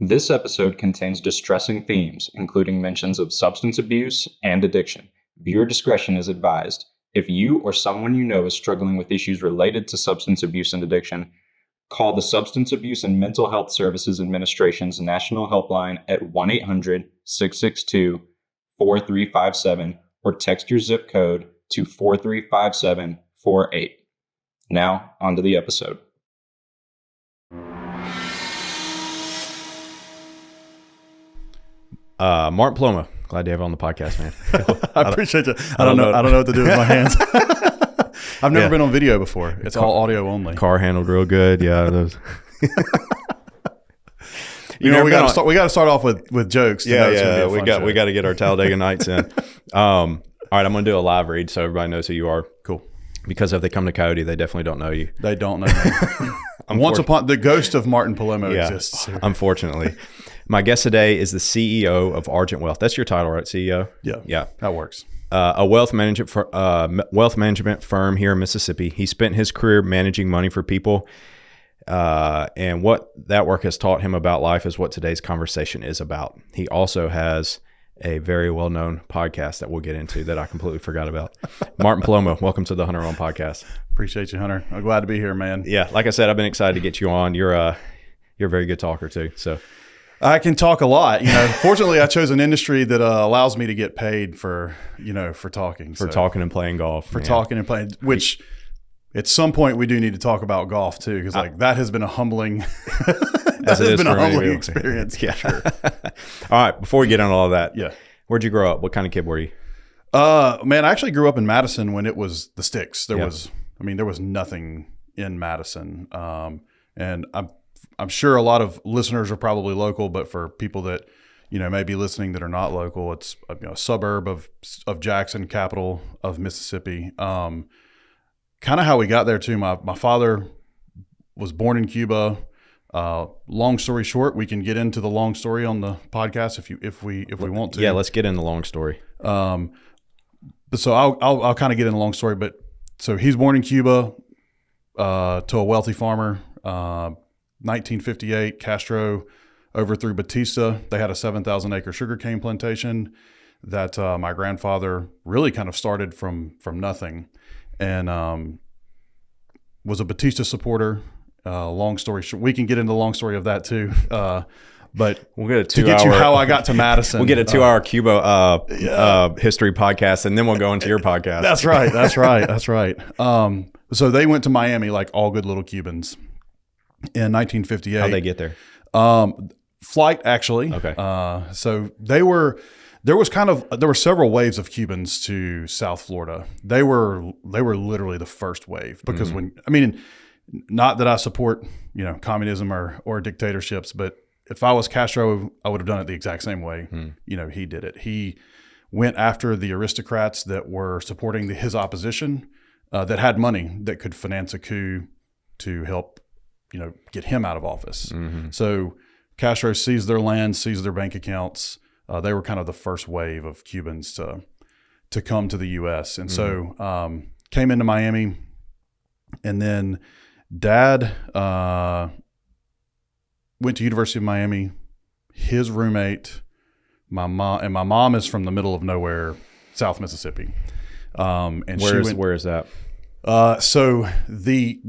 This episode contains distressing themes, including mentions of substance abuse and addiction. Viewer discretion is advised. If you or someone you know is struggling with issues related to substance abuse and addiction, call the Substance Abuse and Mental Health Services Administration's National Helpline at 1-800-662-4357 or text your zip code to 435748. Now, on to the episode. Martin Palomo, glad to have you on the podcast, man. I appreciate it. I don't know what to do with my hands. I've never been on video before. It's all audio only. Car handled real good. Yeah. Those. we got to start off with jokes. Yeah. We got to get our Talladega Nights in. All right, I'm going to do a live read so everybody knows who you are. Cool. Because if they come to Coyote, they definitely don't know you. They don't know me. Once upon the ghost of Martin Palomo exists. Unfortunately. My guest today is the CEO of Argent Wealth. That's your title, right? CEO? Yeah. That works. A wealth management firm here in Mississippi. He spent his career managing money for people. And what that work has taught him about life is what today's conversation is about. He also has a very well-known podcast that we'll get into that I completely forgot about. Martin Palomo, welcome to the Hunter On Podcast. Appreciate you, Hunter. I'm glad to be here, man. Yeah, like I said, I've been excited to get you on. You're a very good talker too. So I can talk a lot. Fortunately, I chose an industry that allows me to get paid for talking. For talking and playing golf. Talking and playing, which at some point we do need to talk about golf too, because that has been a humbling experience. Yeah. Sure. All right. Before we get on all of that, where'd you grow up? What kind of kid were you? Man, I actually grew up in Madison when it was the sticks. There was nothing in Madison. And I'm sure a lot of listeners are probably local, but for people that, may be listening that are not local, it's a suburb of Jackson, capital of Mississippi. Kind of how we got there too. My father was born in Cuba. Long story short, we can get into the long story on the podcast if we want to. Yeah, let's get in the long story. So I'll kind of get in the long story, but so he's born in Cuba to a wealthy farmer. 1958, Castro overthrew Batista. They had a 7,000-acre sugarcane plantation that my grandfather really kind of started from nothing, and was a Batista supporter. Long story short, we can get into the long story of that too. But we'll get to get you how I got to Madison. We'll get a 2-hour Cuba history podcast, and then we'll go into your podcast. That's right. So they went to Miami like all good little Cubans in 1958. How'd they get there? Flight, actually. Okay. So there were several waves of Cubans to South Florida. They were literally the first wave because not that I support, communism or dictatorships, but if I was Castro, I would have done it the exact same way. He did it. He went after the aristocrats that were supporting his opposition, that had money that could finance a coup to help, get him out of office. Mm-hmm. So Castro seized their land, seized their bank accounts. They were kind of the first wave of Cubans to come to the U.S. And so came into Miami, and then Dad went to University of Miami. His roommate, my mom is from the middle of nowhere, South Mississippi. And where is that? So the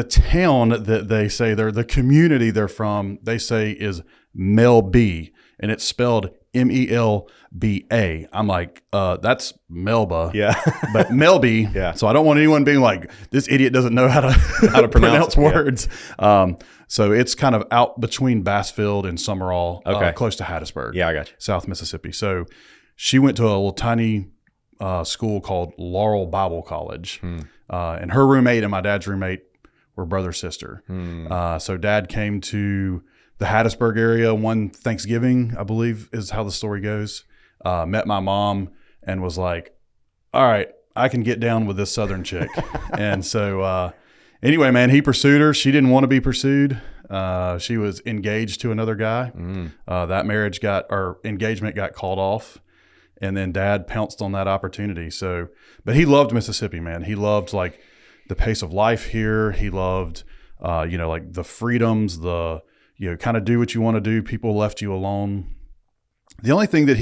town that they say the community they're from, they say is Melba, and it's spelled Melba. I'm like, that's Melba. Yeah. But Melba. Yeah. So I don't want anyone being like, this idiot doesn't know how to pronounce words. Yeah. So it's kind of out between Bassfield and Summerall, close to Hattiesburg. Yeah, I got you. South Mississippi. So she went to a little tiny school called Laurel Bible College. And her roommate and my dad's roommate were brother-sister. So Dad came to the Hattiesburg area one Thanksgiving, I believe is how the story goes. Met my mom and was like, all right, I can get down with this Southern chick. And so anyway, man, he pursued her. She didn't want to be pursued. She was engaged to another guy. That engagement got called off. And then Dad pounced on that opportunity. So, but he loved Mississippi, man. He loved the pace of life here. He loved, the freedoms, kind of do what you want to do. People left you alone. The only thing that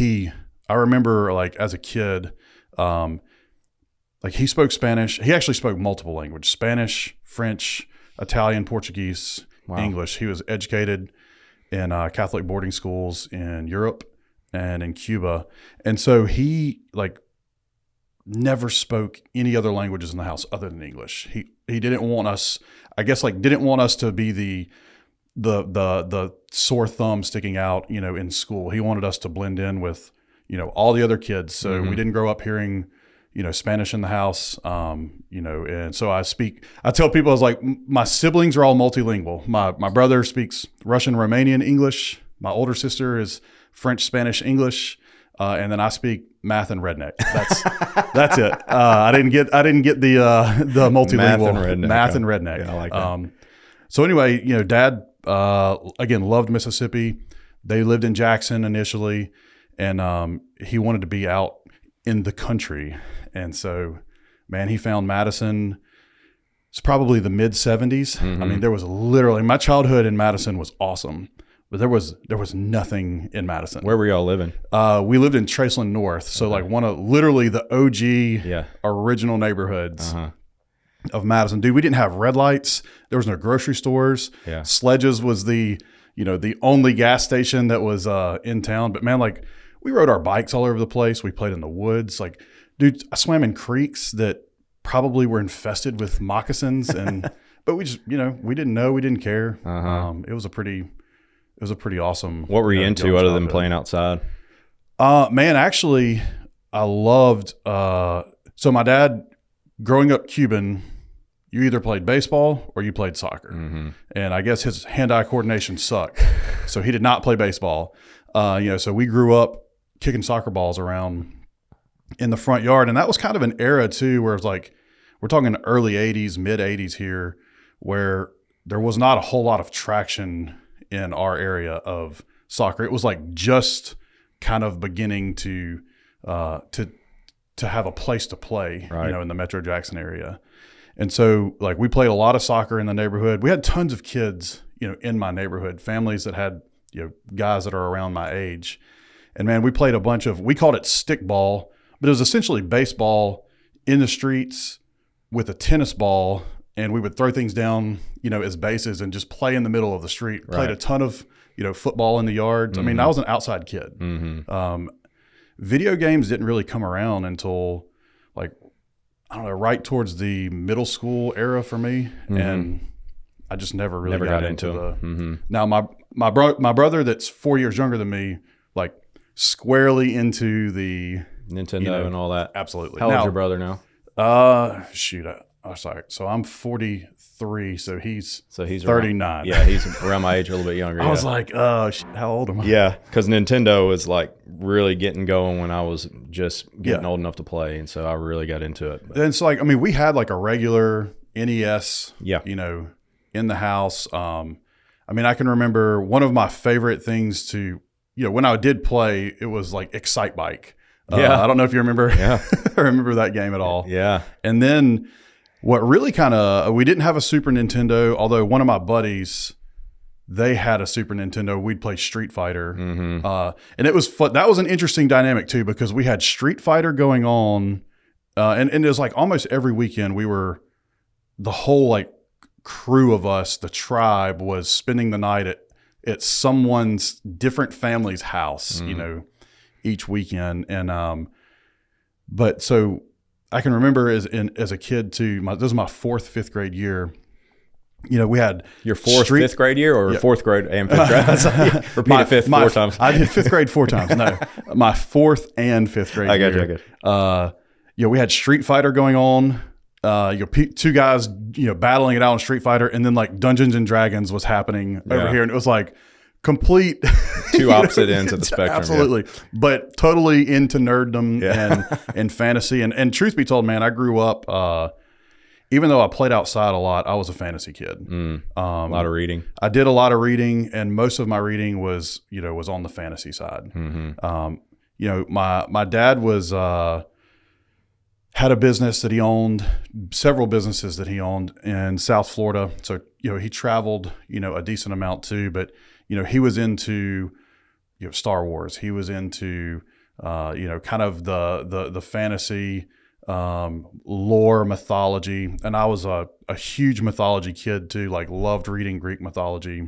I remember like as a kid, like he spoke Spanish. He actually spoke multiple languages: Spanish, French, Italian, Portuguese, English. He was educated in Catholic boarding schools in Europe and in Cuba. And so he like never spoke any other languages in the house other than English. He didn't want us, I guess, like didn't want us to be the sore thumb sticking out, in school. He wanted us to blend in with, all the other kids. So we didn't grow up hearing, Spanish in the house. And so I tell people, I was like, my siblings are all multilingual. My brother speaks Russian, Romanian, English. My older sister is French, Spanish, English. And then I speak math and redneck. That's it. I didn't get the multilingual math and redneck. Yeah, I like that. So anyway, Dad, again, loved Mississippi. They lived in Jackson initially, and he wanted to be out in the country. And so, man, he found Madison. It's probably the mid 70s. I mean, there was literally, my childhood in Madison was awesome, but there was nothing in Madison. Where were y'all living? We lived in Traceland North. So like one of literally the OG original neighborhoods of Madison. Dude, we didn't have red lights. There was no grocery stores. Yeah. Sledges was the only gas station that was in town. But man, like we rode our bikes all over the place. We played in the woods. Like, dude, I swam in creeks that probably were infested with moccasins, but we just, we didn't know, we didn't care. It was a pretty awesome. What were you into other than playing outside? Man, actually, I loved. So my dad, growing up Cuban, you either played baseball or you played soccer, and I guess his hand-eye coordination sucked, so he did not play baseball. So we grew up kicking soccer balls around in the front yard. And that was kind of an era too, where it's like, we're talking early 80s, mid 80s here, where there was not a whole lot of traction in our area of soccer. It was like just kind of beginning to have a place to play, in the Metro Jackson area. And so like we played a lot of soccer in the neighborhood. We had tons of kids, in my neighborhood, families that had, guys that are around my age. And man, we played we called it stick ball, but it was essentially baseball in the streets with a tennis ball, and we would throw things down, as bases and just play in the middle of the street. Played a ton of, football in the yards. I mean, I was an outside kid. Video games didn't really come around until like, I don't know, right towards the middle school era for me. And I just never really got into the, now my brother that's 4 years younger than me, like squarely into the Nintendo and all that. Absolutely. How old's your brother now? Sorry. So I'm 43. So he's 39. Around, yeah, he's around my age, a little bit younger. I was like, how old am I? Yeah, because Nintendo was like really getting going when I was just getting old enough to play, and so I really got into it. And it's like, I mean, we had like a regular NES, in the house. I mean, I can remember one of my favorite things to, when I did play, it was like Excite Bike. I don't know if you remember. I remember that game at all. Yeah. And then what really we didn't have a Super Nintendo, although one of my buddies, they had a Super Nintendo. We'd play Street Fighter. And it was fun. That was an interesting dynamic too, because we had Street Fighter going on. And it was like almost every weekend the whole like crew of us, the tribe, was spending the night at someone's different family's house, each weekend. And but so I can remember as a kid too, this was my fourth, fifth grade year. We had your fourth, fifth grade year, or fourth grade and fifth grade? Repeat fifth 4 times. I did fifth grade 4 times. No, my fourth and fifth grade year. I got you. We had Street Fighter going on. Two guys, battling it out on Street Fighter, and then like Dungeons and Dragons was happening over here, and it was like complete two opposite ends of the spectrum. Absolutely, but totally into nerddom and fantasy. And truth be told, man, I grew up. Even though I played outside a lot, I was a fantasy kid. A lot of reading. I did a lot of reading, and most of my reading was on the fantasy side. My dad was. had a business that he owned, several businesses that he owned in South Florida. So, he traveled, a decent amount too, but, he was into, Star Wars. He was into, kind of the fantasy, lore, mythology. And I was a huge mythology kid too, like loved reading Greek mythology.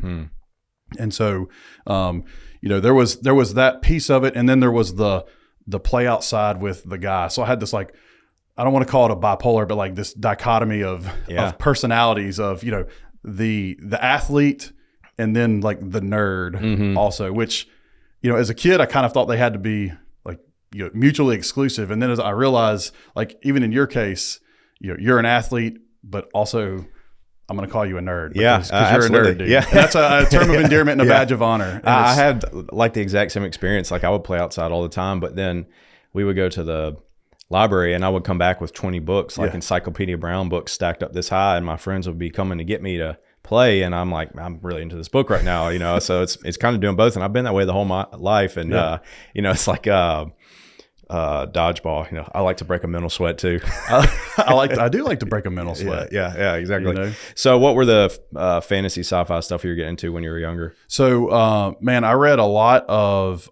And so, there was that piece of it. And then there was the play outside with the guy. So I had this, like, I don't want to call it a bipolar, but like this dichotomy of personalities of, the athlete and then like the nerd also, which, as a kid, I kind of thought they had to be like, mutually exclusive. And then as I realized, like, even in your case, you're an athlete, but also I'm going to call you a nerd. Because you're a nerd, dude. Yeah. And that's a term of endearment and a badge of honor. I had like the exact same experience. Like I would play outside all the time, but then we would go to the library and I would come back with 20 books, like Encyclopedia Brown books stacked up this high, and my friends would be coming to get me to play. And I'm like, I'm really into this book right now, so it's kind of doing both. And I've been that way the whole my life. And, it's like, dodgeball, I like to break a mental sweat too. I do like to break a mental sweat. Yeah, exactly. So what were the fantasy sci-fi stuff you were getting into when you were younger? So, man, I read a lot of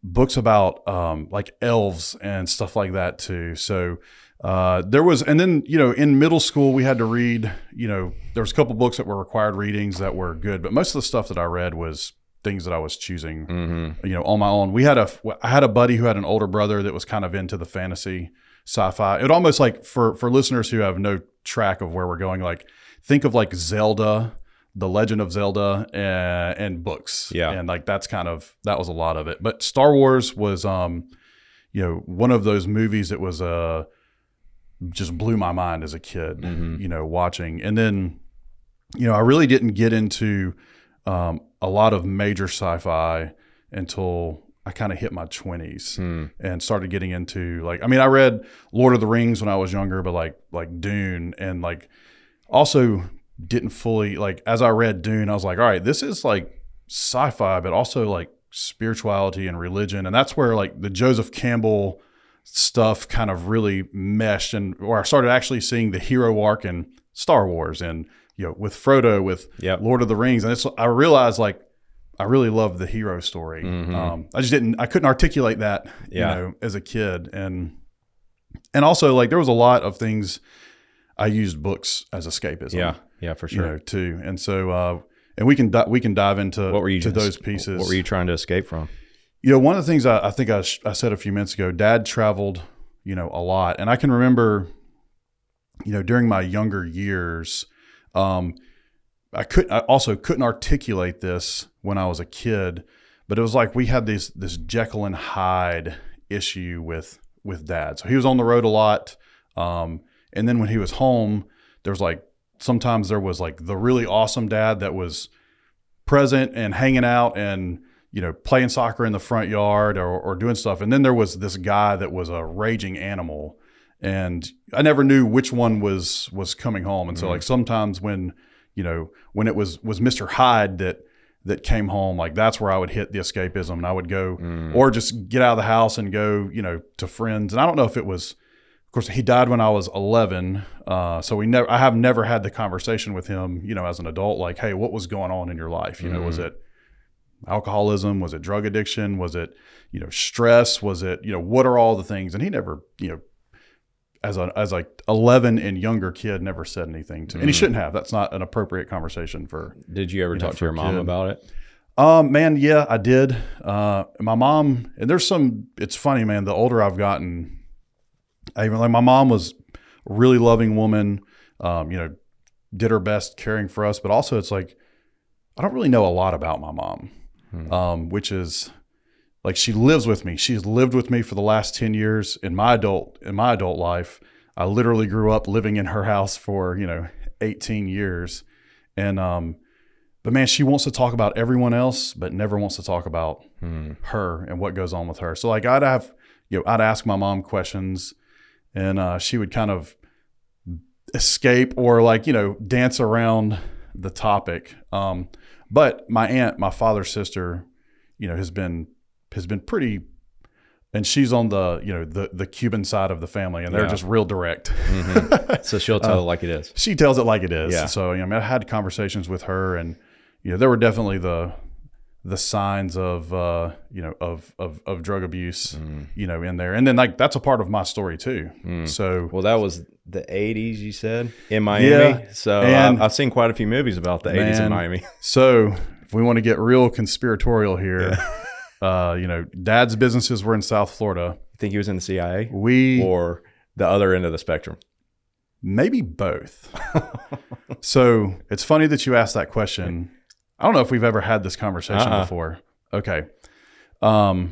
books about like elves and stuff like that too. So there was, and then, in middle school we had to read, there was a couple books that were required readings that were good, but most of the stuff that I read was things that I was choosing, on my own. I had a buddy who had an older brother that was kind of into the fantasy sci-fi. It almost, like, for listeners who have no track of where we're going, like, think of like Zelda, The Legend of Zelda, and books. Yeah. And like, that was a lot of it. But Star Wars was, one of those movies that was, just blew my mind as a kid, watching. And then, I really didn't get into, a lot of major sci-fi until I kind of hit my 20s and started getting into, like, I read Lord of the Rings when I was younger, but like Dune, and like also didn't fully, like, as I read Dune, I was like, all right, this is like sci-fi, but also like spirituality and religion. And that's where like the Joseph Campbell stuff kind of really meshed, and where I started actually seeing the hero arc in Star Wars and, with Frodo, with Lord of the Rings. And I realized, like, I really loved the hero story. I couldn't articulate that, as a kid. And also, like, there was a lot of things I used books as escapism. Yeah, for sure. Too. And so, and we can dive into those pieces. What were you trying to escape from? One of the things I think I said a few minutes ago, Dad traveled, a lot. And I can remember, during my younger years, I also couldn't articulate this when I was a kid, but it was like we had this Jekyll and Hyde issue with Dad. So he was on the road a lot. And then when he was home, sometimes there was like the really awesome dad that was present and hanging out and, playing soccer in the front yard or doing stuff. And then there was this guy that was a raging animal, and I never knew which one was coming home. And so, like, sometimes when it was Mr. Hyde that came home, like, that's where I would hit the escapism, and I would go or just get out of the house and go, to friends. And I don't know if it was, of course, he died when I was 11. So I have never had the conversation with him, as an adult, like, hey, what was going on in your life? Was it alcoholism? Was it drug addiction? Was it, stress? Was it, what are all the things? And he never, as like 11 and younger kid, never said anything to me. And he shouldn't have. That's not an appropriate conversation for. Did you ever talk to your mom about it? Man, yeah, I did. My mom, and it's funny, man, the older I've gotten, my mom was a really loving woman, did her best caring for us, but also it's like, I don't really know a lot about my mom, which is, like, she lives with me. She's lived with me for the last 10 years in my adult life. I literally grew up living in her house for, 18 years. And, but man, she wants to talk about everyone else, but never wants to talk about her and what goes on with her. So, like, I'd ask my mom questions, and she would kind of escape or, like, dance around the topic. But my aunt, my father's sister, has been pretty and she's on the Cuban side of the family, and they're just real direct. So she'll tell it like it is. She tells it like it is. Yeah. So I had conversations with her, and there were definitely the signs of of drug abuse in there, and then that's a part of my story too. So well, that was the 80s, you said, in Miami. Yeah. So And I've seen quite a few movies about the 80s in Miami. So if we want to get real conspiratorial here, Dad's businesses were in South Florida. You think he was in the CIA or the other end of the spectrum? Maybe both. So it's funny that you asked that question. I don't know if we've ever had this conversation before. Okay. All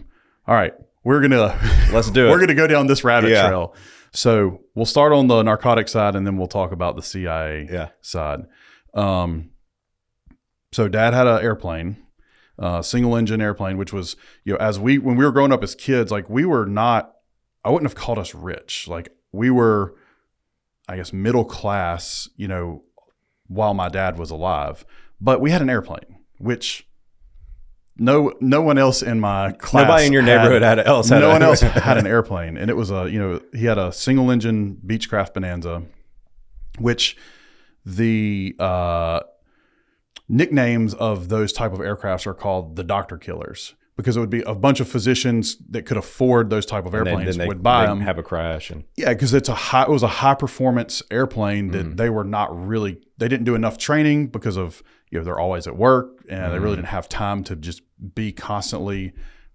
right. Let's do it. We're going to go down this rabbit trail. So we'll start on the narcotic side, and then we'll talk about the CIA side. So Dad had an airplane, single engine airplane, which was, when we were growing up as kids, like we were not, I wouldn't have called us rich. Like we were, I guess, middle class, while my dad was alive. But we had an airplane, which no one else in my class, nobody in your neighborhood no one else had an airplane, and it was he had a single engine Beechcraft Bonanza, which the nicknames of those type of aircrafts are called the doctor killers, because it would be a bunch of physicians that could afford those type of airplanes would buy them, have a crash, and because it was a high performance airplane that they didn't do enough training because of they're always at work, and they really didn't have time to just be constantly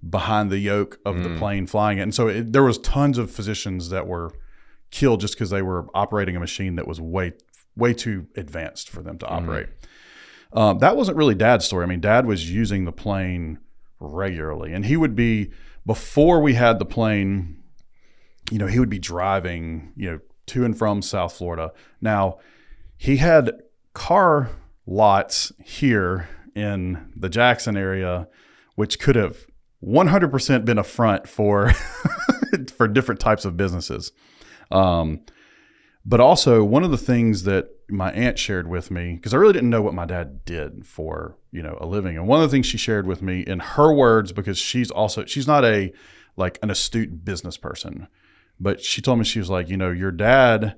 behind the yoke of the plane flying it. And so there was tons of physicians that were killed just because they were operating a machine that was way too advanced for them to operate. That wasn't really Dad's story. I mean, Dad was using the plane regularly, and he would be, before we had the plane, he would be driving, to and from South Florida. Now, he had car lots here in the Jackson area, which could have 100% been a front for for different types of businesses. But also, one of the things that my aunt shared with me, because I really didn't know what my dad did for a living, and one of the things she shared with me in her words, because she's not an astute business person, but she told me, she was like, your dad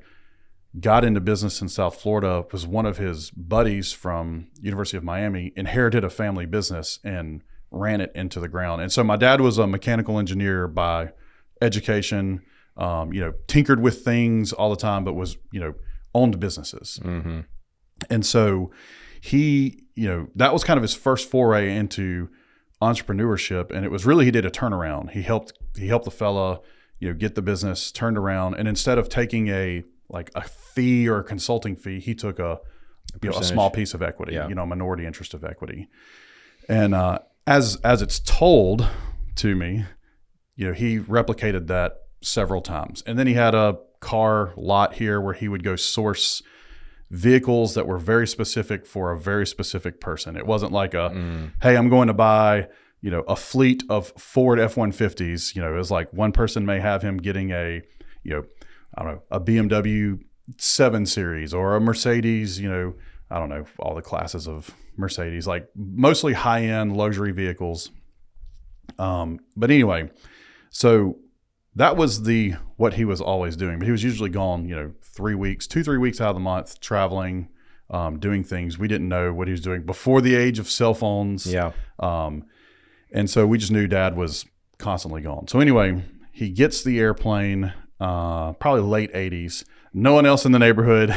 got into business in South Florida, was one of his buddies from University of Miami, inherited a family business and ran it into the ground. And so my dad was a mechanical engineer by education, tinkered with things all the time, but was, owned businesses. And so he, that was kind of his first foray into entrepreneurship. And it was really, he did a turnaround. He helped the fella, get the business turned around. And instead of taking a fee or a consulting fee, he took a small piece of equity, a minority interest of equity. And as it's told to me, he replicated that several times. And then he had a car lot here where he would go source vehicles that were very specific for a very specific person. It wasn't like hey, I'm going to buy, a fleet of Ford F-150s. It was like one person may have him getting a BMW 7 Series or a Mercedes, I don't know, all the classes of Mercedes, like mostly high-end luxury vehicles. But anyway, so that was what he was always doing. But he was usually gone, 3 weeks, 2-3 weeks out of the month, traveling, doing things. We didn't know what he was doing before the age of cell phones. Yeah. And so we just knew Dad was constantly gone. So anyway, he gets the airplane, probably late 80s. No one else in the neighborhood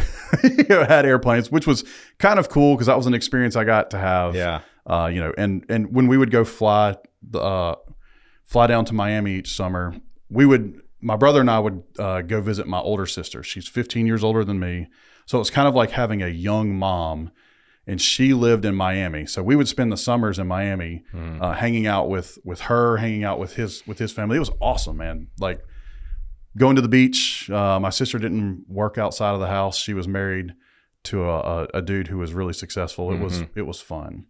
had airplanes, which was kind of cool because that was an experience I got to have. Yeah. And when we would go fly down to Miami each summer, my brother and I would go visit my older sister. She's 15 years older than me. So it's kind of like having a young mom, and she lived in Miami. So we would spend the summers in Miami, hanging out with her, hanging out with his family. It was awesome, man. Like going to the beach. My sister didn't work outside of the house. She was married to a dude who was really successful. It was fun.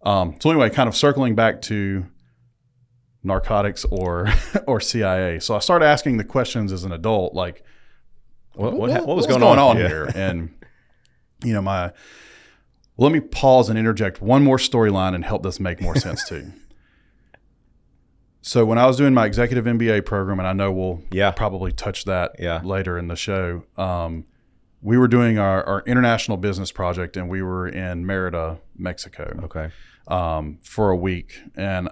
So anyway, kind of circling back to narcotics or CIA. So I started asking the questions as an adult, like, what was going on here? And let me pause and interject one more storyline and help this make more sense too. So when I was doing my executive MBA program, and I know we'll Yeah. probably touch that Yeah. later in the show, we were doing our international business project, and we were in Merida, Mexico, Okay. for a week. And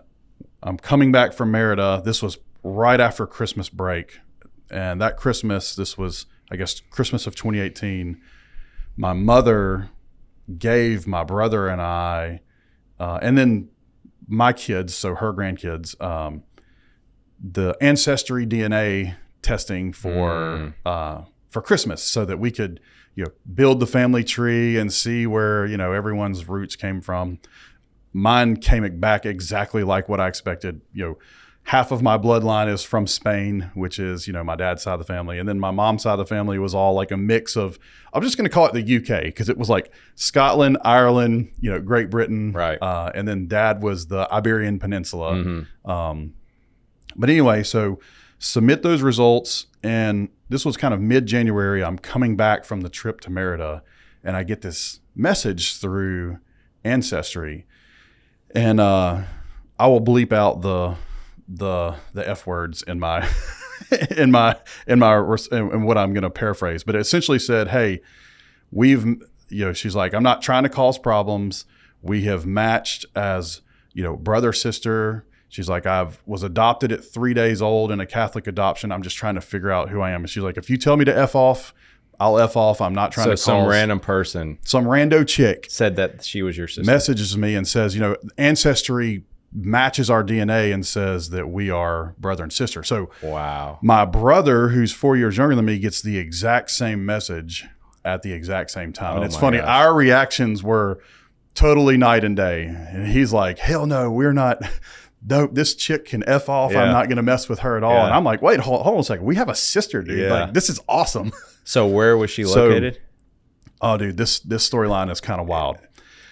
I'm coming back from Merida. This was right after Christmas break. And that Christmas, this was, I guess, Christmas of 2018, my mother gave my brother and I, and then my kids, so her grandkids, the ancestry DNA testing for Christmas, so that we could, build the family tree and see where, everyone's roots came from. Mine came back exactly like what I expected. Half of my bloodline is from Spain, which is, my dad's side of the family. And then my mom's side of the family was all like a mix of, I'm just going to call it the UK, because it was like Scotland, Ireland, Great Britain. Right. And then dad was the Iberian Peninsula. But anyway, so submit those results. And this was kind of mid-January. I'm coming back from the trip to Merida, and I get this message through Ancestry. And I will bleep out the F words in my in what I'm going to paraphrase, but it essentially said, "Hey, she's like, I'm not trying to cause problems. We have matched as, brother, sister." She's like, I was adopted at 3 days old in a Catholic adoption. I'm just trying to figure out who I am. And she's like, if you tell me to F off, I'll F off. I'm not trying to cause. Some random person, some rando chick said that she was your sister. Messages me and says, Ancestry matches our DNA and says that we are brother and sister. So wow, my brother, who's 4 years younger than me, gets the exact same message at the exact same time. And it's funny, gosh. Our reactions were totally night and day. And he's like, hell no, we're not. No, this chick can F off. Yeah. I'm not going to mess with her at all. Yeah. And I'm like, wait, hold on a second. We have a sister, dude. Yeah. Like, this is awesome. So where was she located? Oh, dude, this storyline is kind of wild.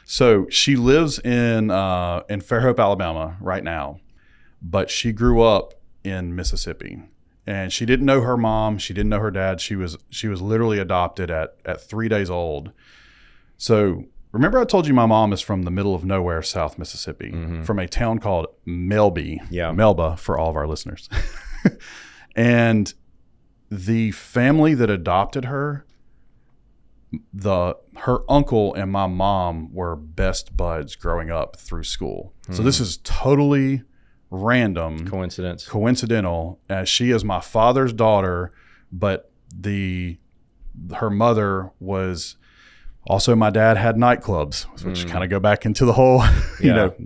So she lives in Fairhope, Alabama right now, but she grew up in Mississippi, and she didn't know her mom. She didn't know her dad. She was literally adopted at 3 days old. So remember I told you my mom is from the middle of nowhere, South Mississippi, from a town called Melby. Yeah. Melba for all of our listeners. And the family that adopted her, her uncle and my mom were best buds growing up through school. So this is totally random. Coincidental, as she is my father's daughter, but her mother was also, my dad had nightclubs, which kind of go back into the whole,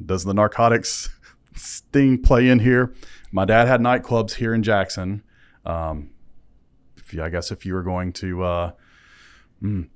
does the narcotics thing play in here? My dad had nightclubs here in Jackson. I guess if you were going to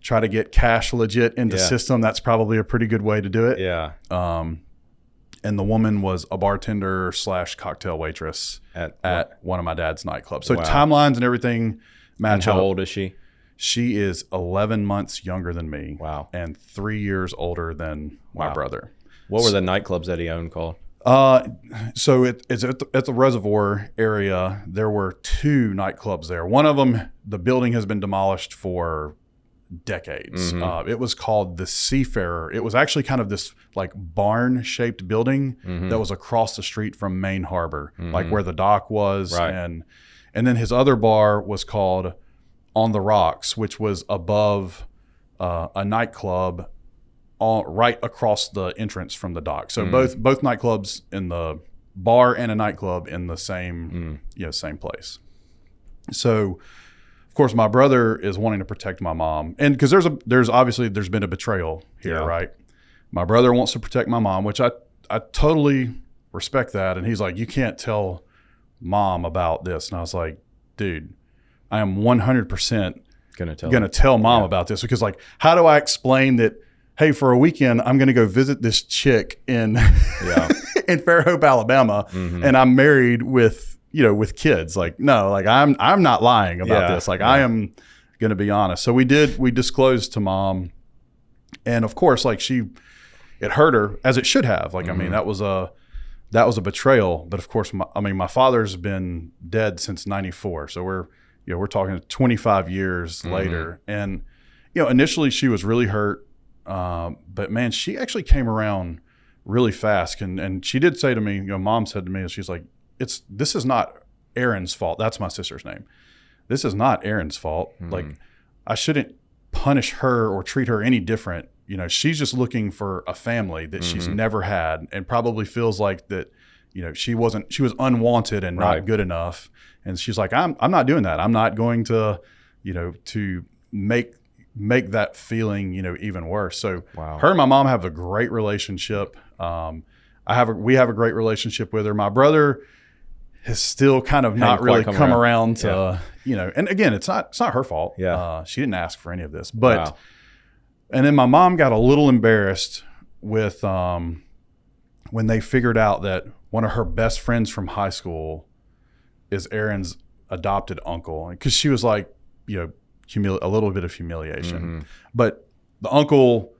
try to get cash legit into system, that's probably a pretty good way to do it. Yeah. And the woman was a bartender / cocktail waitress at one of my dad's nightclubs. So timelines and everything match up. How old is she? She is 11 months younger than me. Wow. And 3 years older than my brother. What were the nightclubs that he owned called? So it's at the Reservoir area. There were 2 nightclubs there. One of them, the building has been demolished for decades. It was called the Seafarer. It was actually kind of this like barn-shaped building that was across the street from Main Harbor, like where the dock was. Right. And then his other bar was called On the Rocks, which was above a nightclub right across the entrance from the dock. So both nightclubs, in the bar and a nightclub in the same same place. So of course my brother is wanting to protect my mom, and because there's obviously been a betrayal here, right? My brother wants to protect my mom, which I totally respect that. And he's like, you can't tell mom about this. And I was like, dude, I am 100% gonna tell mom about this, because like, how do I explain that, hey, for a weekend I'm gonna go visit this chick in in Fairhope, Alabama, and I'm married with kids? Like, no, like I'm not lying about this. Like I am gonna be honest. So we disclosed to mom, and of course, like it hurt her, as it should have. Like, I mean, that was a betrayal. But of course, my father's been dead since '94, so we're talking 25 years later. And initially she was really hurt, but man, she actually came around really fast. And she did say to me, mom said to me, she's like, this is not Erin's fault. That's my sister's name. This is not Erin's fault. Like, I shouldn't punish her or treat her any different. You know, she's just looking for a family that she's never had, and probably feels like that, you know, she was unwanted and not good enough. And she's like, I'm not doing that. I'm not going to, you know, to make that feeling, you know, even worse. So her and my mom have a great relationship. We have a great relationship with her. My brother has still kind of not really come around to, you know, and again, it's not her fault. She didn't ask for any of this, but, and then my mom got a little embarrassed with, when they figured out that one of her best friends from high school is Erin's adopted uncle. Cause she was like, you know, a little bit of humiliation, but the uncle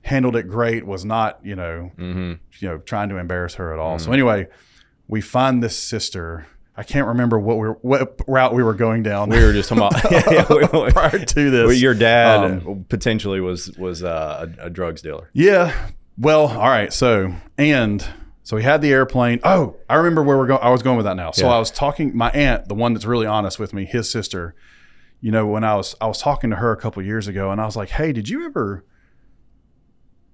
handled it great, was not, you know, trying to embarrass her at all. So anyway, we find this sister. I can't remember what route we were going down. We were just talking about prior to this. Well, your dad potentially was a drugs dealer. Yeah. Well, all right. So we had the airplane. Oh, I remember where I was going with that now. So I was talking, my aunt, the one that's really honest with me, his sister, you know, when I was talking to her a couple of years ago, and I was like, hey, did you ever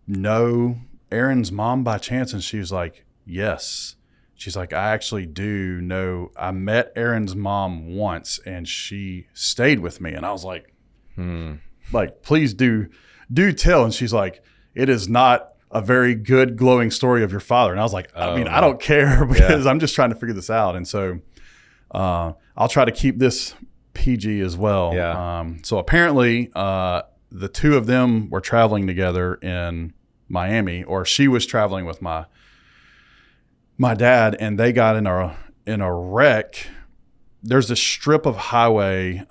know Erin's mom by chance? And she was like, yes. She's like, I actually do know. I met Erin's mom once and she stayed with me. And I was like, like, please do tell. And she's like, it is not a very good glowing story of your father. And I was like, I mean, I don't care because I'm just trying to figure this out. And so I'll try to keep this PG as well. So apparently the two of them were traveling together in Miami, or she was traveling with my dad, and they got in a wreck. There's a strip of highway,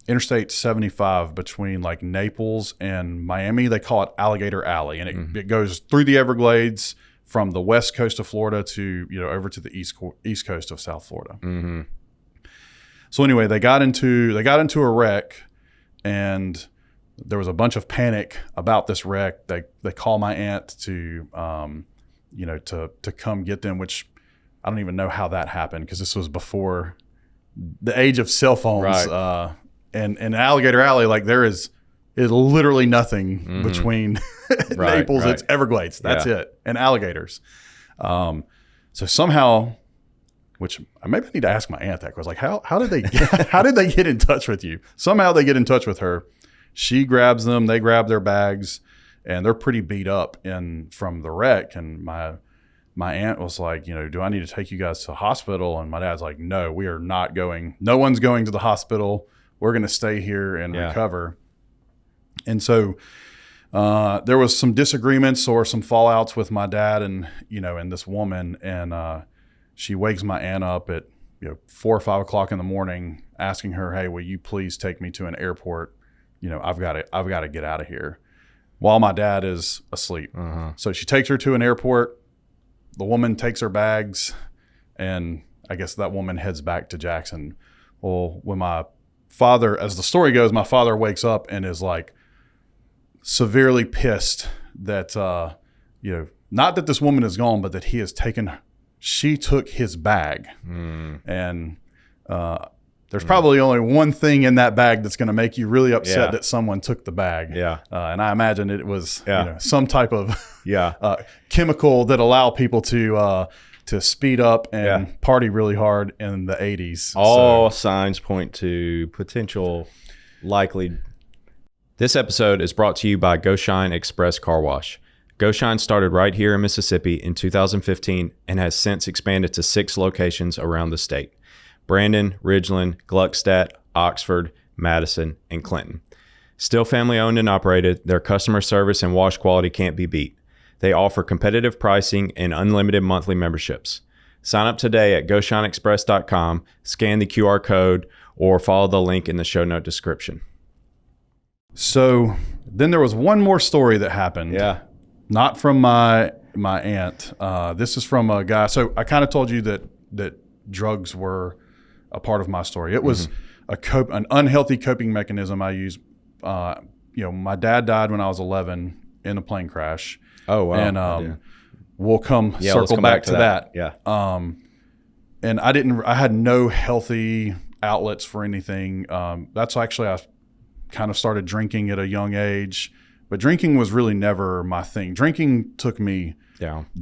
Interstate 75, between like Naples and Miami. They call it Alligator Alley, and it goes through the Everglades from the west coast of Florida to, you know, over to the east coast of South Florida. So anyway, they got into a wreck, and there was a bunch of panic about this wreck. They call my aunt to you know, to come get them, which I don't even know how that happened, because this was before the age of cell phones. And Alligator Alley, like, there is literally nothing between Naples. It's Everglades. That's it. And alligators. So somehow, which maybe I need to ask my aunt that, because like, how did they get in touch with you? Somehow they get in touch with her. She grabs them. They grab their bags. And they're pretty beat up from the wreck. And my aunt was like, you know, do I need to take you guys to the hospital? And my dad's like, no, we are not going. No one's going to the hospital. We're going to stay here and recover. And so there was some disagreements or some fallouts with my dad and, you know, and this woman. And she wakes my aunt up at, you know, 4 or 5 o'clock in the morning, asking her, hey, will you please take me to an airport? You know, I've got to get out of here, while my dad is asleep. So she takes her to an airport. The woman takes her bags, and I guess that woman heads back to Jackson. Well, when my father, as the story goes, my father wakes up and is like severely pissed that, you know, not that this woman is gone, but that she took his bag. And there's probably only one thing in that bag that's going to make you really upset that someone took the bag. And I imagine it was you know, some type of chemical that allow people to speed up and party really hard in the 80s. All signs point to potential likely. This episode is brought to you by Go Shine Express Car Wash. Go Shine started right here in Mississippi in 2015 and has since expanded to 6 locations around the state: Brandon, Ridgeland, Gluckstadt, Oxford, Madison, and Clinton. Still family owned and operated, their customer service and wash quality can't be beat. They offer competitive pricing and unlimited monthly memberships. Sign up today at GoShineExpress.com, scan the QR code, or follow the link in the show note description. So then there was one more story that happened. Not from my aunt. This is from a guy. So I kind of told you that drugs were a part of my story. It was an unhealthy coping mechanism I used. You know, my dad died when I was 11 in a plane crash. Oh, wow. And we'll circle back to that. and I had no healthy outlets for anything. That's actually, I kind of started drinking at a young age, but drinking was really never my thing. Drinking took me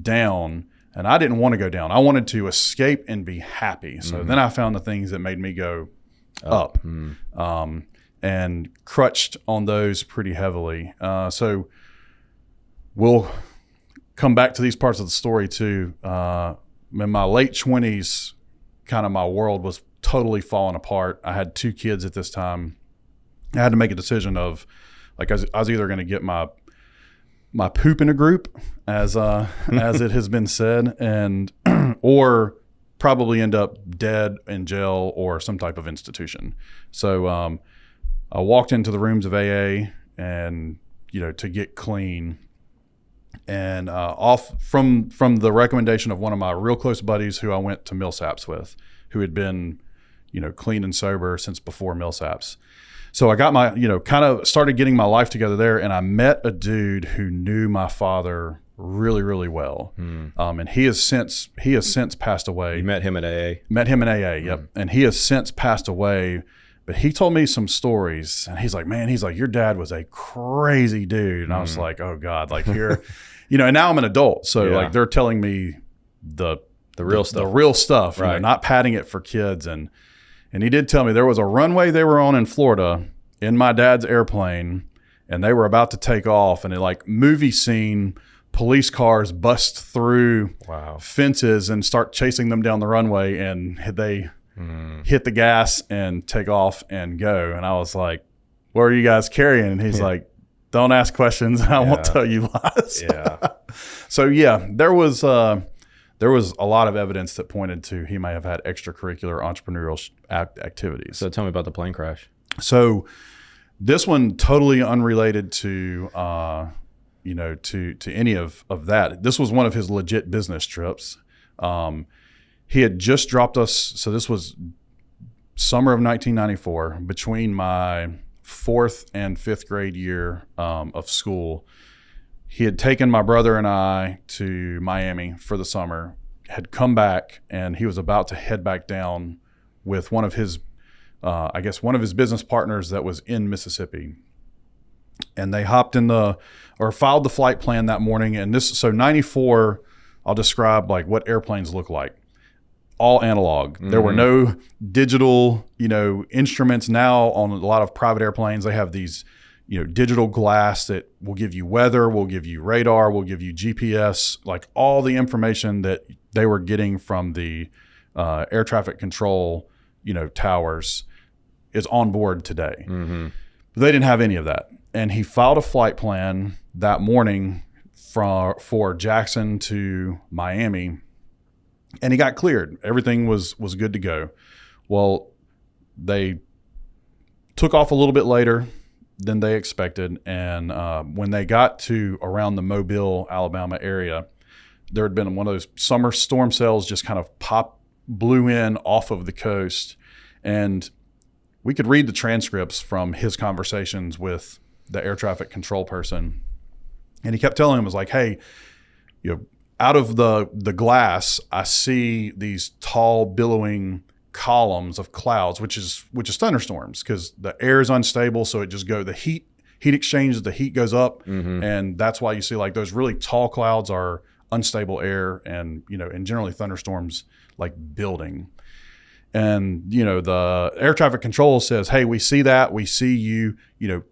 down, and I didn't want to go down. I wanted to escape and be happy. So then I found the things that made me go up, and crutched on those pretty heavily. So we'll come back to these parts of the story too. In my late 20s, kind of my world was totally falling apart. I had 2 kids at this time. I had to make a decision of, like, I was either going to get my poop in a group, as it has been said, and or probably end up dead in jail or some type of institution. So I walked into the rooms of AA and, to get clean. And off from the recommendation of one of my real close buddies who I went to MSAPS with, who had been, clean and sober since before MSAPS. So I got my, kind of started getting my life together there, and I met a dude who knew my father really, really well. And he has since passed away. You met him at AA? Met him in AA, yep. And he has since passed away. But he told me some stories, and he's like, your dad was a crazy dude. And I was like, oh God, like here, and now I'm an adult. So like they're telling me the real stuff, right. Not padding it for kids. And he did tell me there was a runway they were on in Florida in my dad's airplane, and they were about to take off, and it, like movie scene, police cars bust through fences and start chasing them down the runway, and they hit the gas and take off and go. And I was like, what are you guys carrying? And he's like, don't ask questions. I won't tell you lies. So there was a lot of evidence that pointed to he may have had extracurricular entrepreneurial activities. So tell me about the plane crash. So this one totally unrelated to, to any of that. This was one of his legit business trips. He had just dropped us. So this was summer of 1994, between my 4th and 5th grade year of school. He had taken my brother and I to Miami for the summer, had come back, and he was about to head back down with one of his business partners that was in Mississippi. And they filed the flight plan that morning. And so 94, I'll describe like what airplanes look like. All analog. There were no digital, instruments. Now on a lot of private airplanes, they have these, digital glass that will give you weather, will give you radar, will give you GPS, like all the information that they were getting from the air traffic control, towers is on board today. But they didn't have any of that. And he filed a flight plan that morning for Jackson to Miami. And he got cleared. Everything was good to go. Well, they took off a little bit later than they expected. And when they got to around the Mobile, Alabama area, there had been one of those summer storm cells just kind of blew in off of the coast. And we could read the transcripts from his conversations with the air traffic control person. And he kept telling him, was like, hey, out of the glass, I see these tall, billowing columns of clouds, which is thunderstorms, because the air is unstable. So it just the heat exchanges, the heat goes up, and that's why you see like those really tall clouds are unstable air, and and generally thunderstorms like building. And the air traffic control says, hey, we see that, we see you,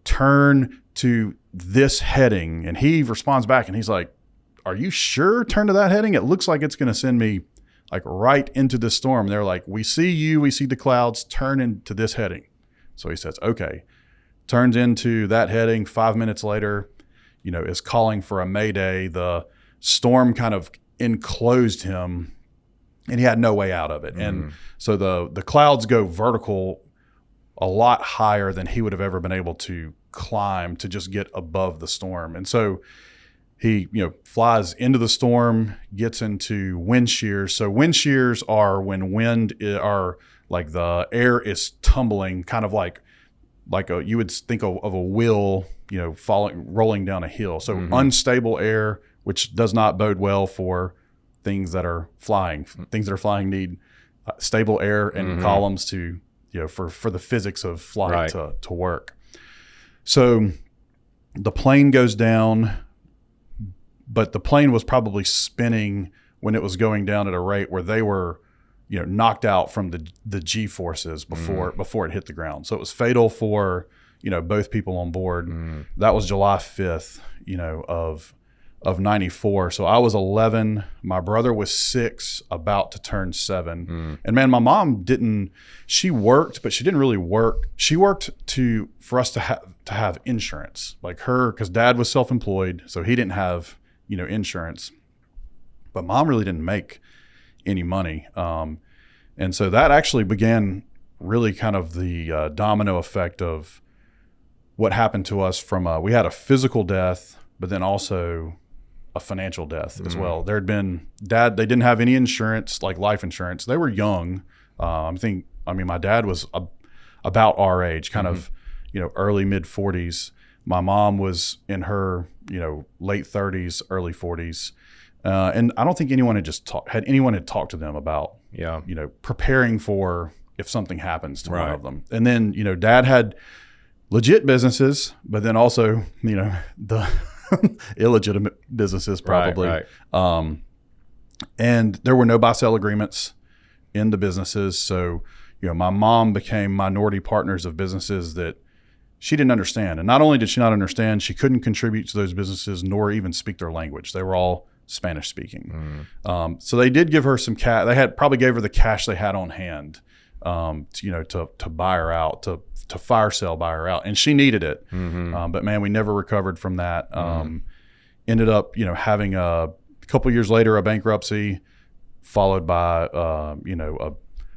turn to this heading, and he responds back, and he's like, are you sure? Turn to that heading? It looks like it's going to send me like right into the storm. They're like, we see you, we see the clouds, turn into this heading. So he says, okay, turns into that heading. 5 minutes later, is calling for a mayday. The storm kind of enclosed him, and he had no way out of it. And so the clouds go vertical a lot higher than he would have ever been able to climb to just get above the storm. And so he, flies into the storm, gets into wind shears. So wind shears are when are like the air is tumbling, kind of like you would think of a wheel, rolling down a hill. So unstable air, which does not bode well for things that are flying. Things that are flying need stable air and columns to, for the physics of flight to work. So the plane goes down, but the plane was probably spinning when it was going down at a rate where they were, knocked out from the G forces before it hit the ground. So it was fatal for, both people on board. That was July 5th, of 94. So I was 11. My brother was 6, about to turn 7. And man, my mom she worked, but she didn't really work. She worked for us to have insurance, like because dad was self-employed. So he didn't have, insurance, but mom really didn't make any money. And so that actually began really kind of the domino effect of what happened to us from we had a physical death, but then also a financial death as well. There had been they didn't have any insurance, like life insurance. They were young. My dad was about our age, kind of, early mid 40s. My mom was in her, late 30s, early 40s. And I don't think anyone had talked to them about, preparing for if something happens to one of them. And then, dad had legit businesses, but then also, the illegitimate businesses probably. Right. And there were no buy-sell agreements in the businesses. So, my mom became minority partners of businesses that she didn't understand. And not only did she not understand, she couldn't contribute to those businesses nor even speak their language. They were all Spanish speaking. So they did give her some cash. They probably gave her the cash they had on hand, to buy her out, to fire sale, buy her out. And she needed it. But man, we never recovered from that. Ended up, having a couple years later, a bankruptcy followed by, a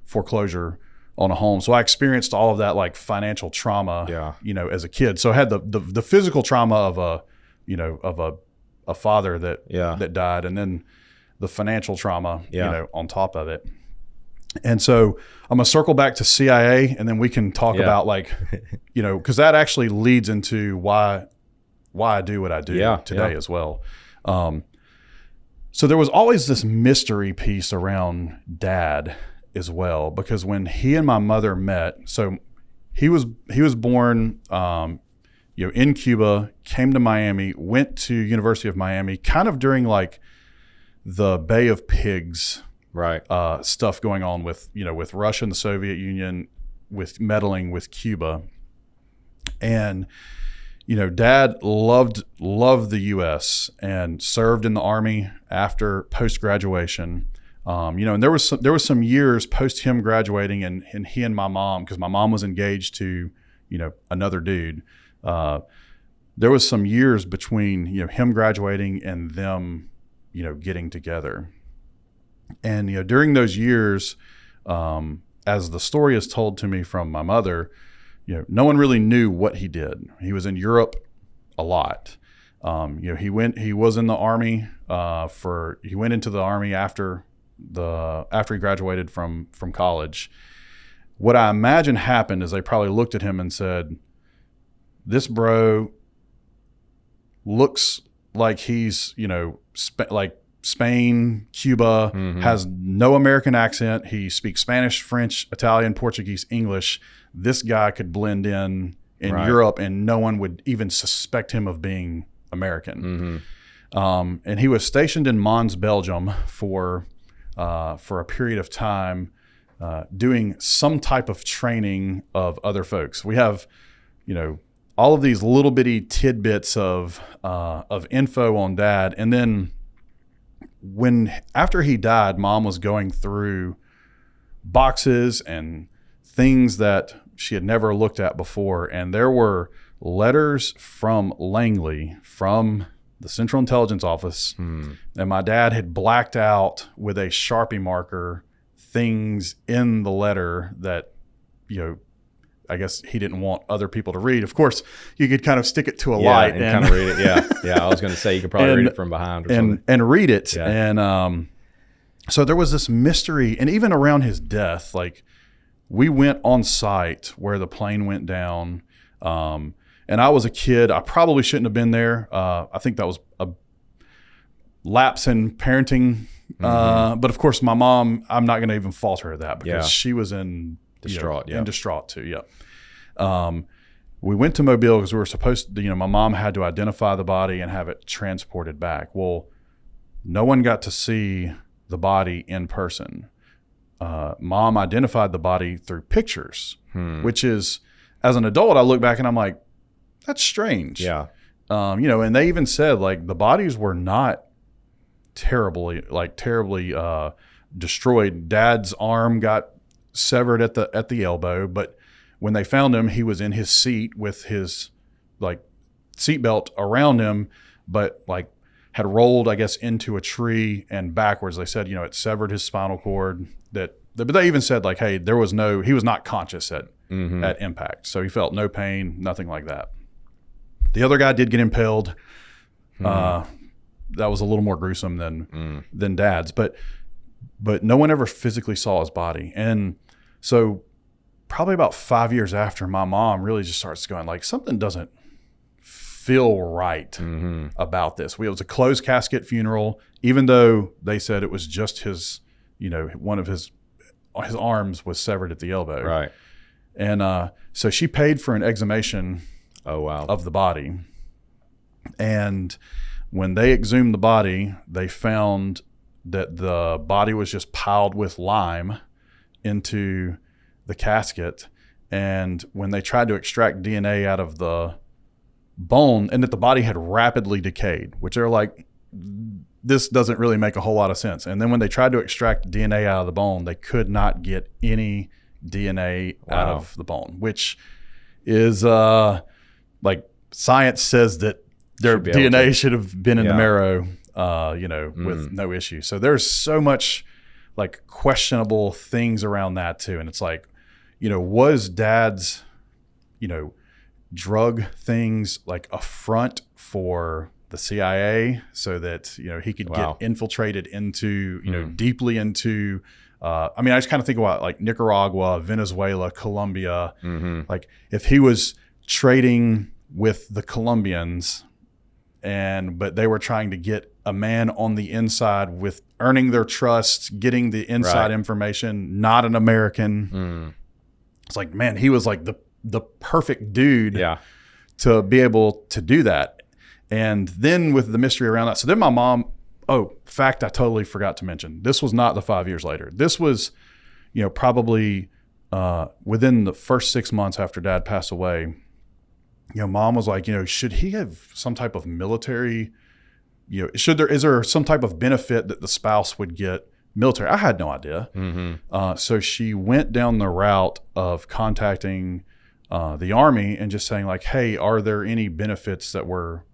foreclosure on a home. So I experienced all of that like financial trauma, as a kid. So I had the physical trauma of a father that died, and then the financial trauma, on top of it. And so I'm gonna circle back to CIA, and then we can talk about because that actually leads into why I do what I do today as well. So there was always this mystery piece around dad as well, because when he and my mother met, so he was born, in Cuba, came to Miami, went to University of Miami, kind of during like the Bay of Pigs, stuff going on with Russia and the Soviet Union, with meddling with Cuba. And, dad loved the U.S. and served in the Army after post-graduation. And there was some years post him graduating and he and my mom, because my mom was engaged to, another dude. There was some years between, him graduating and them, getting together. And, during those years, as the story is told to me from my mother, no one really knew what he did. He was in Europe a lot. He was in the Army, he went into the Army after he graduated from college. What I imagine happened is they probably looked at him and said, this bro looks like he's, like Spain, Cuba, has no American accent. He speaks Spanish, French, Italian, Portuguese, English. This guy could blend in Europe and no one would even suspect him of being American. And he was stationed in Mons, Belgium for a period of time, doing some type of training of other folks. We have, all of these little bitty tidbits of info on dad. And then after he died, mom was going through boxes and things that she had never looked at before. And there were letters from Langley, from the Central Intelligence Office. And my dad had blacked out with a Sharpie marker things in the letter that, I guess he didn't want other people to read. Of course, you could kind of stick it to a light and kind of read it. Yeah. I was going to say you could probably read it from behind or something. And read it. Yeah. And so there was this mystery. And even around his death, like we went on site where the plane went down. And I was a kid. I probably shouldn't have been there. I think that was lapse in parenting. But of course, my mom, I'm not going to even fault her at that because she was in distraught. In distraught too. Yeah. We went to Mobile because we were supposed to, my mom had to identify the body and have it transported back. Well, no one got to see the body in person. Mom identified the body through pictures, which is, as an adult, I look back and I'm like, that's strange. Yeah. And they even said like the bodies were not terribly destroyed. Dad's arm got severed at the elbow, but when they found him, he was in his seat with his like seatbelt around him, but like had rolled, I guess, into a tree and backwards. They said, it severed his spinal cord. But they even said like, hey, he was not conscious at impact. So he felt no pain, nothing like that. The other guy did get impaled. That was a little more gruesome than Dad's, but no one ever physically saw his body. And so probably about 5 years after, my mom really just starts going like, something doesn't feel right about this. It was a closed casket funeral, even though they said it was just his, one of his arms was severed at the elbow. Right. And so she paid for an exhumation of the body. And when they exhumed the body, they found that the body was just piled with lime into the casket. And when they tried to extract DNA out of the bone, and that the body had rapidly decayed, which they're like, this doesn't really make a whole lot of sense. And then when they tried to extract DNA out of the bone, they could not get any DNA out of the bone, which is like science says that their DNA should have been in the marrow, with no issue. So there's so much like questionable things around that too. And it's like, was Dad's, drug things like a front for the CIA so that, he could get infiltrated into, deeply into, I just kind of think about like Nicaragua, Venezuela, Colombia, like if he was trading with the Colombians but they were trying to get a man on the inside with earning their trust, getting the inside information, not an American. It's like, man, he was like the perfect dude to be able to do that. And then with the mystery around that, so then my mom, fact I totally forgot to mention, this was not the 5 years later. This was, probably within the first 6 months after Dad passed away. Mom was like, should he have some type of military, is there some type of benefit that the spouse would get military? I had no idea. So she went down the route of contacting the Army and just saying like, hey, are there any benefits that were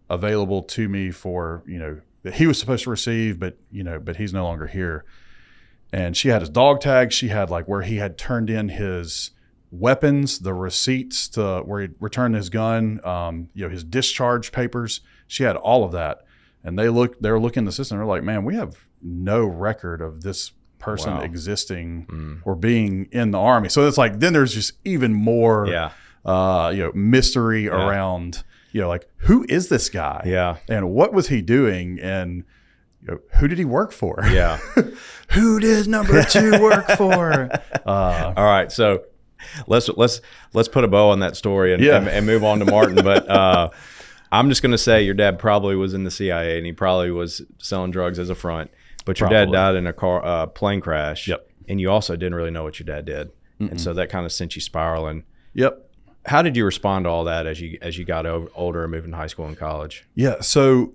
available to me for, that he was supposed to receive, but he's no longer here. And she had his dog tag. She had like where he had turned in his weapons, the receipts to where he returned his gun, his discharge papers. She had all of that. And they were looking at the system. They're like, man, we have no record of this person existing or being in the Army. So it's like, then there's just even more, mystery around, like, who is this guy? Yeah. And what was he doing? And who did he work for? Yeah. Who did number 2 work for? All right. So let's put a bow on that story and move on to Martin. But I'm just going to say your dad probably was in the CIA and he probably was selling drugs as a front. But your dad died in a plane crash. Yep. And you also didn't really know what your dad did. And so that kind of sent you spiraling. Yep. How did you respond to all that as you got older and moved into high school and college? Yeah. So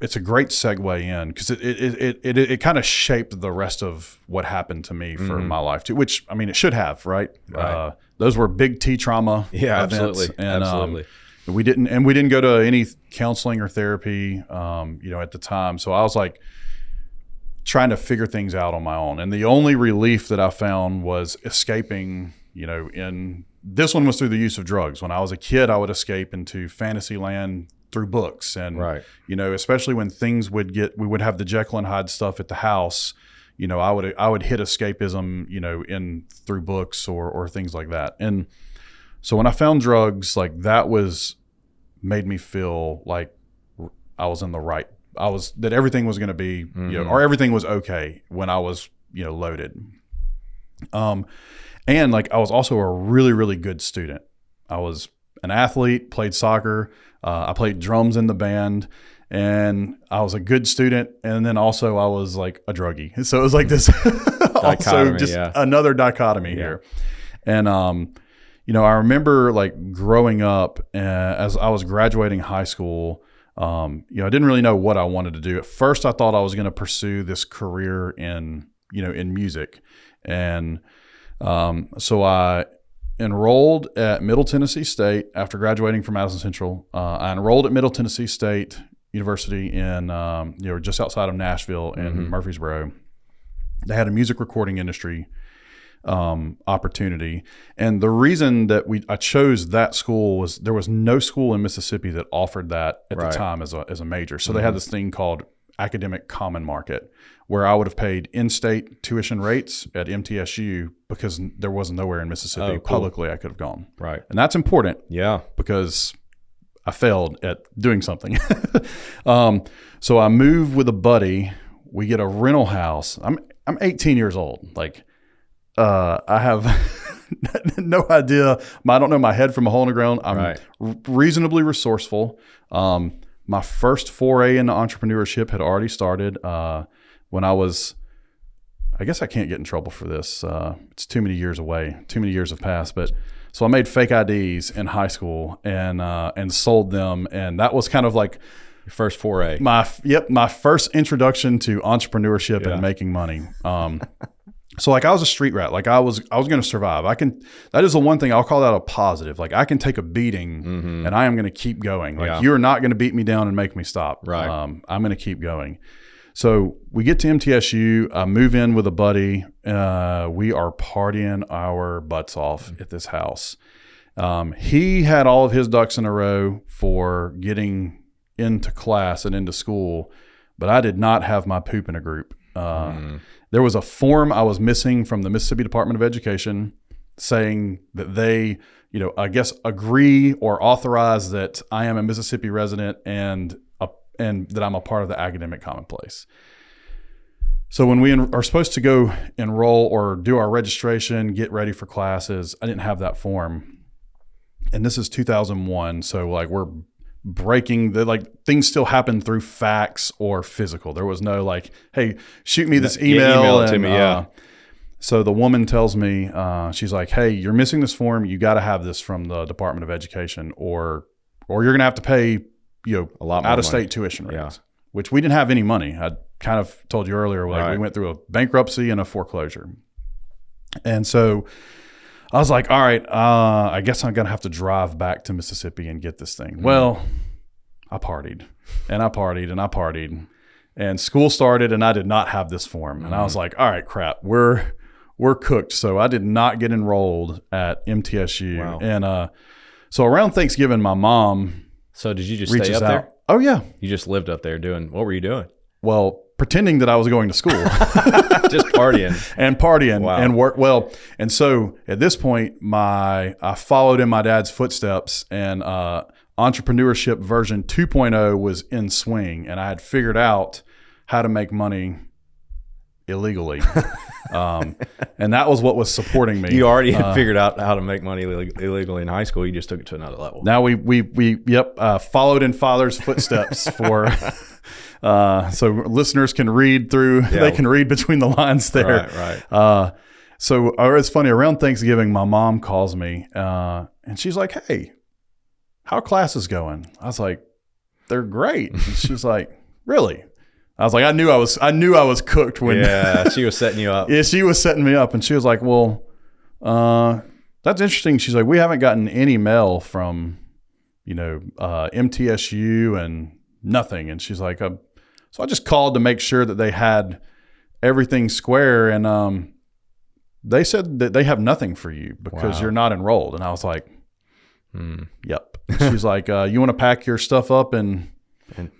it's a great segue in because it kind of shaped the rest of what happened to me for my life too, which it should have, right? Those were big T trauma events. Absolutely. And, absolutely. We didn't go to any counseling or therapy, at the time. So I was like trying to figure things out on my own. And the only relief that I found was escaping, in this one was through the use of drugs. When I was a kid, I would escape into fantasy land through books. And, especially when things we would have the Jekyll and Hyde stuff at the house, I would hit escapism, in through books or things like that. And so when I found drugs, like that made me feel like I was in the right that everything was going to be, or everything was okay when I was, loaded. And like, I was also a really, really good student. I was an athlete, played soccer. I played drums in the band, and I was a good student. And then also I was like a druggie. So it was like this also just another dichotomy here. And, I remember like growing up as I was graduating high school, I didn't really know what I wanted to do. At first I thought I was going to pursue this career in music. And, so I enrolled at Middle Tennessee State after graduating from Madison Central. I enrolled at Middle Tennessee State University in, just outside of Nashville in Murfreesboro. They had a music recording industry opportunity. And the reason that I chose that school was there was no school in Mississippi that offered that at the time as a major. So they had this thing called Academic Common Market, where I would have paid in-state tuition rates at MTSU because there was nowhere in Mississippi publicly I could have gone. Right. And that's important. Yeah. Because I failed at doing something. So I moved with a buddy. We get a rental house. I'm 18 years old. Like, I have no idea. I don't know my head from a hole in the ground. I'm reasonably resourceful. My first foray into entrepreneurship had already started when I was, I guess I can't get in trouble for this. It's too many years away. Too many years have passed. But so I made fake IDs in high school and sold them. And that was kind of like your first foray. My first introduction to entrepreneurship and making money. So like I was a street rat. Like I was going to survive. That is the one thing I'll call that a positive. Like I can take a beating and I am going to keep going. Like you're not going to beat me down and make me stop. Right. I'm going to keep going. So we get to MTSU, I move in with a buddy. We are partying our butts off at this house. He had all of his ducks in a row for getting into class and into school, but I did not have my poop in a group. There was a form I was missing from the Mississippi Department of Education saying that they, I guess agree or authorize that I am a Mississippi resident and that I'm a part of the academic commonplace. So when we are supposed to go enroll or do our registration, get ready for classes, I didn't have that form. And this is 2001. So like we're breaking things still happen through fax or physical. There was no like, hey, shoot me this email it to me. So the woman tells me, she's like, hey, you're missing this form. You got to have this from the Department of Education or you're going to have to pay, a lot more out of state tuition rates, which we didn't have any money. I kind of told you earlier, we went through a bankruptcy and a foreclosure. And so I was like, all right, I guess I'm going to have to drive back to Mississippi and get this thing. Well, I partied and I partied and I partied and school started and I did not have this form. And I was like, all right, crap, we're cooked. So I did not get enrolled at MTSU. Wow. And so around Thanksgiving, my mom So did you just stay up there? Oh, yeah. You just lived up there what were you doing? Well, pretending that I was going to school. Just partying. And partying and work. Well, and so at this point, I followed in my dad's footsteps and entrepreneurship version 2.0 was in swing. And I had figured out how to make money illegally. And that was what was supporting me. You already had figured out how to make money illegally in high school. You just took it to another level. Now we followed in father's footsteps for, so listeners can read through, they can read between the lines there. Right. So it's funny, around Thanksgiving, my mom calls me, and she's like, hey, how are classes going? I was like, they're great. And she's like, really? I was like, I knew I was cooked when. Yeah, she was setting you up. Yeah, she was setting me up, and she was like, "Well, that's interesting." She's like, "We haven't gotten any mail from, MTSU and nothing." And she's like, "So I just called to make sure that they had everything square, and they said that they have nothing for you because you're not enrolled." And I was like, "Yep." She's like, "You want to pack your stuff up and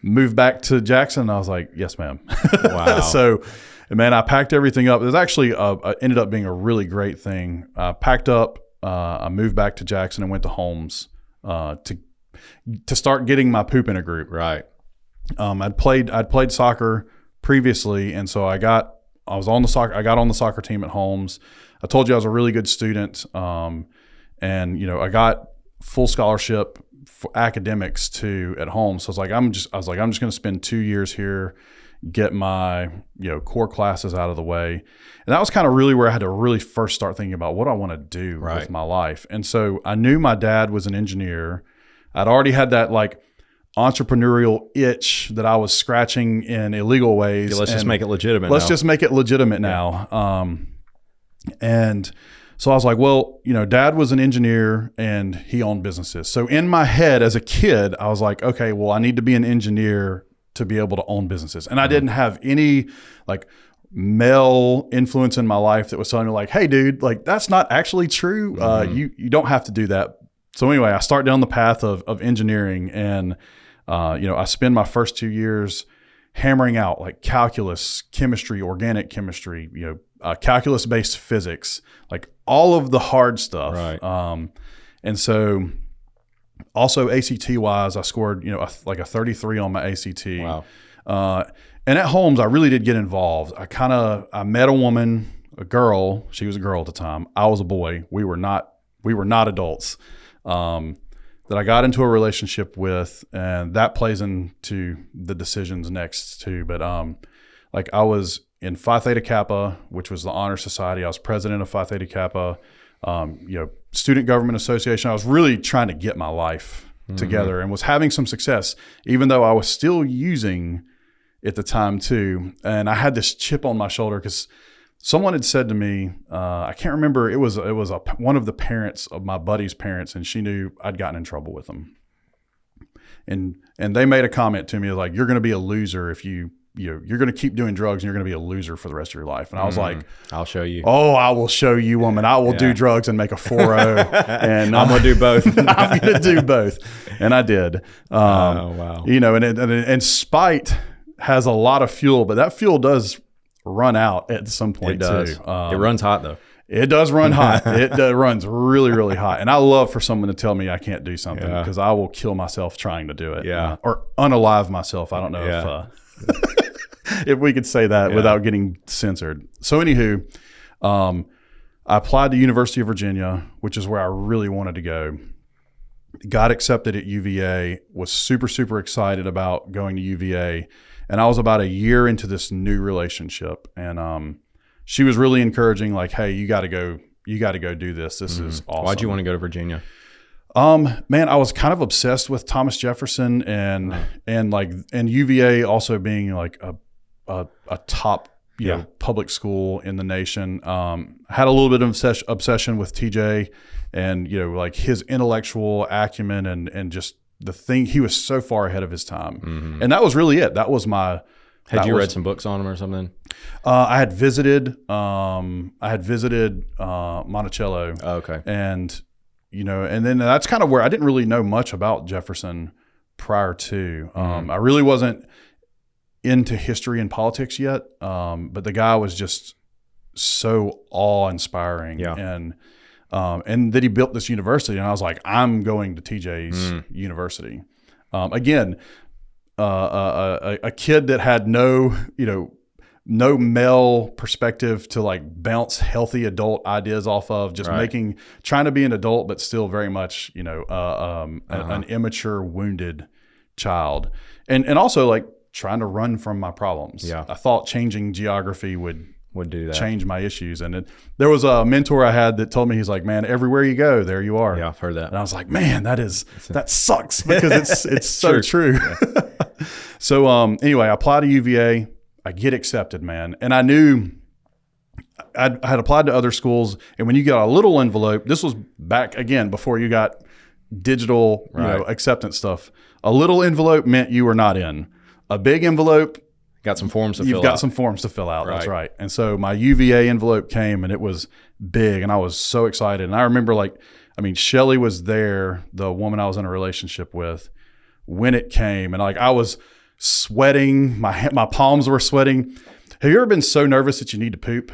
move back to Jackson?" And I was like, "Yes, ma'am." Wow. So, man, I packed everything up. It was actually ended up being a really great thing. I packed up. I moved back to Jackson and went to Holmes to start getting my poop in a group. Right. I'd played soccer previously, and so I got on the soccer team at Holmes. I told you I was a really good student, and I got full scholarship for academics too at Holmes. So I'm just going to spend 2 years here, get my core classes out of the way, and that was kind of really where I had to really first start thinking about what I want to do with my life. And so I knew my dad was an engineer. I'd already had that entrepreneurial itch that I was scratching in illegal ways. Let's just make it legitimate. Now. And so I was like, well, Dad was an engineer and he owned businesses. So in my head as a kid, I was like, okay, well, I need to be an engineer to be able to own businesses. And I didn't have any male influence in my life that was telling me hey, dude, that's not actually true. You don't have to do that. So anyway, I start down the path of engineering, and I spend my first 2 years hammering out calculus, chemistry, organic chemistry, calculus-based physics, all of the hard stuff. Right. And so also ACT-wise, I scored a 33 on my ACT. Wow. And at Holmes, I really did get involved. I met a girl. She was a girl at the time. I was a boy. We were not adults. That I got into a relationship with, and that plays into the decisions next too. But I was in Phi Theta Kappa, which was the honor society. I was president of Phi Theta Kappa, student government association. I was really trying to get my life together and was having some success, even though I was still using at the time too. And I had this chip on my shoulder because someone had said to me, I can't remember, it was one of the parents of my buddy's parents, and she knew I'd gotten in trouble with them. And they made a comment to me you're going to be a loser if you're going to keep doing drugs, and you're going to be a loser for the rest of your life. And I was like, I'll show you. Oh, I will show you, woman. I will do drugs and make a 4.0. And I'm going to do both. I'm going to do both. And I did. Oh, wow. And spite has a lot of fuel, but that fuel does run out at some point. It does. Too. It runs hot though. It does run hot. It runs really, really hot. And I love for someone to tell me I can't do something, because I will kill myself trying to do it. Yeah. Or unalive myself. I don't know if we could say that without getting censored. So anywho, I applied to University of Virginia, which is where I really wanted to go. Got accepted at UVA, was super, super excited about going to UVA. And I was about a year into this new relationship, and she was really encouraging, hey, you got to go do this. This is awesome. Why'd you want to go to Virginia? Man, I was kind of obsessed with Thomas Jefferson and UVA also being a top public school in the nation. I had a little bit of obsession with TJ and his intellectual acumen and just the thing. He was so far ahead of his time, and that was really it. That was my. Had you read some books on him or something? I had visited Monticello. Oh, okay. And and then that's kind of where I didn't really know much about Jefferson prior to. I really wasn't into history and politics yet, but the guy was just so awe-inspiring. Yeah. And that he built this university, and I was like, I'm going to TJ's university. Again, a kid that had no male perspective to bounce healthy adult ideas off of, just trying to be an adult, but still very much, an immature, wounded child. And also trying to run from my problems. Yeah. I thought changing geography would do that, change my issues. And there was a mentor I had that told me, he's like, man, everywhere you go, there you are. Yeah, I've heard that. And I was like, man, that sucks, because it's so true. Yeah. So anyway, I applied to UVA. I get accepted, man. And I knew I had applied to other schools. And when you got a little envelope, this was back again before you got digital acceptance stuff. A little envelope meant you were not in. A big envelope, got some forms to fill out. You've got some forms to fill out. Right. That's right. And so my UVA envelope came, and it was big, and I was so excited. And I remember Shelly was there, the woman I was in a relationship with, when it came, and I was sweating. My palms were sweating. Have you ever been so nervous that you need to poop?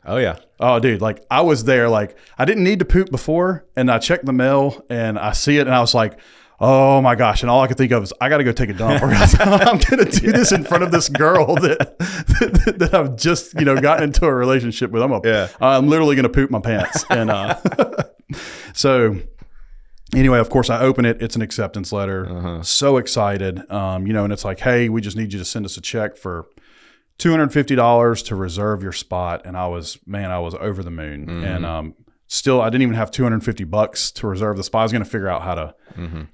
Oh yeah. Oh dude, I was there, I didn't need to poop before, and I checked the mail and I see it, and I was like, oh my gosh. And all I could think of is I got to go take a dump or else I'm going to do this in front of this girl that I've just, gotten into a relationship with. I'm literally going to poop my pants. And so anyway, of course I open it. It's an acceptance letter. So excited. And it's like, hey, we just need you to send us a check for $250 to reserve your spot. And I was over the moon. And, still, I didn't even have $250 to reserve the spot. I was going to figure out how to,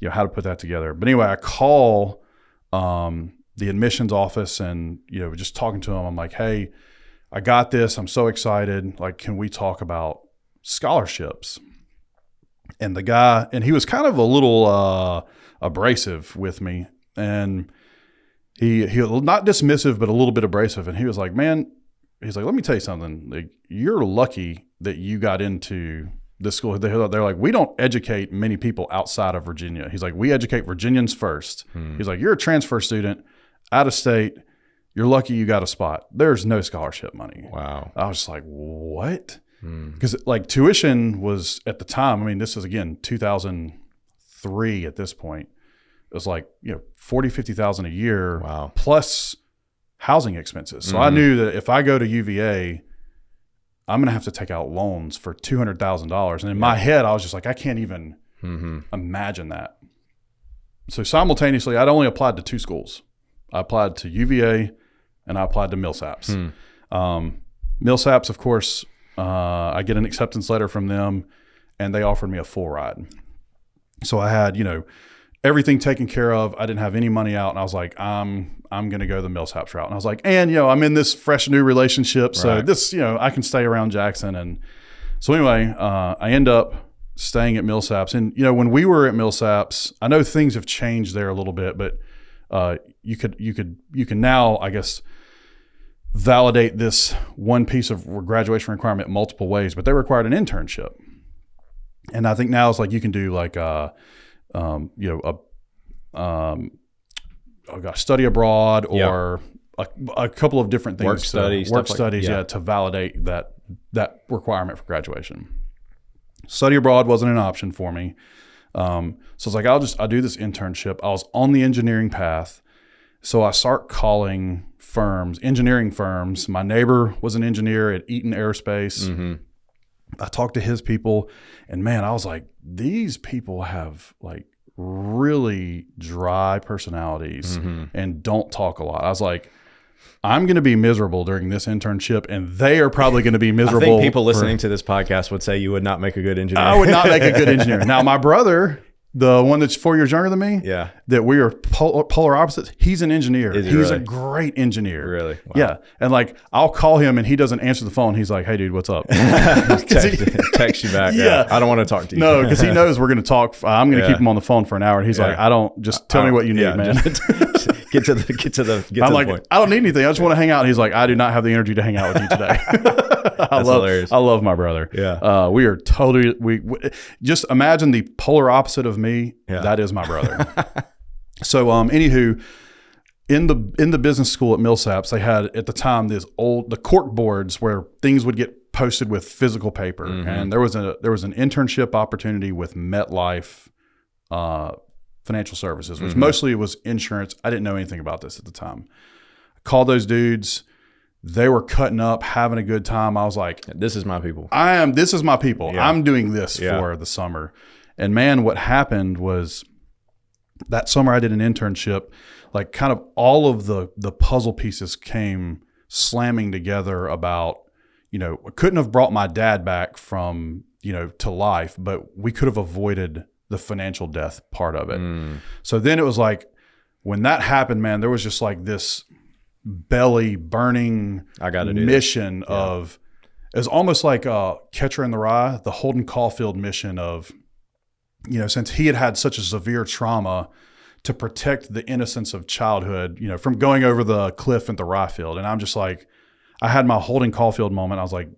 how to put that together. But anyway, I call the admissions office and, just talking to them. I'm like, hey, I got this. I'm so excited. Like, can we talk about scholarships? And the guy, and he was kind of a little abrasive with me. And he not dismissive, but a little bit abrasive. And he was like, man, he's like, let me tell you something. Like, you're lucky that you got into this school. They're like, we don't educate many people outside of Virginia. He's like, we educate Virginians first. He's like, you're a transfer student out of state. You're lucky you got a spot. There's no scholarship money. Wow. I was just like, what? Because like tuition was at the time, I mean, this is again, 2003 at this point. It was like, $40,000, $50,000 a year. Wow. Plus housing expenses. So I knew that if I go to UVA, I'm going to have to take out loans for $200,000. And in my head, I was just like, I can't even imagine that. So simultaneously, I'd only applied to 2 schools. I applied to UVA and I applied to MilSAPS. MilSAPS, of course, I get an acceptance letter from them and they offered me a full ride. So I had, everything taken care of. I didn't have any money out. And I was like, I'm going to go the MilSAPS route. And I was like, and, I'm in this fresh new relationship. So this, I can stay around Jackson. And so anyway, I end up staying at MilSAPS. And, when we were at MilSAPS, I know things have changed there a little bit, but you can now, I guess, validate this one piece of graduation requirement multiple ways, but they required an internship. And I think now it's like you can do like study abroad or a couple of different things. Work studies, to validate that requirement for graduation. Study abroad wasn't an option for me. So it's like, I'll do this internship. I was on the engineering path. So I start calling engineering firms. My neighbor was an engineer at Eaton Aerospace. I talked to his people and man, I was like, these people have like really dry personalities and don't talk a lot. I was like, I'm going to be miserable during this internship and they are probably going to be miserable. I think people listening to this podcast would say you would not make a good engineer. I would not make a good engineer. Now, my brother, the one that's 4 years younger than me, that we are polar opposites, he's an engineer. He's a great engineer. Really? Wow. Yeah. And like, I'll call him and he doesn't answer the phone. He's like, hey, dude, what's up? Text you back. Yeah. I don't want to talk to you. No, because he knows we're going to talk. I'm going to keep him on the phone for an hour. And he's like, tell me what you need, man. Get to the point. I don't need anything. I just want to hang out. And he's like, I do not have the energy to hang out with you today. Hilarious. I love my brother. Yeah. We are totally, we just imagine the polar opposite of me. Yeah. That is my brother. So, anywho, in the business school at MilSAPS, they had at the time the cork boards where things would get posted with physical paper. And there was an internship opportunity with MetLife, Financial Services, which mostly was insurance. I didn't know anything about this at the time. I called those dudes. They were cutting up, having a good time. I was like, this is my people. This is my people. Yeah. I'm doing this for the summer. And man, what happened was that summer I did an internship, like kind of all of the puzzle pieces came slamming together about, I couldn't have brought my dad back from, to life, but we could have avoided the financial death part of it. So then it was like, when that happened, man, there was just like this belly burning mission of, it was almost like a Catcher in the Rye, the Holden Caulfield mission of, since he had such a severe trauma, to protect the innocence of childhood, from going over the cliff at the rye field. And I'm just like, I had my Holden Caulfield moment. I was like,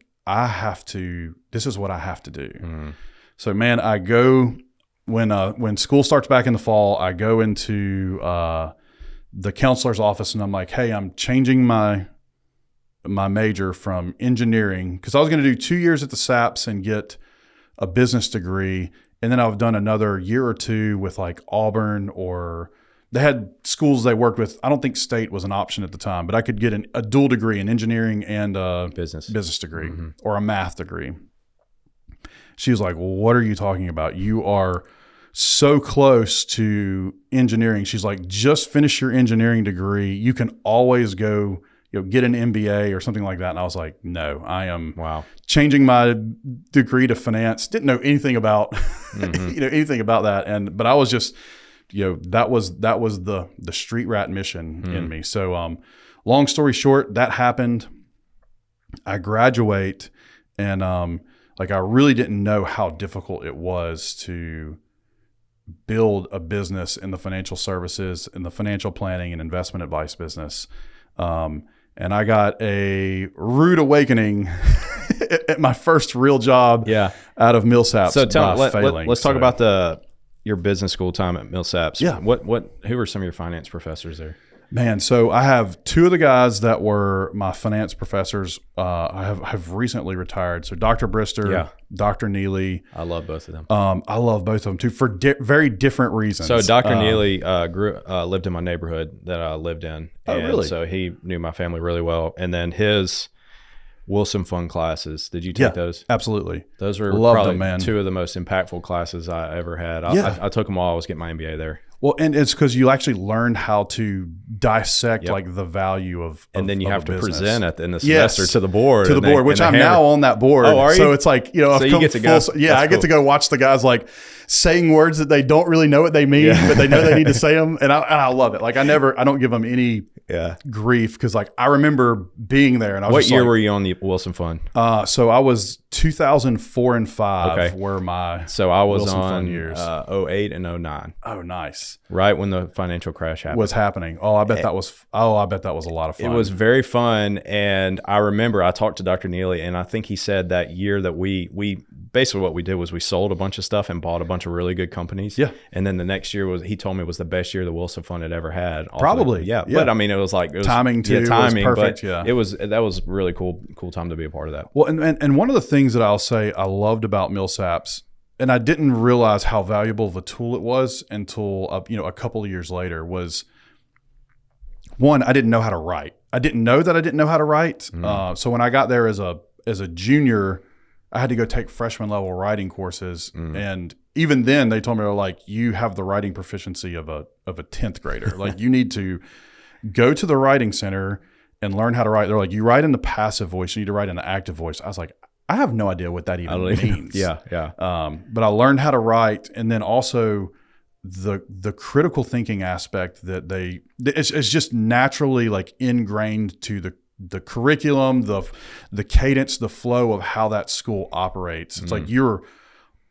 this is what I have to do. So man, I go, when school starts back in the fall, I go into the counselor's office and I'm like, hey, I'm changing my major from engineering, because I was going to do 2 years at the SAPS and get a business degree And then I've done another year or two with like Auburn, or they had schools they worked with. I don't think state was an option at the time, but I could get a dual degree in engineering and a business degree or a math degree. She was like, well, what are you talking about? You are so close to engineering. She's like, just finish your engineering degree. You can always go, get an MBA or something like that. And I was like, no, I am changing my degree to finance. Didn't know anything about, anything about that. But I was just, that was the street rat mission in me. So, long story short, that happened. I graduate, and I really didn't know how difficult it was to build a business in the financial services, in the financial planning and investment advice business. And I got a rude awakening at my first real job out of Millsaps. So let's talk about your business school time at Millsaps. Yeah. Who were some of your finance professors there? Man, so I have two of the guys that were my finance professors. I have recently retired. So Dr. Brister, Dr. Neely. I love both of them. I love both of them too for very different reasons. So Dr. Neely lived in my neighborhood that I lived in. Oh, really? So he knew my family really well. And then his Wilson Fund classes. Did you take those? Absolutely. Those were probably two of the most impactful classes I ever had. I took them while I was getting my MBA there. Well, and it's because you actually learned how to dissect like the value of and then you have to business. Present at the end of the semester to the board. Which I'm now on that board. Oh, are you? So it's like, so you get to go. I get to go watch the guys like saying words that they don't really know what they mean, but they know they need to say them. And I love it. Like I don't give them any grief, because like I remember being there, and I was What year were you on the Wilson Fund? So I was 2004 and 5 were my So I was Wilson on Fund years. 08 and 09. Oh, nice. Right when the financial crash happened. Was happening. I bet that was a lot of fun. It was very fun. And I remember I talked to Dr. Neely, and I think he said that year that we basically what we did was we sold a bunch of stuff and bought a bunch of really good companies. Yeah. And then the next year he told me was the best year the Wilson Fund had ever had. Probably. Yeah. But I mean, it was timing too. Timing was perfect. But that was really cool time to be a part of that. Well, and one of the things that I'll say I loved about Millsaps, and I didn't realize how valuable of a tool it was until a couple of years later, was one, I didn't know how to write. I didn't know that I didn't know how to write. So when I got there as a junior, I had to go take freshman level writing courses, and even then they told me, they're like, you have the writing proficiency of a 10th grader. Like you need to go to the writing center and learn how to write. They're like, you write in the passive voice, you need to write in the active voice. I was like, I have no idea what that even means. Yeah. But I learned how to write, and then also the critical thinking aspect that it's just naturally like ingrained to the curriculum, the cadence, the flow of how that school operates. It's like you're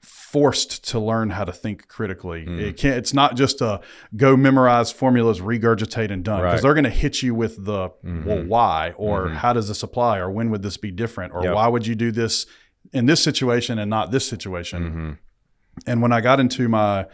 forced to learn how to think critically. It's not just a go memorize formulas, regurgitate, and done, because they're going to hit you with the well, why, or how does this apply, or when would this be different, or why would you do this in this situation and not this situation. And when I got into my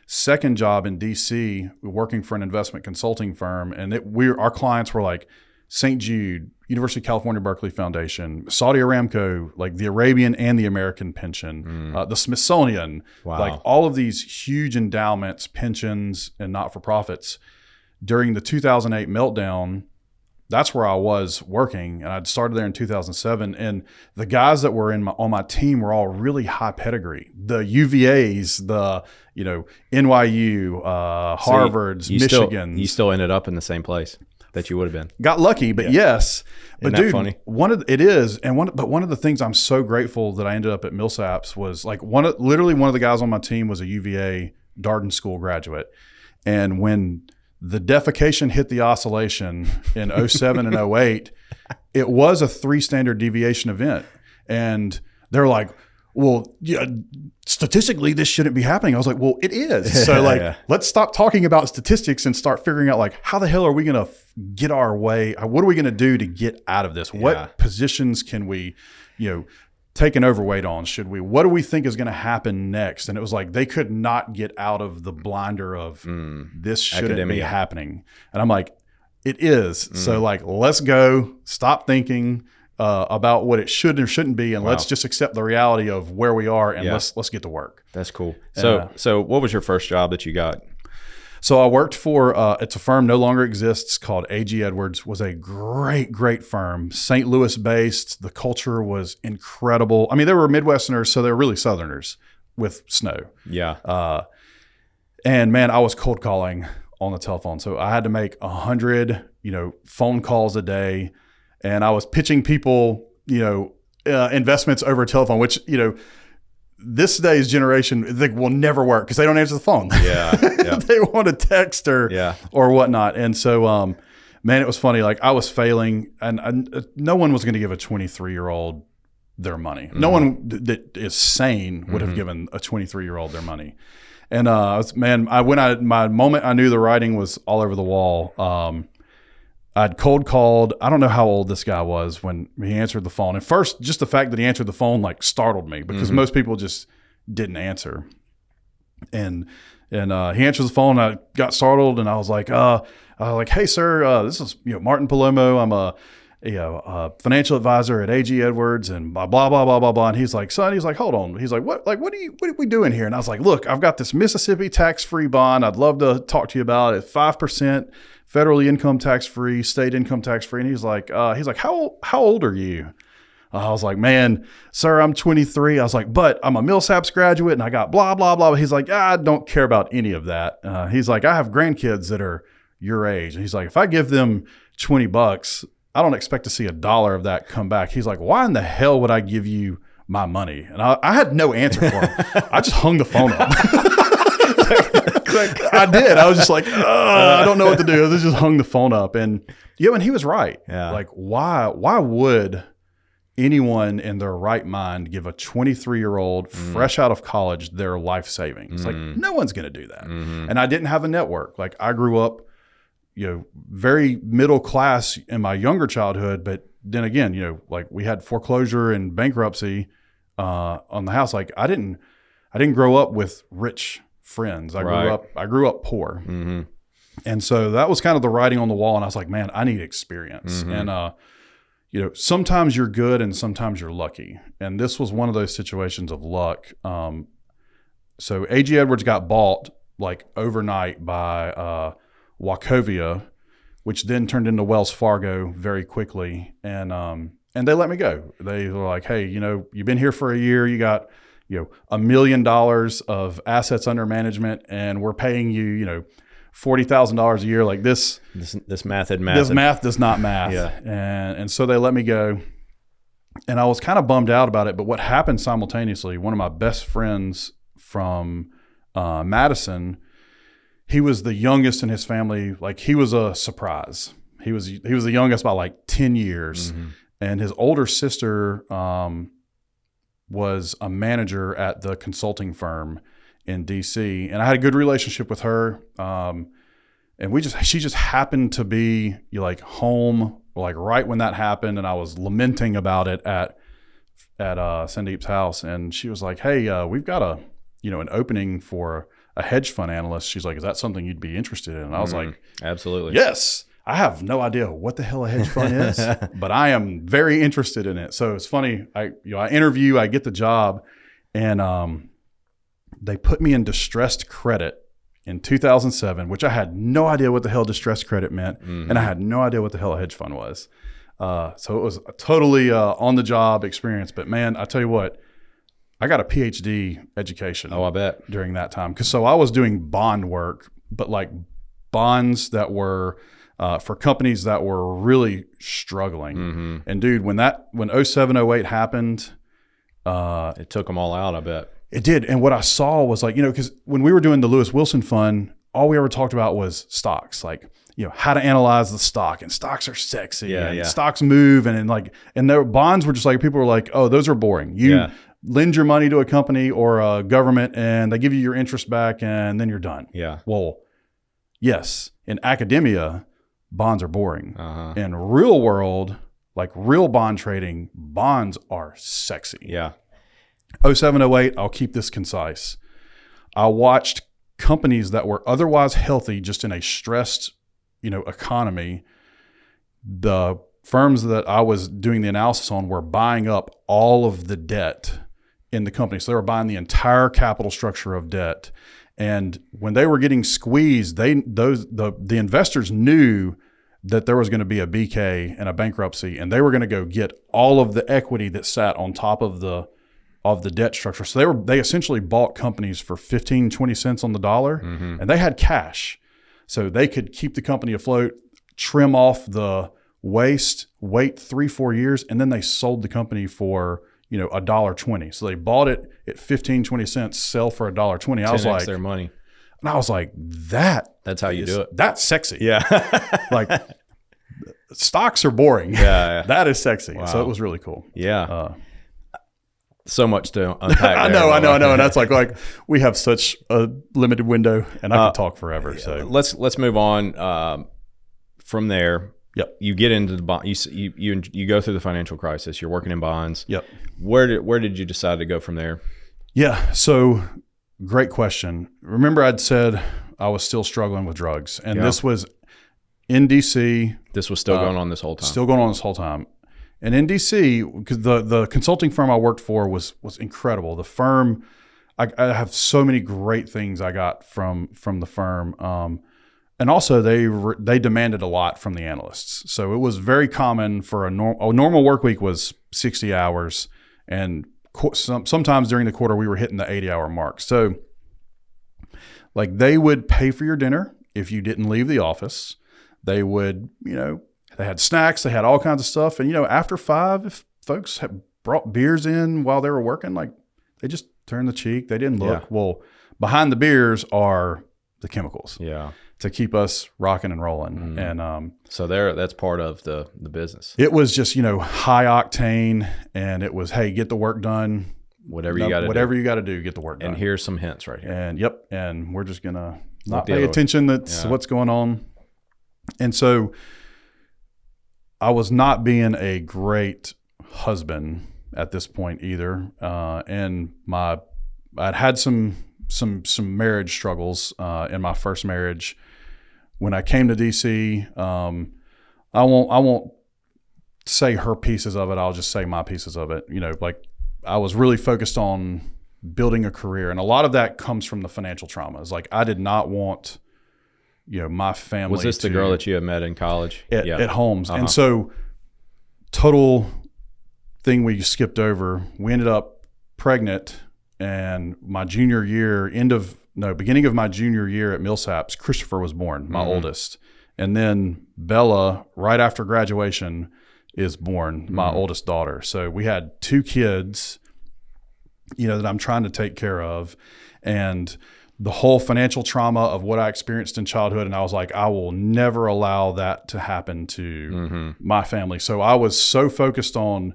second job in DC, working for an investment consulting firm, and our clients were like St. Jude, University of California, Berkeley Foundation, Saudi Aramco, like the Arabian and the American pension, the Smithsonian, like all of these huge endowments, pensions, and not-for-profits. During the 2008 meltdown, that's where I was working, and I'd started there in 2007. And the guys that were on my team were all really high pedigree. The UVAs, the NYU, Harvards, Michigans. You still ended up in the same place that you would have been. Got lucky, but yes. But Isn't that dude, funny? one of the things I'm so grateful that I ended up at Millsaps was like one of the guys on my team was a UVA Darden School graduate, and when the defecation hit the oscillation in 07 and 08, it was a 3 standard deviation event, and they're like, well, yeah, statistically, this shouldn't be happening. I was like, well, it is. So let's stop talking about statistics and start figuring out like, how the hell are we going to get our way? What are we going to do to get out of this? What positions can we, take an overweight on? What do we think is going to happen next? And it was like, they could not get out of the blinder of this shouldn't be happening. And I'm like, it is. So like, let's go, stop thinking. about what it should and shouldn't be, and Wow. let's just accept the reality of where we are, and Yeah. let's get to work. That's cool. So what was your first job that you got? So I worked for it's a firm no longer exists called A.G. Edwards. Was a great firm, St. Louis based. The culture was incredible. I mean, they were Midwesterners, so they were really Southerners with snow. Yeah. And man, I was cold calling on the telephone. So I had to make 100, phone calls a day, and I was pitching people, investments over telephone, which, this day's generation, they will never work because they don't answer the phone. Yeah. They want to text or whatnot. And so, man, it was funny. Like I was failing, and no one was going to give a 23-year-old their money. Mm-hmm. No one that is sane would have given a 23-year-old their money. And my moment I knew the writing was all over the wall. I'd cold called. I don't know how old this guy was when he answered the phone. At first, just the fact that he answered the phone like startled me because most people just didn't answer. And he answers the phone. And I got startled, and I was like, "Hey, sir, this is Martin Palomo. I'm a financial advisor at A.G. Edwards, and blah blah blah blah blah blah." And he's like, "Son," he's like, "Hold on." He's like, "What are we doing here?" And I was like, "Look, I've got this Mississippi tax-free bond. I'd love to talk to you about it. 5%, federally income tax-free, state income tax-free." And he's like, "How old are you?" I was like, "Man, sir, I'm 23." I was like, "But I'm a Millsaps graduate, and I got blah blah blah." He's like, "I don't care about any of that." He's like, "I have grandkids that are your age." And he's like, "If I give them $20, I don't expect to see $1 of that come back." He's like, "Why in the hell would I give you my money?" And I had no answer for him. I just hung the phone up. I did. I was just like, I don't know what to do. I just hung the phone up. And and he was right. Yeah. Like, why would anyone in their right mind give a 23-year-old fresh out of college their life savings? Like, no one's going to do that. And I didn't have a network. Like, I grew up, very middle class in my younger childhood, but then again, like we had foreclosure and bankruptcy on the house. Like I didn't grow up with rich friends. I grew up poor. Mm-hmm. And so that was kind of the writing on the wall. And I was like, man, I need experience. Mm-hmm. And sometimes you're good and sometimes you're lucky. And this was one of those situations of luck. So A.G. Edwards got bought like overnight by Wachovia, which then turned into Wells Fargo very quickly. And they let me go. They were like, "Hey, you've been here for a year. You got, $1 million of assets under management, and we're paying you, $40,000 a year." Like this math had math. This math does not math. Yeah. And so they let me go. And I was kind of bummed out about it. But what happened simultaneously, one of my best friends from Madison, he was the youngest in his family. Like he was a surprise. He was the youngest by like 10 years. Mm-hmm. And his older sister was a manager at the consulting firm in DC. And I had a good relationship with her. And she just happened to be like home, like right when that happened. And I was lamenting about it at Sandeep's house. And she was like, "Hey, we've got an opening for a hedge fund analyst." She's like, "Is that something you'd be interested in?" And I was like, "Absolutely. Yes." I have no idea what the hell a hedge fund is, but I am very interested in it. So it's funny. I interview, I get the job, and they put me in distressed credit in 2007, which I had no idea what the hell distressed credit meant, and I had no idea what the hell a hedge fund was. So it was a totally on-the-job experience. But man, I tell you what, I got a PhD education. Oh, I bet. During that time. So I was doing bond work, but like bonds that were for companies that were really struggling. Mm-hmm. And dude, when 07, 08 happened, it took them all out, I bet. It did. And what I saw was like, because when we were doing the Lewis Wilson Fund, all we ever talked about was stocks, like, how to analyze the stock, and stocks are sexy, and stocks move. And their bonds were just like, people were like, "Oh, those are boring. You lend your money to a company or a government and they give you your interest back and then you're done." Yeah. Well, yes, in academia, bonds are boring. Uh-huh. In real world, like real bond trading, bonds are sexy. Yeah. 07, 08, I'll keep this concise. I watched companies that were otherwise healthy, just in a stressed, economy. The firms that I was doing the analysis on were buying up all of the debt in the company. So they were buying the entire capital structure of debt. And when they were getting squeezed, the investors knew that there was going to be a BK and a bankruptcy, and they were going to go get all of the equity that sat on top of the debt structure. So they essentially bought companies for 15, 20 cents on the dollar, and they had cash. So they could keep the company afloat, trim off the waste, wait 3-4 years, and then they sold the company for $1.20. So they bought it at 15, 20 cents, sell for $1.20. I was like, their money. And I was like, that's how you do it. That's sexy. Yeah. Like stocks are boring. Yeah. That is sexy. Wow. So it was really cool. Yeah. So much to unpack. I know. And that's like we have such a limited window, and I could talk forever. So let's move on from there. Yep. You get into the bond. You go through the financial crisis. You're working in bonds. Yep. Where did you decide to go from there? Yeah. So great question. Remember, I'd said I was still struggling with drugs, and this was in DC. This was still going on this whole time. Still going on this whole time. And in DC, because the consulting firm I worked for was incredible. The firm, I have so many great things I got from the firm. And also they demanded a lot from the analysts. So it was very common for a normal work week was 60 hours. And sometimes during the quarter, we were hitting the 80-hour mark. So like they would pay for your dinner if you didn't leave the office. They would, they had snacks, they had all kinds of stuff. And, after 5, if folks had brought beers in while they were working, like they just turned the cheek. They didn't look. Yeah. Well, behind the beers are the chemicals. Yeah. To keep us rocking and rolling. And so that's part of the business. it was just, high octane, and it was, hey, get the work done. Whatever you got to do, get the work done. And here's some hints right here. And and we're just going to not pay attention. That's what's going on. And so I was not being a great husband at this point either. And I'd had some marriage struggles in my first marriage. When I came to DC, I won't say her pieces of it. I'll just say my pieces of it. Like I was really focused on building a career, and a lot of that comes from the financial traumas. Like I did not want, my family. Was this the girl that you had met in college? At Holmes? And so, total thing we skipped over. We ended up pregnant, and my junior year, beginning of my junior year at Millsaps, Christopher was born, my oldest. And then Bella, right after graduation, is born, my oldest daughter. So we had 2 kids, that I'm trying to take care of. And the whole financial trauma of what I experienced in childhood. And I was like, I will never allow that to happen to my family. So I was so focused on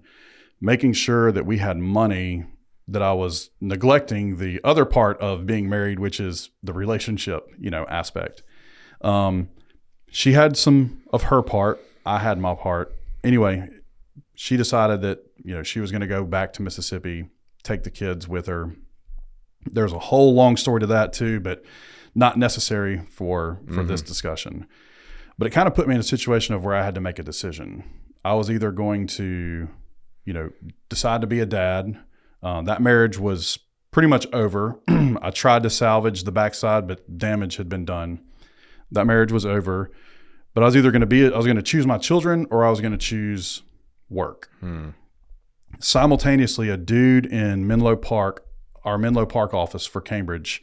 making sure that we had money that I was neglecting the other part of being married, which is the relationship, aspect. She had some of her part. I had my part. Anyway, she decided that, she was going to go back to Mississippi, take the kids with her. There's a whole long story to that too, but not necessary for this discussion. But it kind of put me in a situation of where I had to make a decision. I was either going to, decide to be a dad. That marriage was pretty much over. I tried to salvage the backside, but damage had been done. That marriage was over. But I was either going to choose my children, or I was going to choose work. Simultaneously, a dude in Menlo Park, our Menlo Park office for Cambridge,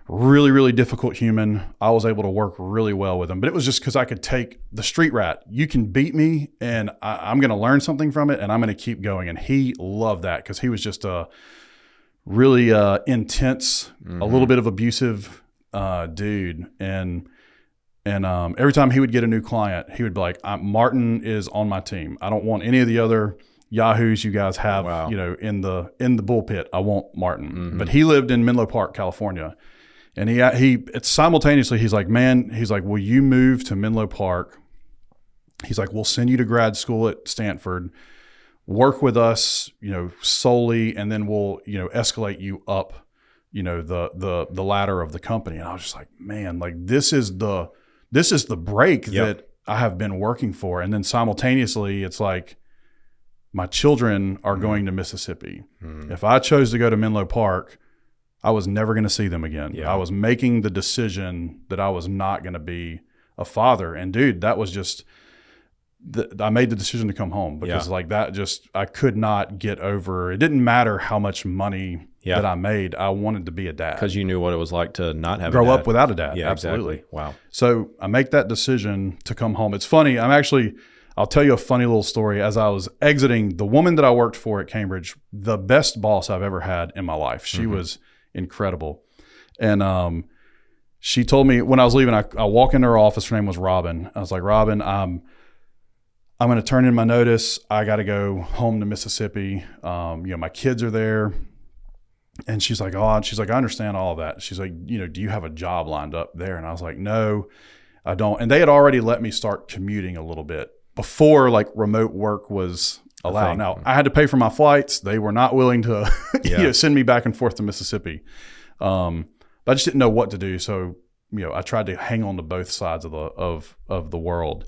really, really difficult human. I was able to work really well with him, but it was just because I could take the street rat. You can beat me, and I'm going to learn something from it, and I'm going to keep going. And he loved that because he was just a really intense, a little bit of abusive dude. And every time he would get a new client, he would be like, Martin is on my team. I don't want any of the other yahoos you guys have, in the bullpit. I want Martin. But he lived in Menlo Park, California. And it's simultaneously, he's like, will you move to Menlo Park? He's like, we'll send you to grad school at Stanford, work with us, solely, and then we'll, escalate you up, the ladder of the company. And I was just like, man, like this is the break that I have been working for. And then simultaneously, it's like my children are going to Mississippi. If I chose to go to Menlo Park, I was never going to see them again. Yeah. I was making the decision that I was not going to be a father. And dude, that was just, I made the decision to come home because like that just, I could not get over. It didn't matter how much money that I made. I wanted to be a dad. Because you knew what it was like to not have grow a dad. up without a dad. Yeah, absolutely. Exactly. Wow. So I make that decision to come home. It's funny. I'll tell you a funny little story. As I was exiting, the woman that I worked for at Cambridge, the best boss I've ever had in my life. She was incredible. And she told me when I was leaving, I walk into her office. Her name was Robin. I was like, Robin, I'm going to turn in my notice. I got to go home to Mississippi. My kids are there. And she's like, I understand all of that. She's like, do you have a job lined up there? And I was like, no, I don't. And they had already let me start commuting a little bit before like remote work was allowed. Now I had to pay for my flights. They were not willing to send me back and forth to Mississippi. But I just didn't know what to do. So, I tried to hang on to both sides of the world.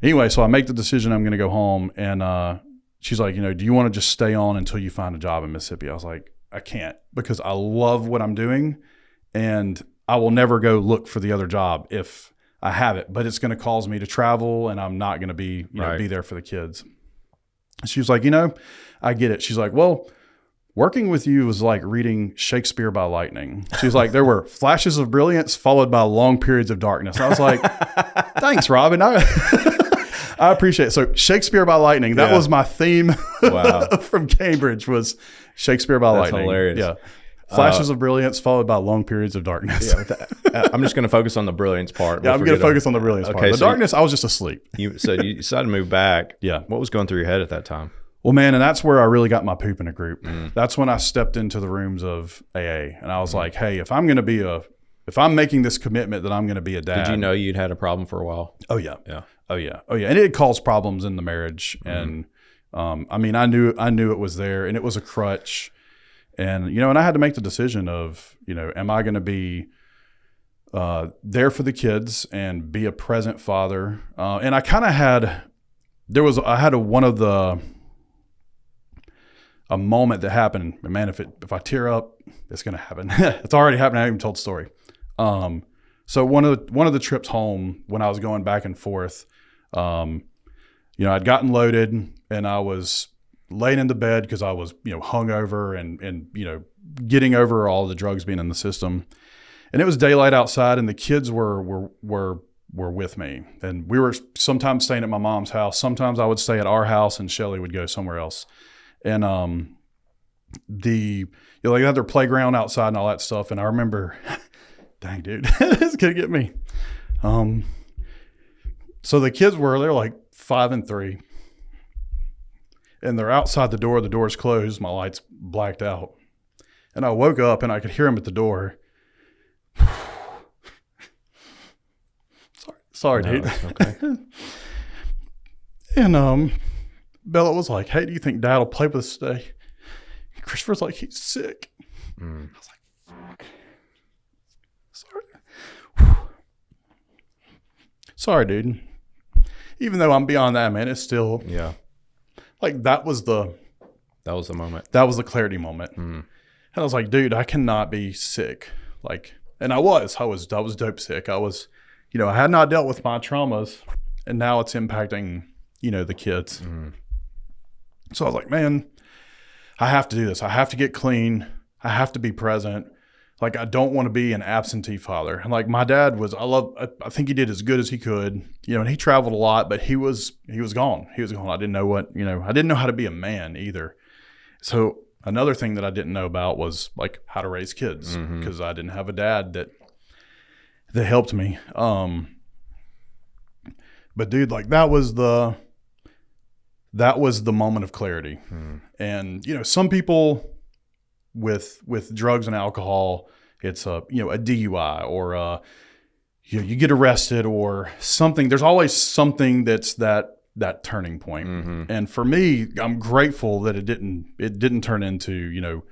Anyway, so I make the decision I'm going to go home. And she's like, do you want to just stay on until you find a job in Mississippi? I was like, I can't, because I love what I'm doing and I will never go look for the other job if I have it, but it's going to cause me to travel and I'm not going to be, be there for the kids. She was like, I get it. She's like, well, working with you was like reading Shakespeare by lightning. She's like, there were flashes of brilliance followed by long periods of darkness. I was like, thanks, Robin. I appreciate it. So Shakespeare by lightning, that was my theme from Cambridge, was Shakespeare by lightning. That's hilarious. Yeah. Flashes of brilliance followed by long periods of darkness. I'm just going to focus on the brilliance part. I'm going to focus on the brilliance part. The darkness, I was just asleep. So you decided to move back. Yeah. What was going through your head at that time? Well, man, and that's where I really got my poop in a group. That's when I stepped into the rooms of AA, and I was like, hey, if I'm making this commitment that I'm going to be a dad. Did you know you'd had a problem for a while? Oh yeah. Oh yeah. And it caused problems in the marriage. And I knew it was there, and it was a crutch. And, and I had to make the decision of, am I going to be there for the kids and be a present father? And I kind of had, a moment that happened. And man, if I tear up, it's going to happen. It's already happened. I haven't even told the story. So one of the trips home when I was going back and forth, I'd gotten loaded and I was laying in the bed because I was, hungover and getting over all the drugs being in the system. And it was daylight outside, and the kids were with me. And we were sometimes staying at my mom's house. Sometimes I would stay at our house, and Shelly would go somewhere else. And they had their playground outside and all that stuff. And I remember, dang, dude, it's gonna get me. So the kids they're like 5 and 3. And they're outside the door. The door's closed. My lights blacked out. And I woke up and I could hear them at the door. Sorry, dude. Okay. And Bella was like, hey, do you think Dad will play with us today? Christopher's like, he's sick. I was like, sorry. Sorry, dude. Even though I'm beyond that, man, it's still... Yeah. Like that was the moment. That was the clarity moment. And I was like, dude, I cannot be sick. Like, and I was dope sick. I was, I had not dealt with my traumas, and now it's impacting, the kids. So I was like, man, I have to do this. I have to get clean. I have to be present. Like, I don't want to be an absentee father. And like my dad was, I think he did as good as he could, and he traveled a lot, but he was gone. He was gone. I didn't know I didn't know how to be a man either. So another thing that I didn't know about was like how to raise kids, because I didn't have a dad that helped me. But dude, like that was the moment of clarity. And, some people with drugs and alcohol, it's a DUI or you get arrested or something. There's always something that's that turning point. And for me, I'm grateful that it didn't turn into,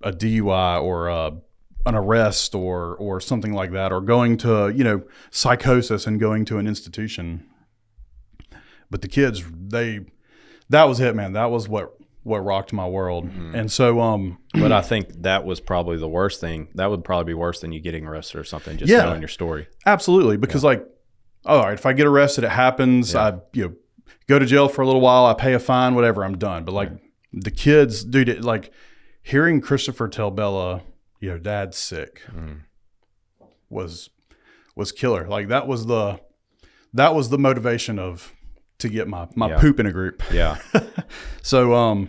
a DUI or an arrest or something like that, or going to, psychosis and going to an institution. But the kids, that was it, man. That was what rocked my world. And so, but I think that was probably the worst thing. That would probably be worse than you getting arrested or something, just Yeah. knowing your story. Absolutely. Because like, all right, if I get arrested, it happens. I go to jail for a little while. I pay a fine, whatever, I'm done. But like the kids, dude, like hearing Christopher tell Bella, Dad's sick was killer. Like that was the motivation to get my poop in a group. Yeah. So,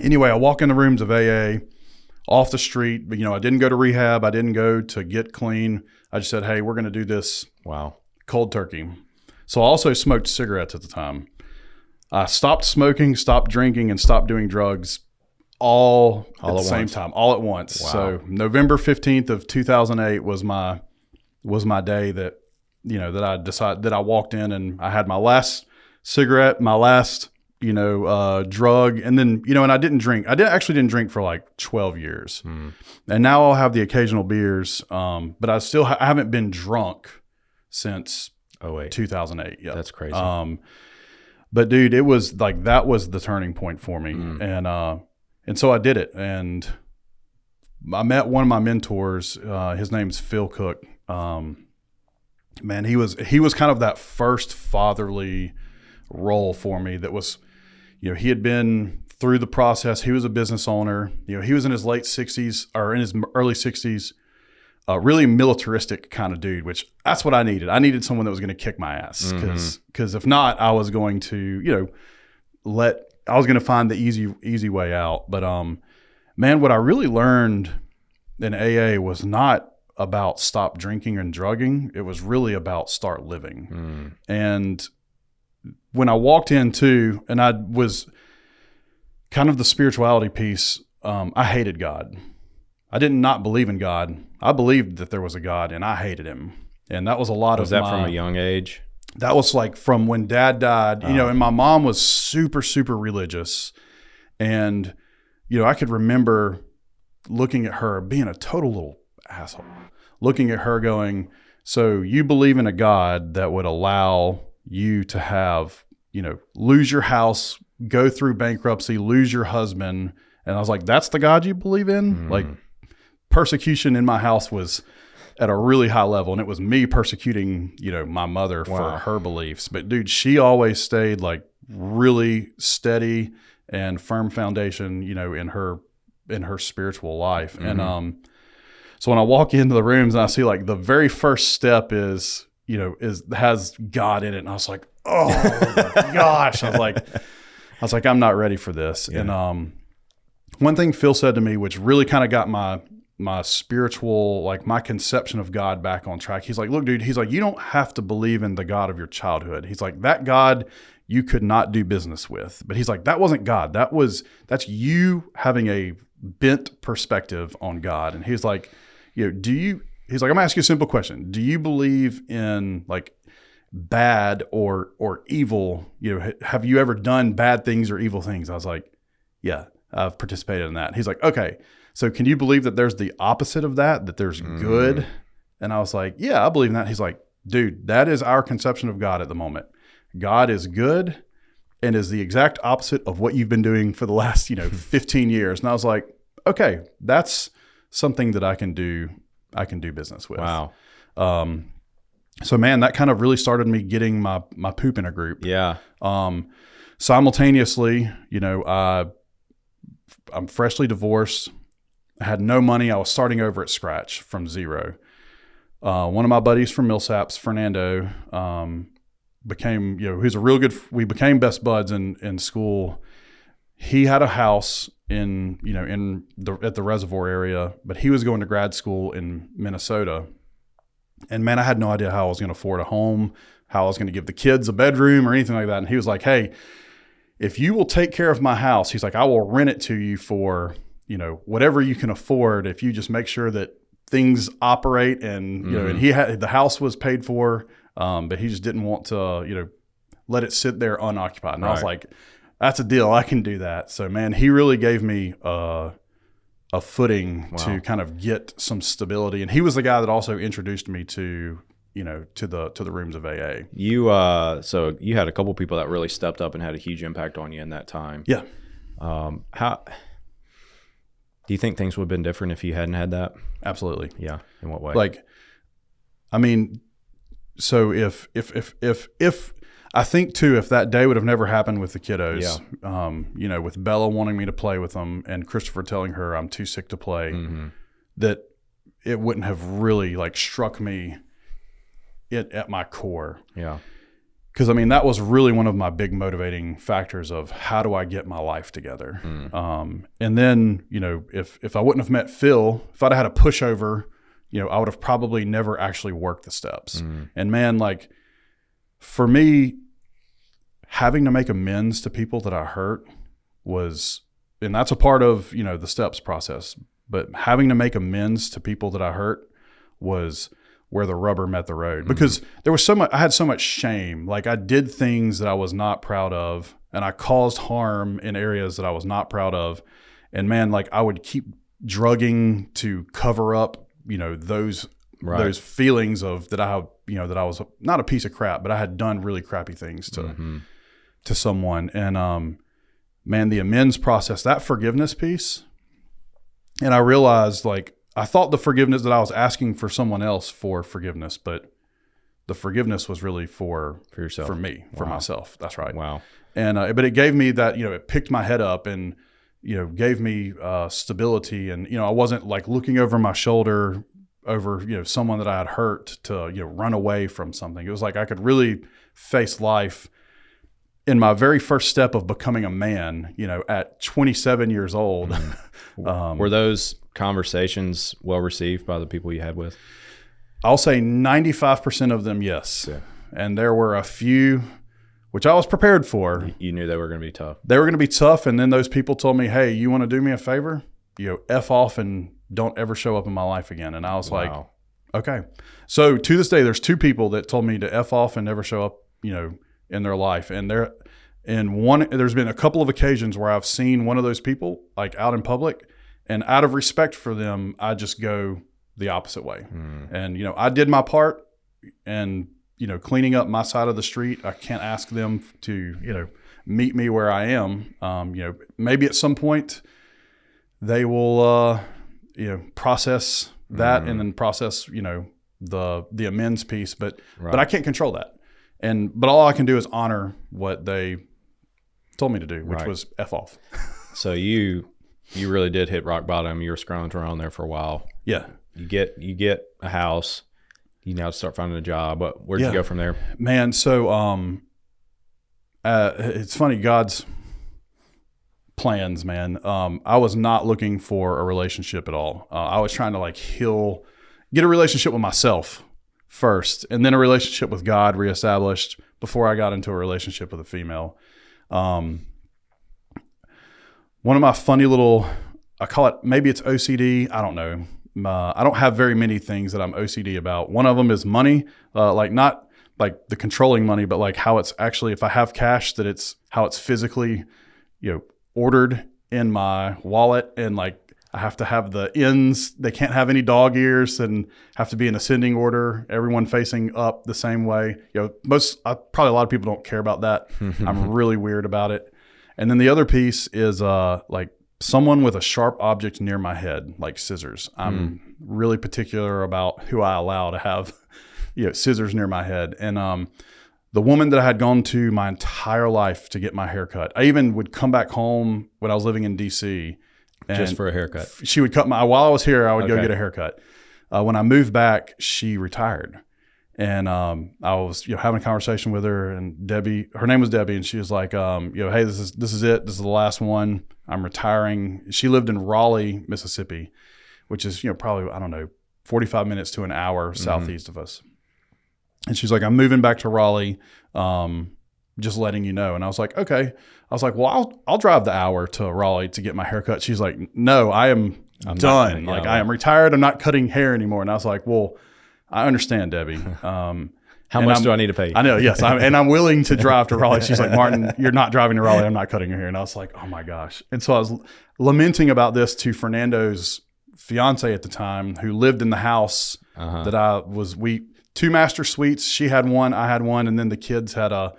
anyway, I walk in the rooms of AA off the street, but I didn't go to rehab. I didn't go to get clean. I just said, hey, we're going to do this. Wow. Cold turkey. So I also smoked cigarettes at the time. I stopped smoking, stopped drinking, and stopped doing drugs all at the same time, all at once. Wow. So November 15th of 2008 was my day that, that I decided that I walked in and I had my last cigarette, my last, drug. And then, and I didn't drink. I actually didn't drink for like 12 years. And now I'll have the occasional beers. But I haven't been drunk since 2008. Yeah. That's crazy. But dude, it was like, that was the turning point for me. And so I did it. And I met one of my mentors. His name's Phil Cook. Man, he was kind of that first fatherly role for me that was, he had been through the process. He was a business owner. He was in his late 60s or in his early 60s, really militaristic kind of dude, which that's what I needed. I needed someone that was going to kick my ass because if not, I was going to, I was going to find the easy way out. But, man, what I really learned in AA was not about stop drinking and drugging. It was really about start living. And when I walked in too, and I was kind of the spirituality piece, I hated God. I did not believe in God. I believed that there was a God and I hated him. And that was a lot of that from a young age? That was like from when Dad died, and my mom was super, super religious. And, I could remember looking at her being a total little asshole, looking at her going, so you believe in a God that would allow you to have, lose your house, go through bankruptcy, lose your husband. And I was like, that's the God you believe in? Like persecution in my house was at a really high level. And it was me persecuting, my mother for her beliefs. But dude, she always stayed like really steady and firm foundation, in her spiritual life. And, so when I walk into the rooms and I see like the very first step has God in it. And I was like, oh my gosh. I was like, I'm not ready for this. Yeah. And one thing Phil said to me, which really kind of got my spiritual, like my conception of God back on track. He's like, look, dude, he's like, you don't have to believe in the God of your childhood. He's like, that God you could not do business with. But he's like, that wasn't God. That's you having a bent perspective on God. And he's like, he's like, I'm gonna ask you a simple question. Do you believe in like bad or evil? Have you ever done bad things or evil things? I was like, yeah, I've participated in that. He's like, okay, so can you believe that there's the opposite of that there's good? And I was like, yeah, I believe in that. He's like, dude, that is our conception of God at the moment. God is good and is the exact opposite of what you've been doing for the last, 15 years. And I was like, okay, that's something that I can do business with. Wow. So man, that kind of really started me getting my poop in a group. Yeah. Simultaneously, I'm freshly divorced. I had no money. I was starting over at scratch from zero. One of my buddies from Millsaps, Fernando, became, we became best buds in school. He had a house at the reservoir area, but he was going to grad school in Minnesota. And man, I had no idea how I was going to afford a home, how I was going to give the kids a bedroom or anything like that. And he was like, hey, if you will take care of my house, he's like, I will rent it to you for, whatever you can afford. If you just make sure that things operate and, and he had, the house was paid for, but he just didn't want to, let it sit there unoccupied. And I was like, that's a deal. I can do that. So man, he really gave me a footing to kind of get some stability. And he was the guy that also introduced me to to the rooms of AA. So you had a couple people that really stepped up and had a huge impact on you in that time. Yeah. How do you think things would have been different if you hadn't had that? Absolutely. Yeah. In what way? Like, I mean, so if I think too, if that day would have never happened with the kiddos, with Bella wanting me to play with them and Christopher telling her I'm too sick to play, that it wouldn't have really like struck me at my core. Yeah. Because I mean, that was really one of my big motivating factors of how do I get my life together. And then, if I wouldn't have met Phil, if I'd had a pushover, I would have probably never actually worked the steps. And man, like for me, having to make amends to people that I hurt and that's a part of, the steps process, but having to make amends to people that I hurt was where the rubber met the road, because there was I had so much shame. Like I did things that I was not proud of, and I caused harm in areas that I was not proud of. And man, like I would keep drugging to cover up, those feelings of that that I was not a piece of crap, but I had done really crappy things to someone. And man, the amends process, that forgiveness piece. And I realized like, I thought the forgiveness that I was asking for someone else for forgiveness, but the forgiveness was really for yourself, for me, for myself. That's right. Wow. And, but it gave me that, it picked my head up and, gave me stability. And, I wasn't like looking over my shoulder over, someone that I had hurt to, run away from something. It was like, I could really face life in my very first step of becoming a man, at 27 years old. Were those conversations well received by the people you had with? I'll say 95% of them, yes. Yeah. And there were a few, which I was prepared for. You knew they were going to be tough. They were going to be tough. And then those people told me, hey, you want to do me a favor? F off and don't ever show up in my life again. And I was like, okay. So to this day, there's two people that told me to F off and never show up, in their life. And there's been a couple of occasions where I've seen one of those people like out in public, and out of respect for them, I just go the opposite way. And, I did my part and, cleaning up my side of the street. I can't ask them to, meet me where I am. Maybe at some point they will, process that and then process, the amends piece, but I can't control that. But all I can do is honor what they told me to do, which was F off. So you really did hit rock bottom. You were scrounging around there for a while. Yeah. You get a house. You now start finding a job. But where'd you go from there? Man, so it's funny, God's plans, man. I was not looking for a relationship at all. I was trying to get a relationship with myself first, and then a relationship with God reestablished before I got into a relationship with a female. One of my funny little, I call it, maybe it's OCD. I don't know. I don't have very many things that I'm OCD about. One of them is money, not like the controlling money, but like how it's actually, if I have cash, that it's how it's physically, ordered in my wallet. And like, I have to have the ends. They can't have any dog ears and have to be in ascending order. Everyone facing up the same way. Probably a lot of people don't care about that. I'm really weird about it. And then the other piece is like someone with a sharp object near my head, like scissors. I'm really particular about who I allow to have, scissors near my head. And the woman that I had gone to my entire life to get my hair cut, I even would come back home when I was living in DC. Just for a haircut. She would while I was here, I would go get a haircut. When I moved back, she retired. And I was, having a conversation with her, and Debbie, her name was Debbie, and she was like, hey, this is it. This is the last one. I'm retiring. She lived in Raleigh, Mississippi, which is, probably, I don't know, 45 minutes to an hour southeast of us. And she's like, I'm moving back to Raleigh. Just letting you know. And I was like, okay. I was like, well, I'll drive the hour to Raleigh to get my hair cut. She's like, no, I'm done. I am retired. I'm not cutting hair anymore. And I was like, well, I understand, Debbie. How much do I need to pay? I know. Yes. And I'm willing to drive to Raleigh. She's like, Martin, you're not driving to Raleigh. I'm not cutting your hair. And I was like, oh my gosh. And so I was lamenting about this to Fernando's fiance at the time, who lived in the house that 2 master suites. She had one, I had one, and then the kids had a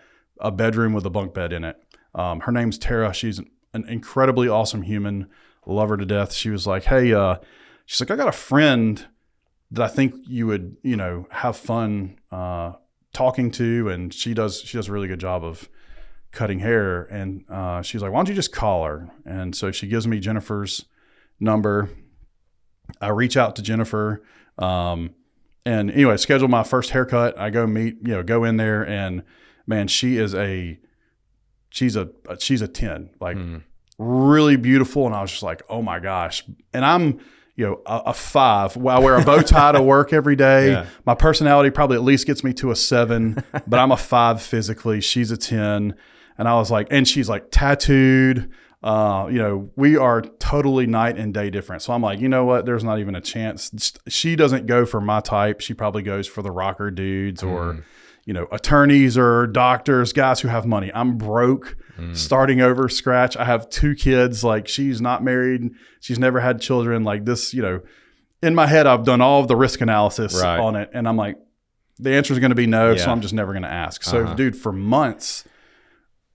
bedroom with a bunk bed in it. Her name's Tara. She's an incredibly awesome human. Love her to death. She was like, hey, she's like, I got a friend that I think you would, have fun talking to, and she does a really good job of cutting hair. And she's like, why don't you just call her? And so she gives me Jennifer's number. I reach out to Jennifer, and anyway, schedule my first haircut. I go go in there, and man, she's a 10, like really beautiful. And I was just like, oh my gosh. And I'm, a 5. Well, I wear a bow tie to work every day. Yeah. My personality probably at least gets me to a 7, but I'm a 5 physically. She's a 10. And I was like, and she's like tattooed. We are totally night and day different. So I'm like, you know what? There's not even a chance. She doesn't go for my type. She probably goes for the rocker dudes or, attorneys or doctors, guys who have money. I'm broke, starting over scratch. I have 2 kids. Like, she's not married. She's never had children. Like this, in my head, I've done all of the risk analysis on it. And I'm like, the answer is going to be no. Yeah. So I'm just never going to ask. So dude, for months,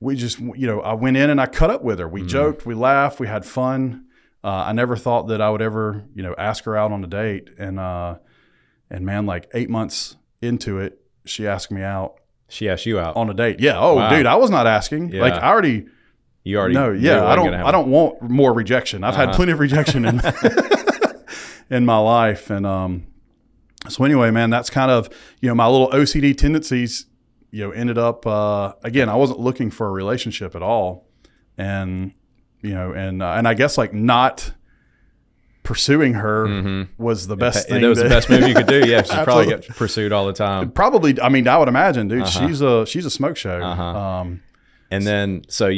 we just, I went in and I cut up with her. We joked, we laughed, we had fun. I never thought that I would ever, ask her out on a date. And man, like 8 months into it, she asked me out. She asked you out on a date. Yeah. Oh, wow. Dude, I was not asking. Yeah. Like you already no. Yeah. I don't want more rejection. I've had plenty of rejection in my life. And, so anyway, man, that's kind of, my little OCD tendencies, ended up, again, I wasn't looking for a relationship at all. And, and I guess like not pursuing her was the best thing. That was the best move you could do. Yeah. She probably get pursued all the time. Probably. I mean, I would imagine, dude, she's a smoke show. And then, so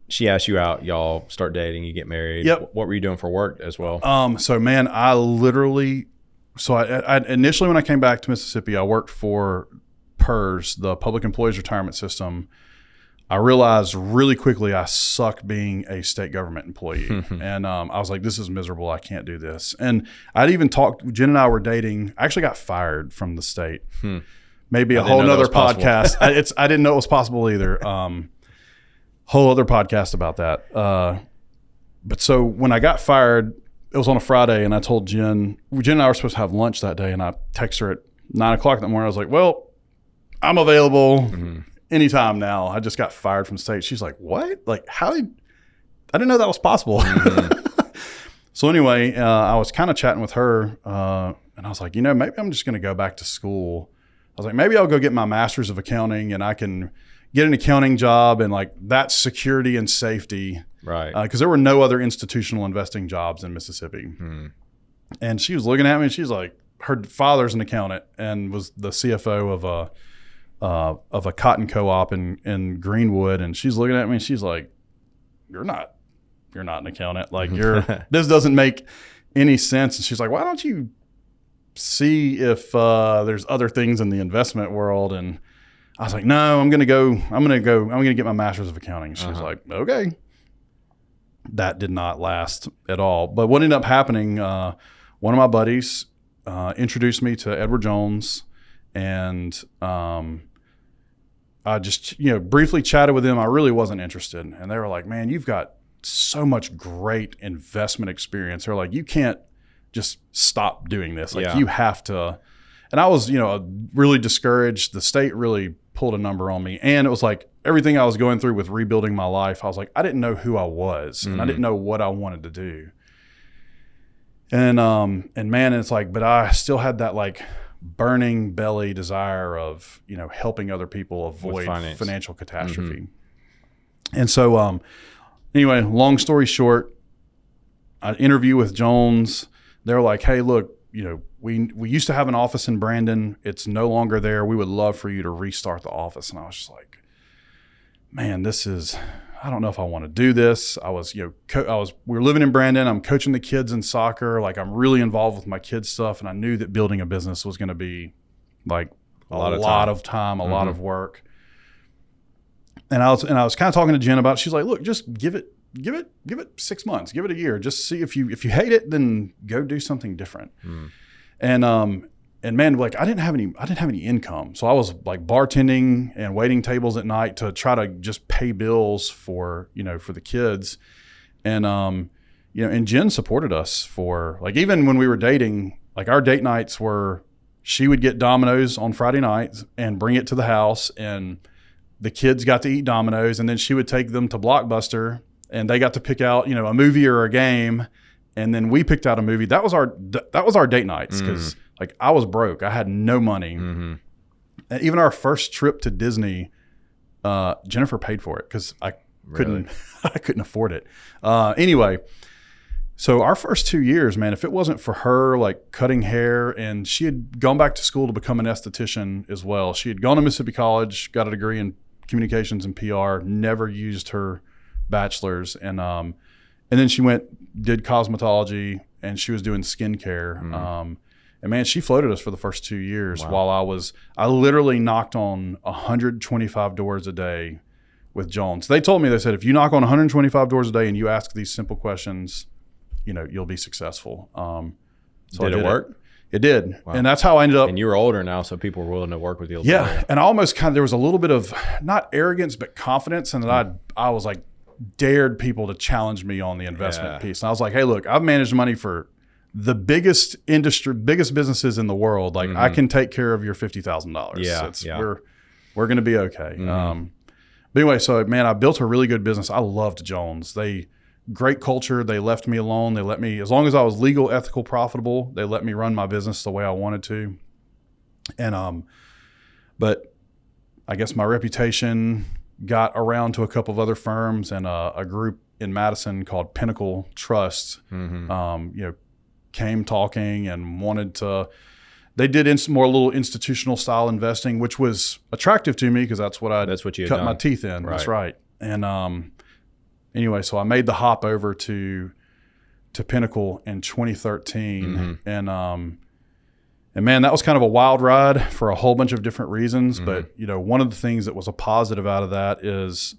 she asked you out, y'all start dating, you get married. Yep. What were you doing for work as well? So man, I initially when I came back to Mississippi, I worked for PERS, the Public Employees Retirement System. I realized really quickly I sucked being a state government employee. And I was like, this is miserable. I can't do this. And I'd even talked, Jen and I were dating. I actually got fired from the state. Maybe a whole nother podcast. I didn't know it was possible either. Whole other podcast about that. But so when I got fired, it was on a Friday, and I told Jen and I were supposed to have lunch that day, and I texted her at 9:00 in the morning. I was like, well, I'm available anytime now. I just got fired from state. She's like, what? Like, I didn't know that was possible. So anyway, I was kind of chatting with her, and I was like, maybe I'm just going to go back to school. I was like, maybe I'll go get my master's of accounting, and I can get an accounting job, and like that's security and safety. Right. Because there were no other institutional investing jobs in Mississippi. And she was looking at me, and she's like, her father's an accountant and was the CFO of a cotton co-op in Greenwood. And she's looking at me, and she's like, you're not an accountant. Like, this doesn't make any sense. And she's like, why don't you see if there's other things in the investment world? And I was like, no, I'm going to get my master's of accounting. She was like, okay. That did not last at all. But what ended up happening, one of my buddies introduced me to Edward Jones, and I just, briefly chatted with them. I really wasn't interested. And they were like, man, you've got so much great investment experience. They're like, you can't just stop doing this. Like, you have to. And I was, really discouraged. The state really pulled a number on me. And it was like everything I was going through with rebuilding my life, I was like, I didn't know who I was, and I didn't know what I wanted to do. And man, it's like, but I still had that like burning belly desire of, helping other people avoid financial catastrophe. And so, anyway, long story short, I interview with Jones. They're like, hey, look, we used to have an office in Brandon. It's no longer there. We would love for you to restart the office. And I was just like, man, I don't know if I want to do this. I was, we were living in Brandon. I'm coaching the kids in soccer. Like, I'm really involved with my kids' stuff. And I knew that building a business was going to be like a lot of time, a lot of work. And I was kind of talking to Jen about it. She's like, look, just give it 6 months, give it a year. Just see if you hate it, then go do something different. And man, like I didn't have any income. So I was like bartending and waiting tables at night to try to just pay bills for the kids. And, and Jen supported us for like, even when we were dating, like our date nights were, she would get Domino's on Friday nights and bring it to the house, and the kids got to eat Domino's, and then she would take them to Blockbuster and they got to pick out, a movie or a game. And then we picked out a movie. That was our date nights, because like I was broke. I had no money. Mm-hmm. And even our first trip to Disney, Jennifer paid for it because I couldn't afford it. Anyway, so our first 2 years, man, if it wasn't for her like cutting hair, and she had gone back to school to become an esthetician as well. She had gone to Mississippi College, got a degree in communications and PR, never used her bachelor's, and then she did cosmetology, and she was doing skincare. And man, she floated us for the first 2 years. Wow. While I literally knocked on 125 doors a day with Jones. They told me, they said, if you knock on 125 doors a day and you ask these simple questions, you'll be successful. So did it work? It did. Wow. And that's how I ended up. And you were older now, so people were willing to work with you. Yeah. And I almost there was a little bit of not arrogance, but confidence. And that I was like, dared people to challenge me on the investment piece. And I was like, hey, look, I've managed money for the biggest businesses in the world. Like I can take care of your $50,000. Yeah. We're going to be okay. But anyway, so man, I built a really good business. I loved Jones. Great culture. They left me alone. They let me, as long as I was legal, ethical, profitable, they let me run my business the way I wanted to. And, but I guess my reputation got around to a couple of other firms, and a group in Madison called Pinnacle Trust, came talking and wanted to, they did more little institutional style investing, which was attractive to me because that's what you cut my teeth in. Right. That's right. And, anyway, so I made the hop over to Pinnacle in 2013, and man, that was kind of a wild ride for a whole bunch of different reasons. But one of the things that was a positive out of that is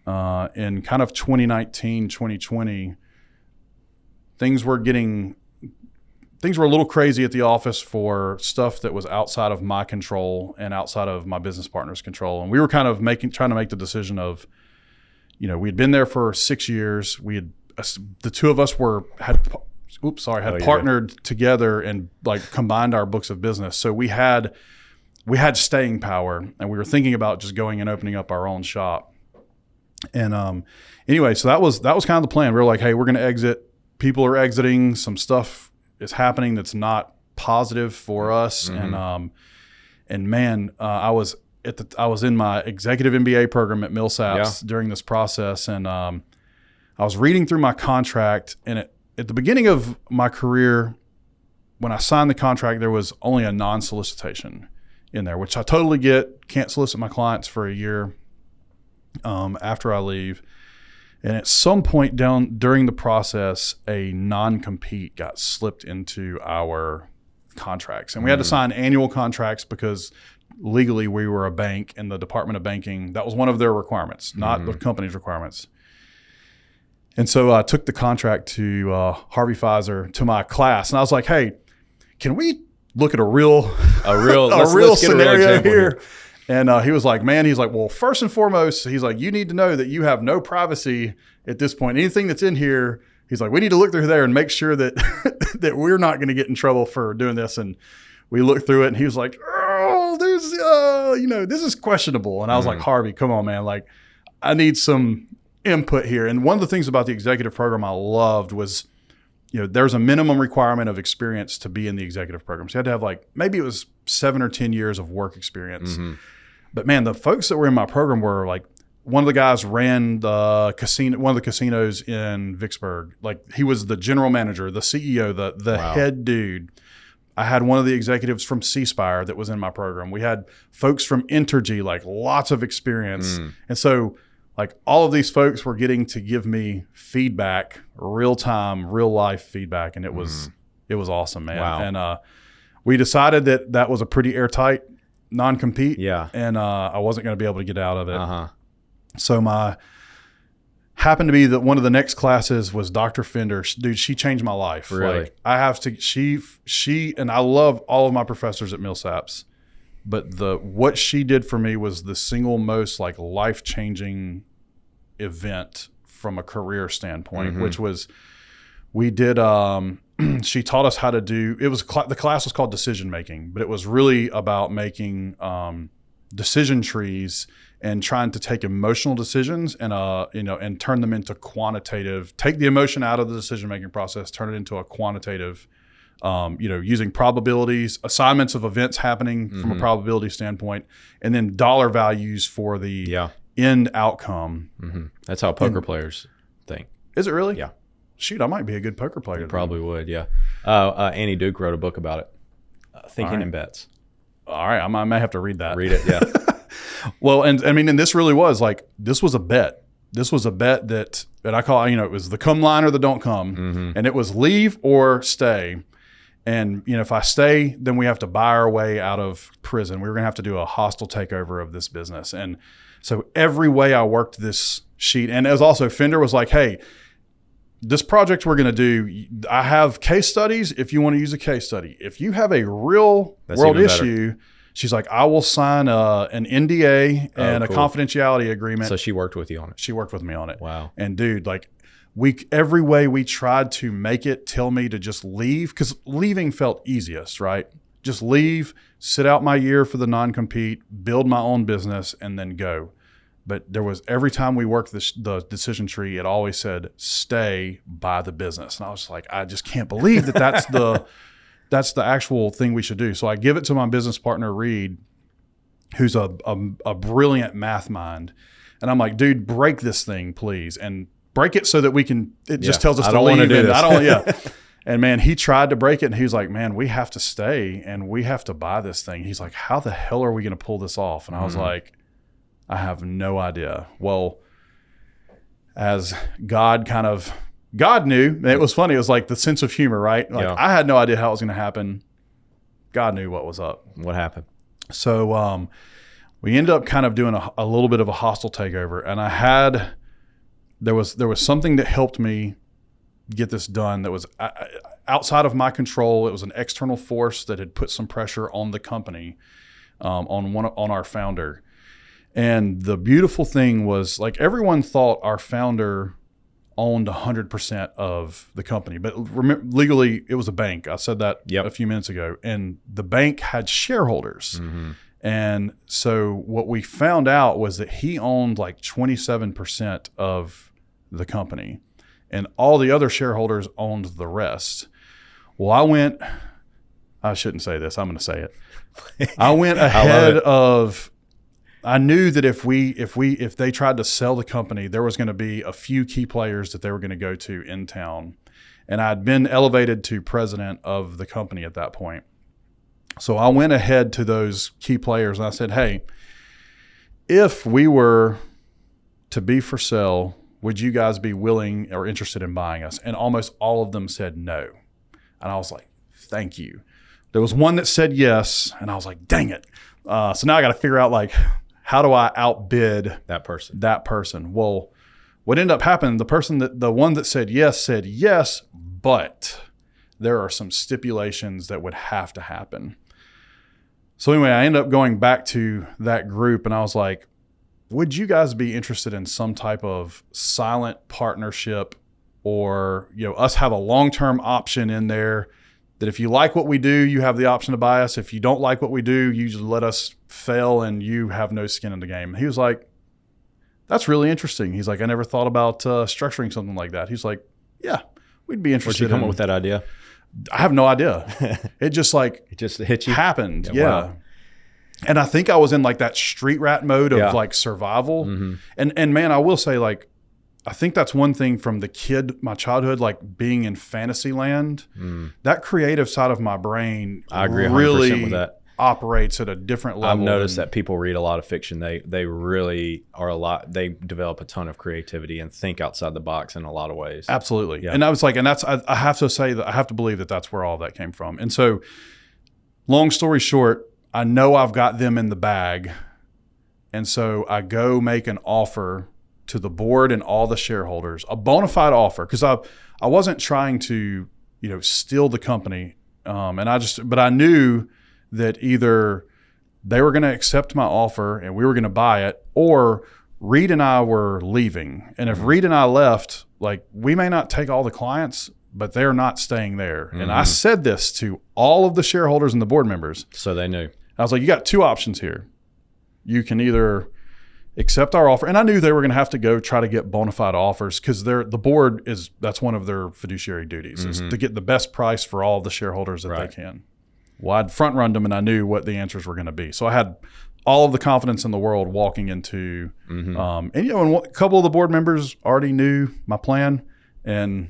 in kind of 2019, 2020, things were a little crazy at the office for stuff that was outside of my control and outside of my business partner's control. And we were kind of trying to make the decision of, we'd been there for 6 years. The two of us had partnered together and like combined our books of business. So we had staying power, and we were thinking about just going and opening up our own shop. And anyway, so that was kind of the plan. We were like, hey, we're going to exit. People are exiting. Some stuff is happening that's not positive for us. And man, I was in my executive MBA program at Millsaps during this process, and I was reading through my contract, and at the beginning of my career, when I signed the contract, there was only a non-solicitation in there, which I totally get. Can't solicit my clients for a year after I leave. And at some point during the process, a non-compete got slipped into our contracts. And we had to sign annual contracts because legally we were a bank, and the Department of Banking, that was one of their requirements, not the company's requirements. And so I took the contract to Harvey Pfizer, to my class, and I was like, "Hey, can we look at a real scenario here?" And he was like, "Man," he's like, "Well, first and foremost, he's like, you need to know that you have no privacy at this point. Anything that's in here," he's like, "we need to look through there and make sure that that we're not going to get in trouble for doing this." And we looked through it, and he was like, "Oh, there's this is questionable." And I was like, "Harvey, come on, man! Like, I need some input here." And one of the things about the executive program I loved was, there's a minimum requirement of experience to be in the executive program. So you had to have maybe it was 7 or 10 years of work experience. But man, the folks that were in my program were like, one of the guys ran one of the casinos in Vicksburg. Like, he was the general manager, the CEO, the head dude. I had one of the executives from C-Spire that was in my program. We had folks from Entergy, like lots of experience. And so all of these folks were getting to give me feedback, real time, real life feedback. And it was awesome, man. Wow. And we decided that was a pretty airtight non-compete. Yeah. And I wasn't going to be able to get out of it. So happened to be that one of the next classes was Dr. Fender. Dude, she changed my life. Really? Like, I have to, she, and I love all of my professors at Millsaps, but what she did for me was the single most like life-changing event from a career standpoint, which was, we did, she taught us how to do, the class was called decision making, but it was really about making decision trees and trying to take emotional decisions and and turn them into quantitative, take the emotion out of the decision making process, turn it into a quantitative, using probabilities, assignments of events happening from a probability standpoint, and then dollar values for the end outcome. That's how poker players think. Is it really? Yeah. Shoot, I might be a good poker player. You probably would, yeah. Annie Duke wrote a book about it, Thinking in Bets. All right, I may have to read that. Read it, yeah. Well, and I mean, and this really was like, this was a bet. This was a bet that I call, it was the come line or the don't come. And it was leave or stay. And, if I stay, then we have to buy our way out of prison. We were going to have to do a hostile takeover of this business. And so every way I worked this sheet, and it was also, Fender was like, hey, this project we're going to do, I have case studies if you want to use a case study. If you have a real world issue, she's like, I will sign an NDA and a confidentiality agreement. So she worked with you on it? She worked with me on it. Wow. And dude, like every way we tried to make it tell me to just leave, because leaving felt easiest, right? Just leave, sit out my year for the non-compete, build my own business, and then go. But there was, every time we worked the decision tree, it always said, stay by the business. And I was like, I just can't believe that's the actual thing we should do. So I give it to my business partner, Reed, who's a brilliant math mind. And I'm like, dude, break this thing, please. And break it so that we can, it just tells us to leave. I don't, And man, he tried to break it, and he's like, man, we have to stay and we have to buy this thing. He's like, how the hell are we going to pull this off? And I was like, I have no idea. Well, as God knew, and it was funny. It was like the sense of humor, right? Like I had no idea how it was going to happen. God knew what was up. What happened? So we ended up kind of doing a little bit of a hostile takeover, and there was something that helped me get this done that was outside of my control. It was an external force that had put some pressure on the company, on our founder. And the beautiful thing was, like, everyone thought our founder owned 100% of the company, but legally it was a bank. I said that a few minutes ago, and the bank had shareholders. And so what we found out was that he owned like 27% of the company, and all the other shareholders owned the rest. Well, I shouldn't say this. I'm going to say it. I went ahead of, I knew that if they tried to sell the company, there was going to be a few key players that they were going to go to in town. And I'd been elevated to president of the company at that point. So I went ahead to those key players and I said, hey, if we were to be for sale, would you guys be willing or interested in buying us? And almost all of them said no. And I was like, thank you. There was one that said yes, and I was like, dang it. So now I got to figure out, like, how do I outbid that person? Well, what ended up happening, the one that said yes, but there are some stipulations that would have to happen. So anyway, I ended up going back to that group, and I was like, would you guys be interested in some type of silent partnership, or us have a long-term option in there that if you like what we do, you have the option to buy us. If you don't like what we do, you just let us fail and you have no skin in the game. He was like, that's really interesting. He's like, I never thought about structuring something like that. He's like, yeah, we'd be interested. Where'd you come up with that idea? I have no idea. It just hit you. Happened. Yeah. Wow. And I think I was in like that street rat mode of like survival. And man, I will say, like, I think that's one thing from my childhood, like being in fantasy land, that creative side of my brain, I agree 100% really with that. Operates at a different level. I've noticed that people read a lot of fiction. They really are they develop a ton of creativity and think outside the box in a lot of ways. Absolutely. Yeah. And I was like, and I have to say that I have to believe that that's where all that came from. And so, long story short, I know I've got them in the bag. And so I go make an offer to the board and all the shareholders a bona fide offer, because I wasn't trying to, steal the company. But I knew that either they were going to accept my offer and we were going to buy it, or Reed and I were leaving. And if Reed and I left, like, we may not take all the clients, but they're not staying there. And I said this to all of the shareholders and the board members. So they knew. I was like, you got two options here. You can either accept our offer. And I knew they were going to have to go try to get bona fide offers, because the board that's one of their fiduciary duties, is to get the best price for all the shareholders that they can. Well, I'd front run them and I knew what the answers were going to be. So I had all of the confidence in the world walking into, and a couple of the board members already knew my plan, and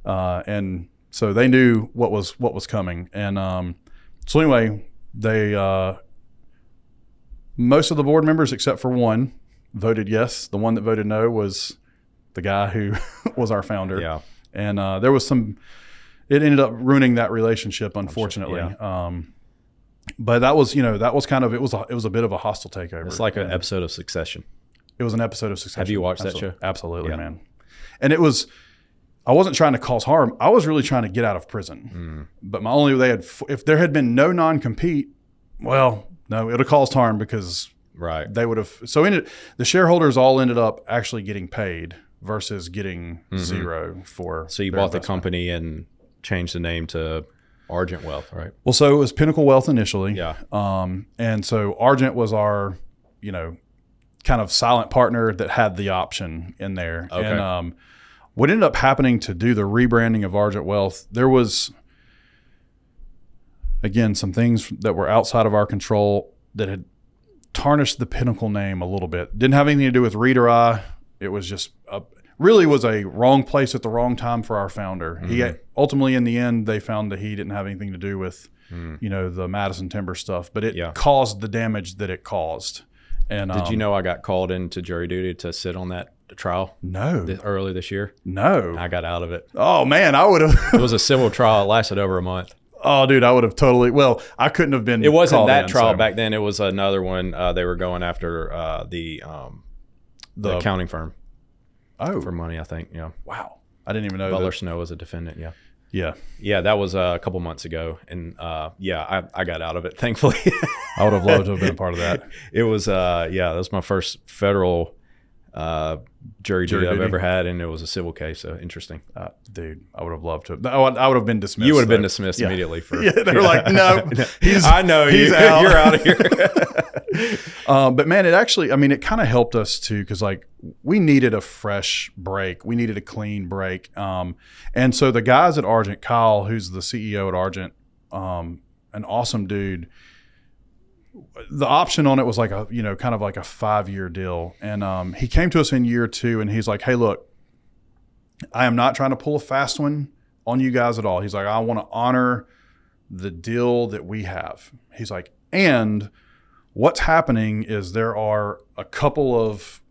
so they knew what was coming. And so anyway, they most of the board members except for one voted yes. The one that voted no was the guy who was our founder. Yeah, and there was it ended up ruining that relationship, unfortunately. Sure, yeah. But that was kind of, it was a bit of a hostile takeover. It's like an episode of Succession. It was an episode of Succession. Have you watched that show? Absolutely, man. And I wasn't trying to cause harm. I was really trying to get out of prison. But if there had been no non-compete, well, no, it would have caused harm, because they would have. So the shareholders all ended up actually getting paid versus getting zero for. So you bought the company and changed the name to Argent Wealth, right? Well, so it was Pinnacle Wealth initially. Yeah. And so Argent was our, kind of silent partner that had the option in there. Okay. And what ended up happening to do the rebranding of Argent Wealth, there was, again, some things that were outside of our control that had tarnished the Pinnacle name a little bit. Didn't have anything to do with Reed or I. It was just really was a wrong place at the wrong time for our founder. He ultimately, in the end, they found that he didn't have anything to do with, the Madison Timber stuff, but it caused the damage that it caused. And did you know I got called into jury duty to sit on that trial? No. Early this year? No. I got out of it. Oh man, I would have. It was a civil trial. It lasted over a month. Oh, dude, I would have totally. Well, I couldn't have been. It wasn't that trial back then. It was another one. They were going after the accounting firm. Oh, for money, I think. Yeah. Wow, I didn't even know. Butler Snow was a defendant. Yeah. Yeah. That was a couple months ago, and I got out of it, thankfully. I would have loved to have been a part of that. It was that was my first federal jury duty I've ever had, and it was a civil case. So interesting. Dude, I would have loved to. I would have been dismissed. You would have been dismissed immediately for. Yeah, they were like, no, I know he's out. You're out of here. But man, it actually, it kind of helped us too, because like we needed a fresh break. We needed a clean break. And so the guys at Argent, Kyle, who's the CEO at Argent, an awesome dude. The option on it was like kind of like a 5-year deal. And he came to us in year 2 and he's like, hey, look, I am not trying to pull a fast one on you guys at all. He's like, I want to honor the deal that we have. He's like, and what's happening is there are a couple of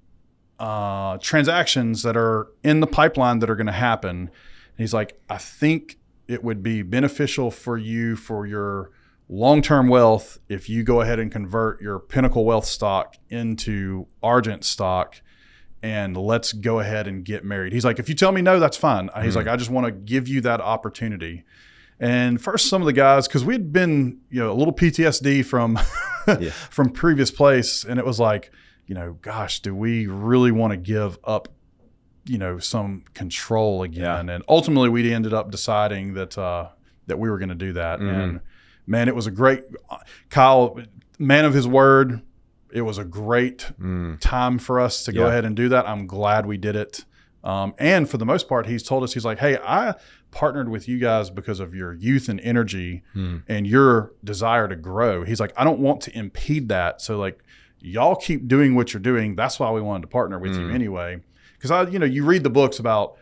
transactions that are in the pipeline that are going to happen. And he's like, I think it would be beneficial for you for your long-term wealth if you go ahead and convert your Pinnacle Wealth stock into Argent stock, and let's go ahead and get married. He's like, if you tell me no, that's fine. He's like, I just want to give you that opportunity. And first, some of the guys, because we had been, a little PTSD from from previous place, and it was like, gosh, do we really want to give up, some control again? Yeah. And ultimately, we ended up deciding that that we were going to do that. And man, it was a great, Kyle, man of his word. It was a great time for us to go ahead and do that. I'm glad we did it. And for the most part, he's told us, he's like, hey, I partnered with you guys because of your youth and energy and your desire to grow. He's like, I don't want to impede that. So like, y'all keep doing what you're doing. That's why we wanted to partner with you anyway. Because you read the books about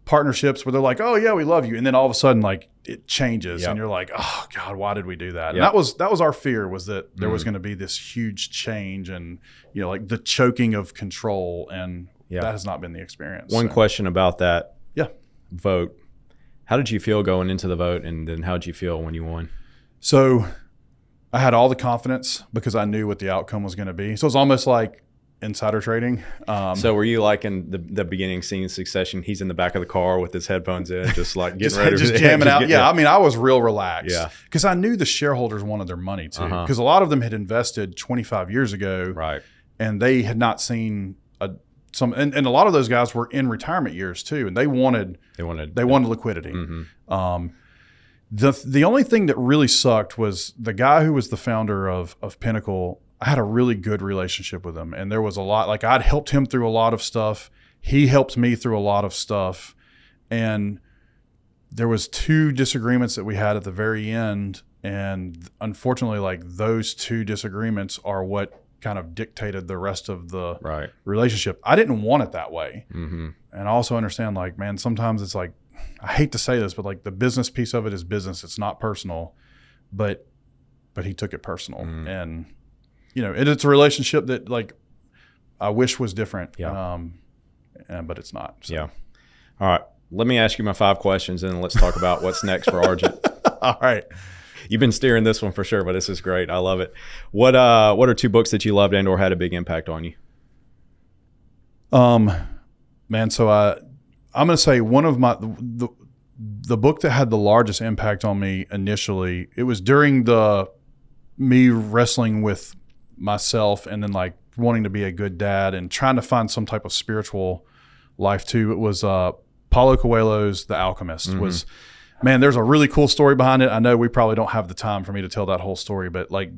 partnerships where they're like, oh yeah, we love you. And then all of a sudden, like, it changes and you're like, oh God, why did we do that? And that was our fear, was that there was going to be this huge change and, like the choking of control. And that has not been the experience. One question about that vote. How did you feel going into the vote? And then how did you feel when you won? So I had all the confidence because I knew what the outcome was going to be. So it's almost like insider trading. So were you like in the beginning scene Succession? He's in the back of the car with his headphones in, just like getting ready, just jamming out. Yeah, I mean, I was real relaxed. Yeah, because I knew the shareholders wanted their money too. Uh-huh. Because a lot of them had invested 25 years ago, right? And they had not seen and a lot of those guys were in retirement years too, and they wanted liquidity. Mm-hmm. The only thing that really sucked was the guy who was the founder of Pinnacle. I had a really good relationship with him, and there was a lot, like I'd helped him through a lot of stuff. He helped me through a lot of stuff. And there was 2 disagreements that we had at the very end. And unfortunately, like those 2 disagreements are what kind of dictated the rest of the relationship. I didn't want it that way. Mm-hmm. And I also understand, like, man, sometimes it's like, I hate to say this, but like the business piece of it is business. It's not personal, but he took it personal. And, you know, it's a relationship that like I wish was different. Yeah. But it's not. So. Yeah. All right. Let me ask you my 5 questions and then let's talk about what's next for Argent. All right. You've been steering this one for sure, but this is great. I love it. What are 2 books that you loved and or had a big impact on you? Man, so I'm going to say one of the book that had the largest impact on me initially, it was during me wrestling with myself and then like wanting to be a good dad and trying to find some type of spiritual life too. It was Paulo Coelho's The Alchemist. Was, man, there's a really cool story behind it. I know we probably don't have the time for me to tell that whole story, but like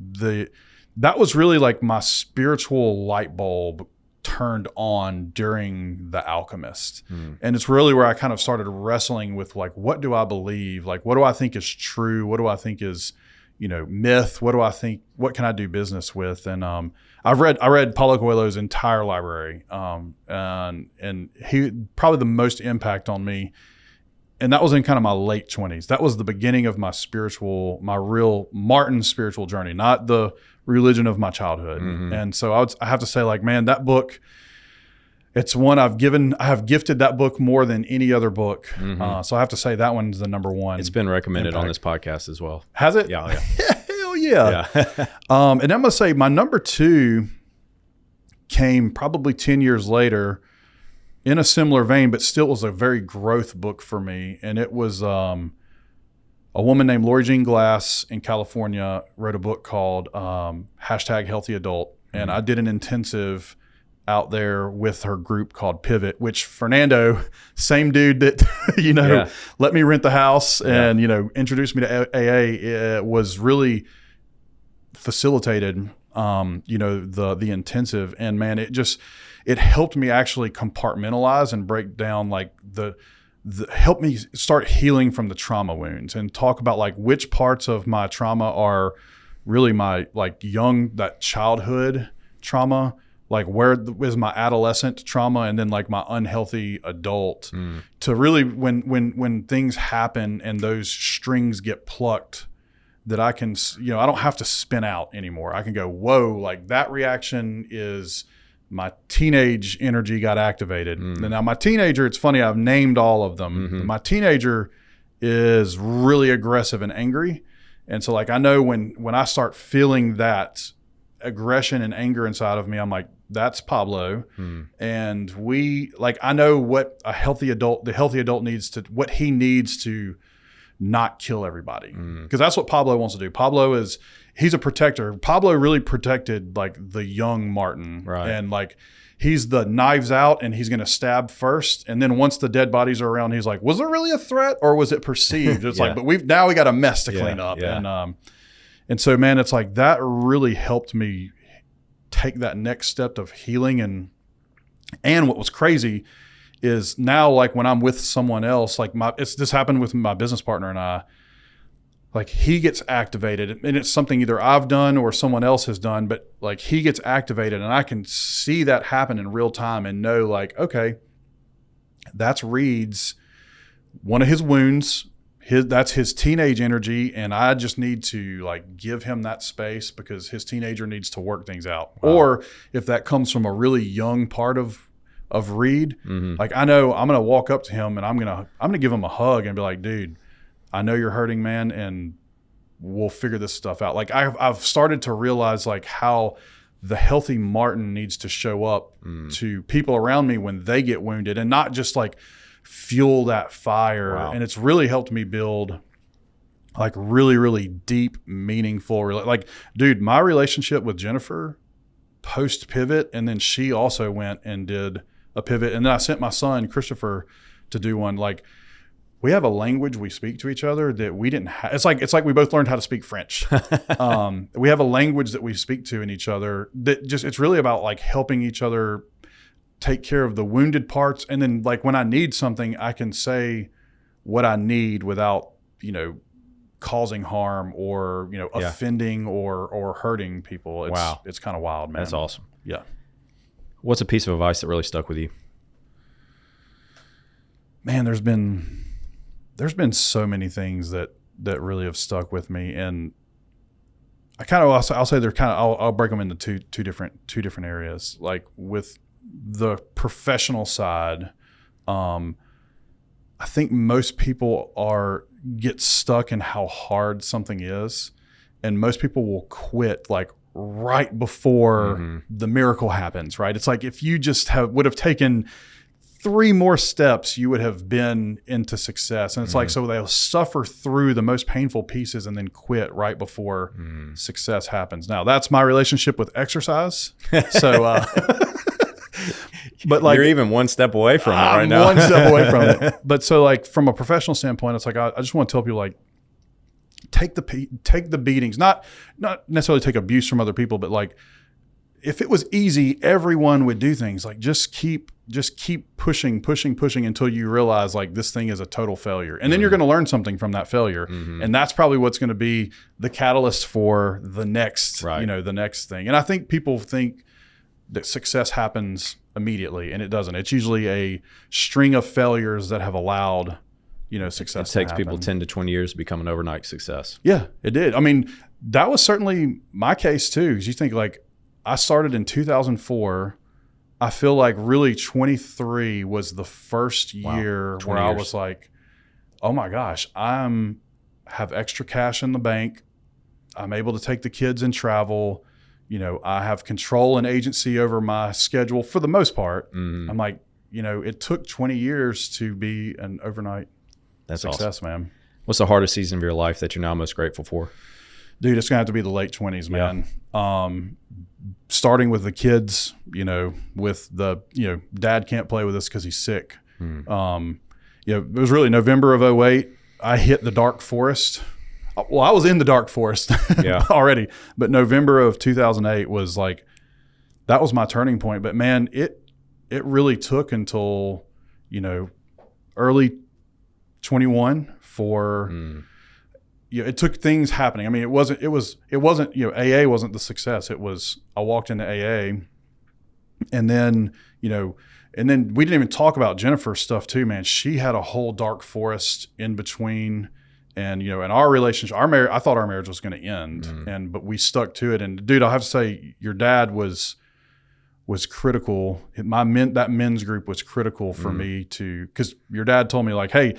that was really like my spiritual light bulb turned on during The Alchemist. And it's really where I kind of started wrestling with like, what do I believe? Like, what do I think is true? What do I think is, you know, myth? What do I think, what can I do business with? And I read Paulo Coelho's entire library. And he probably the most impact on me. And that was in kind of my late 20s. That was the beginning of my real Martin spiritual journey, not the religion of my childhood. And so I have to say, like, man, that book, it's one I have gifted that book more than any other book. So I have to say that one's the number one. It's been recommended impact on this podcast as well. Has it? Yeah. Hell yeah. And I'm going to say my number 2 came probably 10 years later in a similar vein, but still was a very growth book for me. And it was a woman named Lori Jean Glass in California wrote a book called #HealthyAdult. And I did an intensive out there with her group called Pivot, which Fernando, same dude that, let me rent the house and, introduced me to AA, was really facilitated, the intensive. And man, it helped me actually compartmentalize and break down like help me start healing from the trauma wounds and talk about like which parts of my trauma are really my like that childhood trauma, like where is my adolescent trauma, and then like my unhealthy adult to really when things happen and those strings get plucked, that I can, I don't have to spin out anymore. I can go, whoa, like that reaction is my teenage energy got activated. And now my teenager, it's funny, I've named all of them. My teenager is really aggressive and angry. And so like, I know when I start feeling that aggression and anger inside of me, I'm like, that's Pablo. And I know what the healthy adult needs to not kill everybody. Because that's what Pablo wants to do. He's a protector. Pablo really protected like the young Martin. Right. And like, he's the knives out and he's going to stab first. And then once the dead bodies are around, he's like, was there really a threat or was it perceived? It's like, but we got a mess to clean up. Yeah. And so, man, it's like that really helped me take that next step of healing. And what was crazy is now, like when I'm with someone else, like this happened with my business partner and I, like he gets activated and it's something either I've done or someone else has done, but like he gets activated and I can see that happen in real time and know like, okay, that's Reed's, one of his wounds. That's his teenage energy, and I just need to like give him that space because his teenager needs to work things out. Wow. Or if that comes from a really young part of Reed, like I know I'm gonna walk up to him and I'm gonna give him a hug and be like, dude, I know you're hurting, man, and we'll figure this stuff out. Like I've started to realize like how the healthy Martin needs to show up to people around me when they get wounded, and not just like fuel that fire. Wow. And it's really helped me build like really, really deep, meaningful, like, dude, my relationship with Jennifer post pivot, and then she also went and did a pivot. And then I sent my son, Christopher, to do one. Like, we have a language we speak to each other that we didn't have. It's like we both learned how to speak French. We have a language that we speak to in each other that just, it's really about like helping each other take care of the wounded parts. And then like when I need something, I can say what I need without, causing harm or, offending or hurting people. It's kind of wild, man. That's awesome. Yeah. What's a piece of advice that really stuck with you? Man, there's been so many things that really have stuck with me, and I'll say they're kind of, I'll break them into two different areas. Like with the professional side, I think most people get stuck in how hard something is, and most people will quit like right before the miracle happens. Right? It's like if you just would have taken 3 more steps, you would have been into success. And it's like, so they'll suffer through the most painful pieces and then quit right before success happens. Now, that's my relationship with exercise. So, but like, you're even one step away from it right now. I'm one step away from it. But so like from a professional standpoint, it's like, I just want to tell people like, take the beatings, not necessarily take abuse from other people, but like, if it was easy, everyone would do things like just keep pushing until you realize like this thing is a total failure. And then you're going to learn something from that failure. And that's probably what's going to be the catalyst for the next, the next thing. And I think people think that success happens immediately, and it doesn't. It's usually a string of failures that have allowed, success to happen. It takes people 10 to 20 years to become an overnight success. Yeah, it did. I mean, that was certainly my case too. Because you think like, I started in 2004. I feel like really 23 was the first year where I was like, oh my gosh, have extra cash in the bank. I'm able to take the kids and travel. I have control and agency over my schedule for the most part. I'm like, it took 20 years to be an overnight success, awesome. Man. What's the hardest season of your life that you're now most grateful for? Dude, it's gonna have to be the late 20s, man. Yeah. Starting with the kids, with the, dad can't play with us because he's sick. It was really November of 2008. I hit the dark forest. Well, I was in the dark forest already, but November of 2008 was like, that was my turning point. But man, it really took until, early 21 for, it took things happening. I mean, it wasn't, AA wasn't the success. It was, I walked into AA and then, and then we didn't even talk about Jennifer's stuff too, man. She had a whole dark forest in between, and, and our relationship, I thought our marriage was going to end, but we stuck to it. And dude, I'll have to say your dad was critical. That men's group was critical for me cause your dad told me like, hey,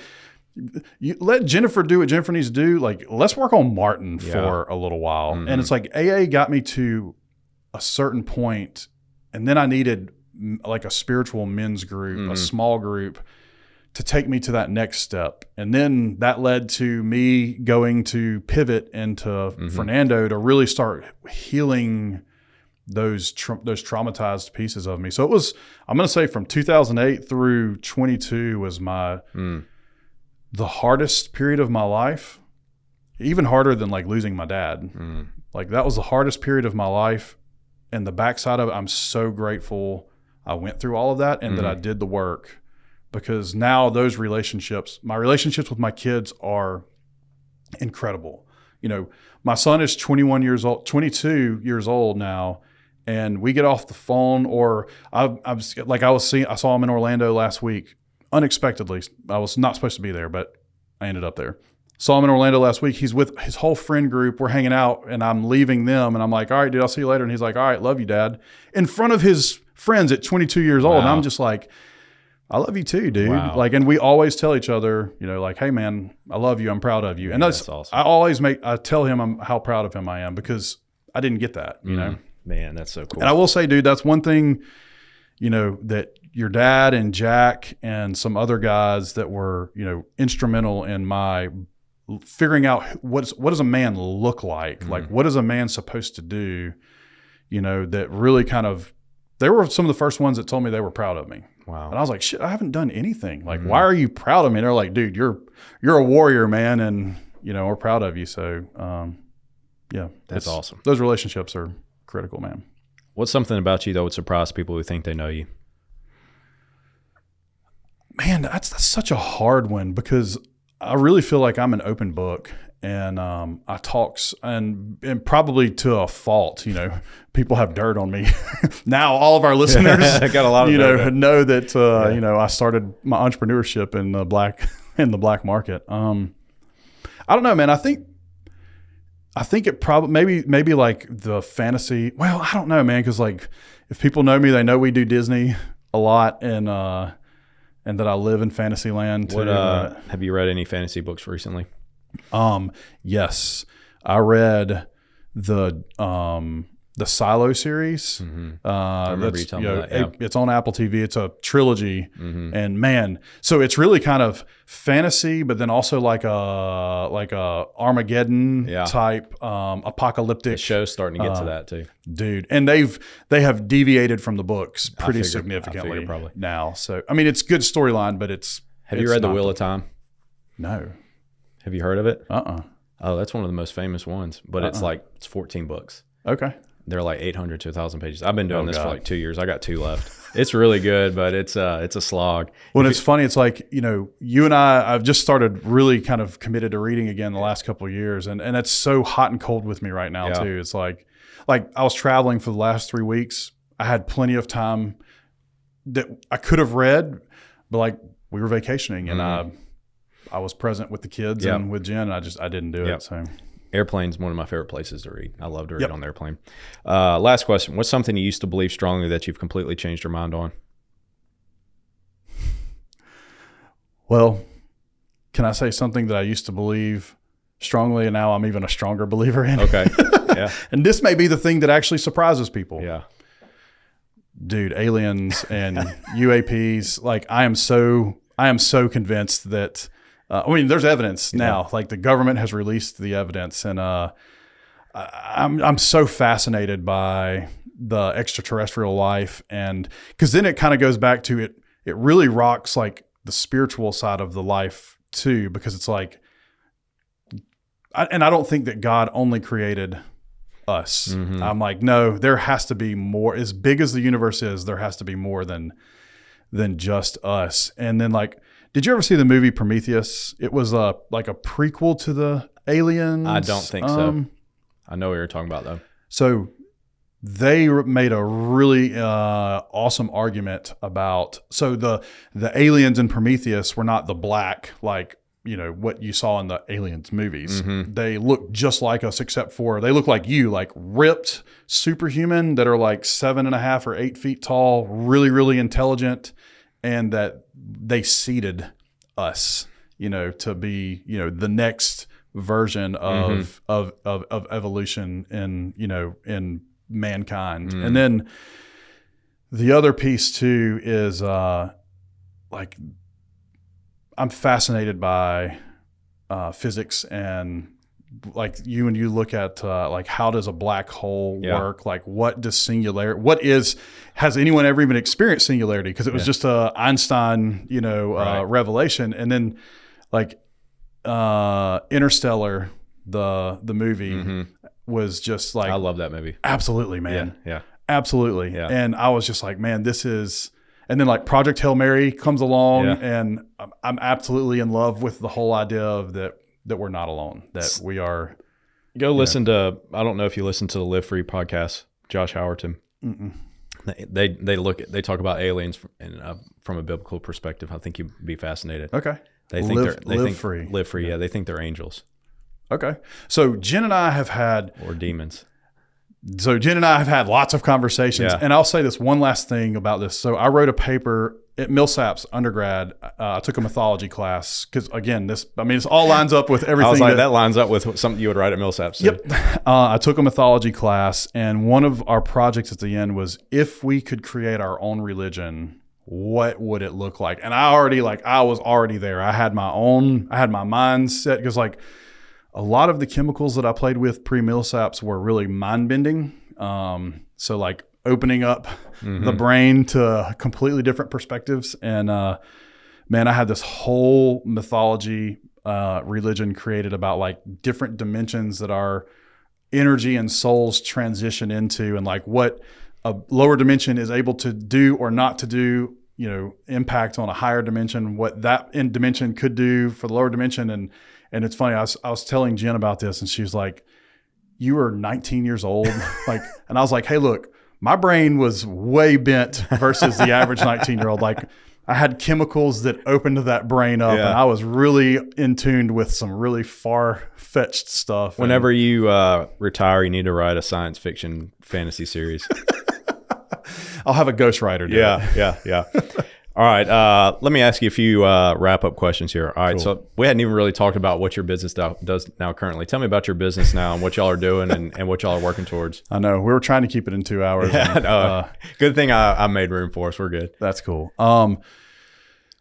you let Jennifer do what Jennifer needs to do. Like, let's work on Martin for a little while. And it's like AA got me to a certain point, and then I needed like a spiritual men's group, a small group to take me to that next step. And then that led to me going to pivot into Fernando to really start healing those traumatized pieces of me. So it was, I'm going to say from 2008 through 22 was the hardest period of my life, even harder than like losing my dad. Like that was the hardest period of my life. And the backside of it, I'm so grateful I went through all of that and that I did the work, because now those relationships, my relationships with my kids are incredible. My son is 22 years old now, and we get off the phone, or I saw him in Orlando last week. Unexpectedly, I was not supposed to be there, but I ended up there. Saw him in Orlando last week. He's with his whole friend group. We're hanging out, and I'm leaving them. And I'm like, all right, dude, I'll see you later. And he's like, all right, love you, Dad. In front of his friends at 22 years old. And I'm just like, I love you too, dude. Wow. Like, and we always tell each other, like, hey man, I love you. I'm proud of you. And that's awesome. I tell him how proud of him I am, because I didn't get that, you know? Man, that's so cool. And I will say, dude, that's one thing, that your dad and Jack and some other guys that were, instrumental in my figuring out what does a man look like? Like, what is a man supposed to do? That really they were some of the first ones that told me they were proud of me. Wow. And I was like, shit, I haven't done anything. Like, why are you proud of me? And they're like, dude, you're a warrior, man. And, we're proud of you. So, yeah. That's awesome. Those relationships are critical, man. What's something about you that would surprise people who think they know you? Man, that's such a hard one because I really feel like I'm an open book, and I talk and probably to a fault. People have dirt on me. Now all of our listeners, got a lot of know that I started my entrepreneurship in the black market. I don't know, man. I think it probably maybe like the fantasy. Well, I don't know, man, because like if people know me, they know we do Disney a lot, and that I live in fantasy land too. What, have you read any fantasy books recently? Yes, I read the Silo series. I remember you telling me that. Yeah. It's on Apple TV. It's a trilogy, and man, so it's really kind of fantasy, but then also like a Armageddon type apocalyptic. The show's starting to get to that too, dude. And they have deviated from the books pretty significantly probably now. So I mean, it's good storyline, but it's. Have you read The Wheel of Time? No. Have you heard of it? Oh, that's one of the most famous ones, but it's 14 books. Okay. They're like 800 to 1,000 pages. I've been doing this for like 2 years. I got 2 left. It's really good, but it's a slog. Well, it's funny. It's like, you and I've just started really kind of committed to reading again the last couple of years. And it's so hot and cold with me right now too. It's like I was traveling for the last 3 weeks. I had plenty of time that I could have read, but like we were vacationing and I was present with the kids and with Jen. And I didn't do it. So. Airplane's one of my favorite places to read. I love to read on the airplane. Last question. What's something you used to believe strongly that you've completely changed your mind on? Well, can I say something that I used to believe strongly and now I'm even a stronger believer in? Okay. Yeah. And this may be the thing that actually surprises people. Yeah. Dude, aliens and UAPs, like I am so convinced that there's evidence now. Like the government has released the evidence, and I'm so fascinated by the extraterrestrial life, and because then it kind of goes back to it. It really rocks like the spiritual side of the life too, because it's like, I don't think that God only created us. I'm like, no, there has to be more. As big as the universe is, there has to be more than just us. And then like. Did you ever see the movie Prometheus? It was like a prequel to the Aliens. I don't think so. I know what you're talking about though. So they made a really awesome argument about the aliens in Prometheus were not the black like what you saw in the Aliens movies. They look just like us except for they look like you, like ripped superhuman that are like 7.5 or 8 feet tall, really really intelligent, and that they seeded us, to be, the next version of evolution in mankind. And then the other piece too is like I'm fascinated by physics and like when you look at like how does a black hole work? Like what does singularity? Has anyone ever even experienced singularity? Because it was just a Einstein, revelation. And then like Interstellar, the movie was just like I love that movie. Absolutely, man. Yeah. Absolutely. Yeah. And I was just like, man, this is. And then like Project Hail Mary comes along, and I'm absolutely in love with the whole idea of that we're not alone, that we are. Go listen to, I don't know if you listen to the Live Free podcast, Josh Howerton. They talk about aliens from a biblical perspective. I think you'd be fascinated. Okay. They think live free. Live free. Yeah. They think they're angels. Okay. So Jen and I have had. Or demons. So Jen and I have had lots of conversations, and I'll say this one last thing about this. So I wrote a paper at MilSAP's undergrad, I took a mythology class because, again, this all lines up with everything. I was like, that lines up with something you would write at MilSAP's. Yep. I took a mythology class, and one of our projects at the end was, if we could create our own religion, what would it look like? And I was already there. I had my mindset, because like a lot of the chemicals that I played with pre-MilSAP's were really mind-bending. So like opening up the brain to completely different perspectives. And man, I had this whole mythology religion created about like different dimensions that our energy and souls transition into, and like what a lower dimension is able to do or not to do, impact on a higher dimension, what that dimension could do for the lower dimension. And it's funny, I was telling Jen about this, and she was like, you were 19 years old. And I was like, hey, look, my brain was way bent versus the average 19-year-old. Like, I had chemicals that opened that brain up, and I was really in tune with some really far-fetched stuff. Whenever you retire, you need to write a science fiction fantasy series. I'll have a ghostwriter do it. Yeah. All right. Let me ask you a few wrap-up questions here. All right. Cool. So we hadn't even really talked about what your business does now currently. Tell me about your business now and what y'all are doing and what y'all are working towards. I know. We were trying to keep it in 2 hours. Yeah, good thing I made room for us. We're good. That's cool.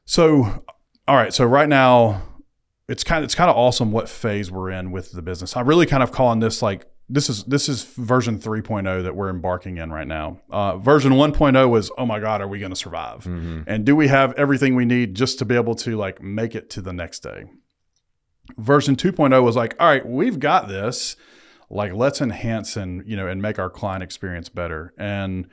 So, all right. So right now, it's kind of awesome what phase we're in with the business. I'm really kind of calling this like, this is version 3.0 that we're embarking in right now. Version 1.0 was, oh my God, are we going to survive? Mm-hmm. And do we have everything we need just to be able to like make it to the next day? Version 2.0 was like, all right, we've got this. Like, let's enhance and make our client experience better. And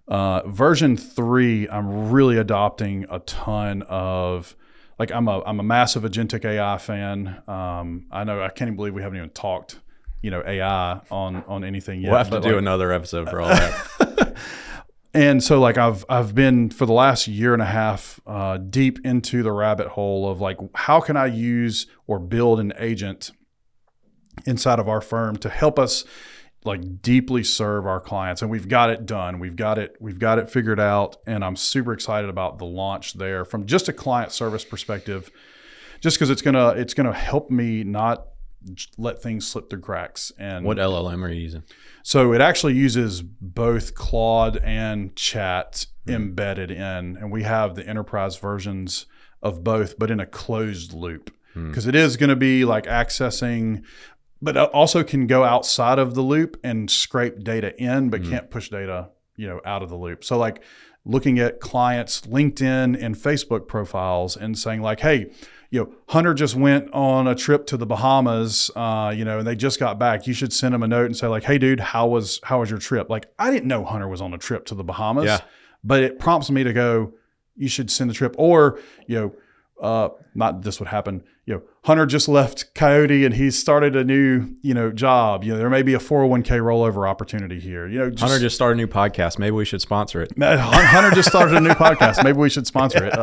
version 3, I'm really adopting a ton of, like, I'm a massive agentic AI fan. I can't even believe we haven't even talked AI on anything yet. We'll have to do another episode for all that. And so like I've been for the last year and a half deep into the rabbit hole of like, how can I use or build an agent inside of our firm to help us like deeply serve our clients? And we've got it done. We've got it figured out. And I'm super excited about the launch there from just a client service perspective, just because it's gonna help me not let things slip through cracks. And what LLM are you using? So it actually uses both Claude and Chat embedded in, and we have the enterprise versions of both, but in a closed loop, because it is going to be like accessing, but also can go outside of the loop and scrape data in, but can't push data, out of the loop. So like looking at clients' LinkedIn and Facebook profiles and saying like, hey, Hunter just went on a trip to the Bahamas, and they just got back. You should send him a note and say like, hey dude, how was your trip? Like, I didn't know Hunter was on a trip to the Bahamas, but it prompts me to go, you should send the trip. Or, not this would happen. Hunter just left Coyote and he's started a new, job. There may be a 401k rollover opportunity here. Hunter just started a new podcast. Maybe we should sponsor it. Hunter just started a new podcast. Maybe we should sponsor it.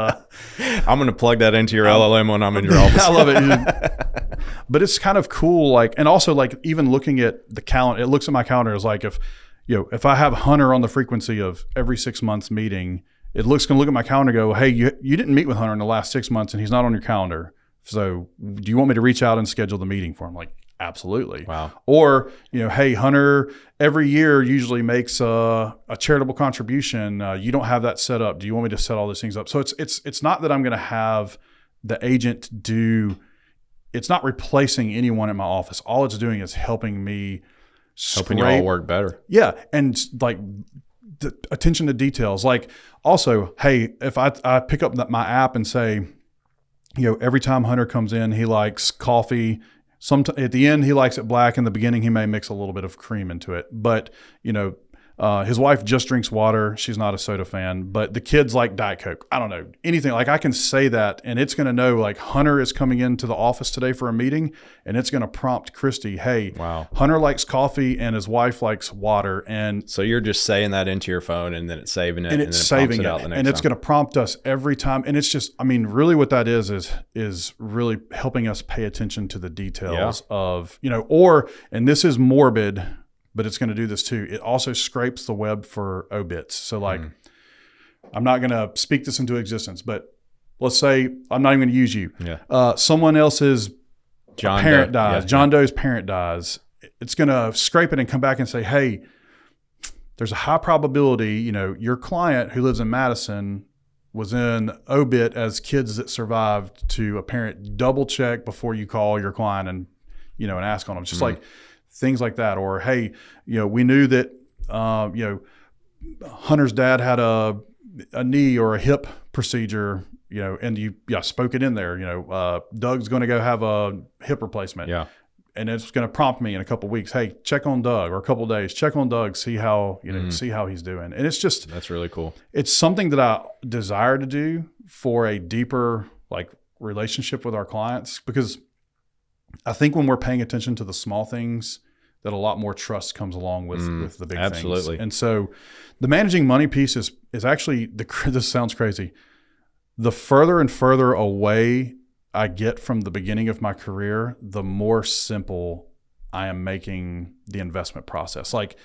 I'm going to plug that into your LLM when I'm in your office. I love it. But it's kind of cool. Like, and also like even looking at the calendar, it looks at my calendar as like, if I have Hunter on the frequency of every 6 months meeting, it's going to look at my calendar and go, hey, you didn't meet with Hunter in the last 6 months and he's not on your calendar. So do you want me to reach out and schedule the meeting for him? Like, absolutely. Wow. Or, hey, Hunter every year usually makes a charitable contribution. You don't have that set up. Do you want me to set all those things up? So it's not that I'm going to have the agent it's not replacing anyone in my office. All it's doing is helping me helping you all work better. Yeah. And like the attention to details. Like also, hey, if I pick up my app and say, every time Hunter comes in, he likes coffee. At the end, he likes it black. In the beginning, he may mix a little bit of cream into it. But, his wife just drinks water. She's not a soda fan. But the kids like Diet Coke. I don't know. Anything. Like I can say that, and it's going to know, like, Hunter is coming into the office today for a meeting, and it's going to prompt Christy, hey, wow, Hunter likes coffee, and his wife likes water. And so you're just saying that into your phone, and then it's saving it, and it's saving it, and it's going to prompt us every time. And it's just, really what that is really helping us pay attention to the details of, and this is morbid, but it's going to do this too. It also scrapes the web for obits. So like I'm not going to speak this into existence, but let's say I'm not even going to use you. Yeah. Someone else's parent dies. Yeah. John Doe's parent dies. It's going to scrape it and come back and say, hey, there's a high probability, your client who lives in Madison was in obit as kids that survived to a parent. Double check before you call your client and ask on them. Just like things like that. Or, hey, we knew that, Hunter's dad had a knee or a hip procedure, and you spoke it in there, Doug's going to go have a hip replacement. Yeah. And it's going to prompt me in a couple of weeks, hey, check on Doug, or a couple of days, check on Doug, see how, see how he's doing. And it's just, that's really cool. It's something that I desire to do for a deeper relationship with our clients, because I think when we're paying attention to the small things, that a lot more trust comes along with the big things. Absolutely. And so the managing money piece is actually, this sounds crazy, the further and further away I get from the beginning of my career, the more simple I am making the investment process. Like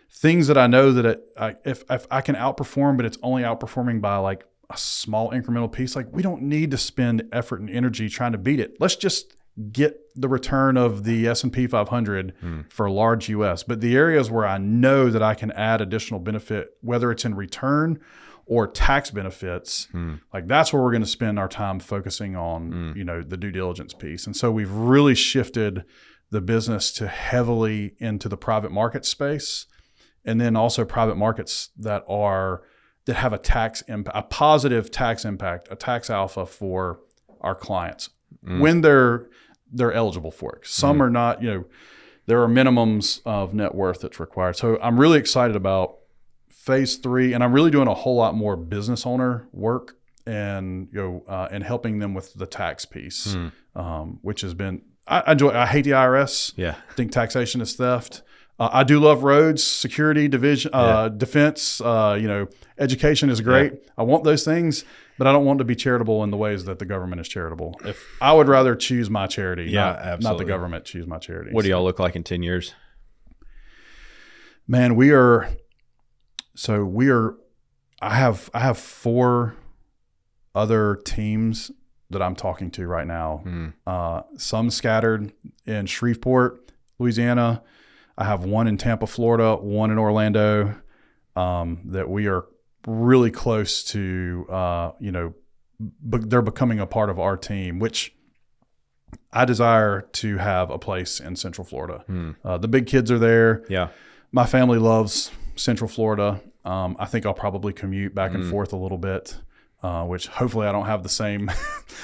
things that I know that if I can outperform, but it's only outperforming by a small incremental piece, we don't need to spend effort and energy trying to beat it. Let's just get the return of the S&P 500 for large US. But the areas where I know that I can add additional benefit, whether it's in return or tax benefits, that's where we're going to spend our time focusing on, the due diligence piece. And so we've really shifted the business to heavily into the private market space, and then also private markets that have a positive tax impact, a tax alpha for our clients when they're eligible for it. Some are not, there are minimums of net worth that's required. So I'm really excited about phase 3, and I'm really doing a whole lot more business owner work and and helping them with the tax piece, which has been I hate the IRS. Yeah, I think taxation is theft. I do love roads, security, division, defense. Education is great. Yeah. I want those things, but I don't want to be charitable in the ways that the government is charitable. If I would rather choose my charity, not the government choose my charity. What do y'all look like in 10 years? Man, I have 4 other teams that I'm talking to right now. Some scattered in Shreveport, Louisiana. I have one in Tampa, Florida, one in Orlando, that we are really close to, they're becoming a part of our team, which I desire to have a place in Central Florida. The big kids are there. Yeah. My family loves Central Florida. I think I'll probably commute back and forth a little bit, which hopefully I don't have the same.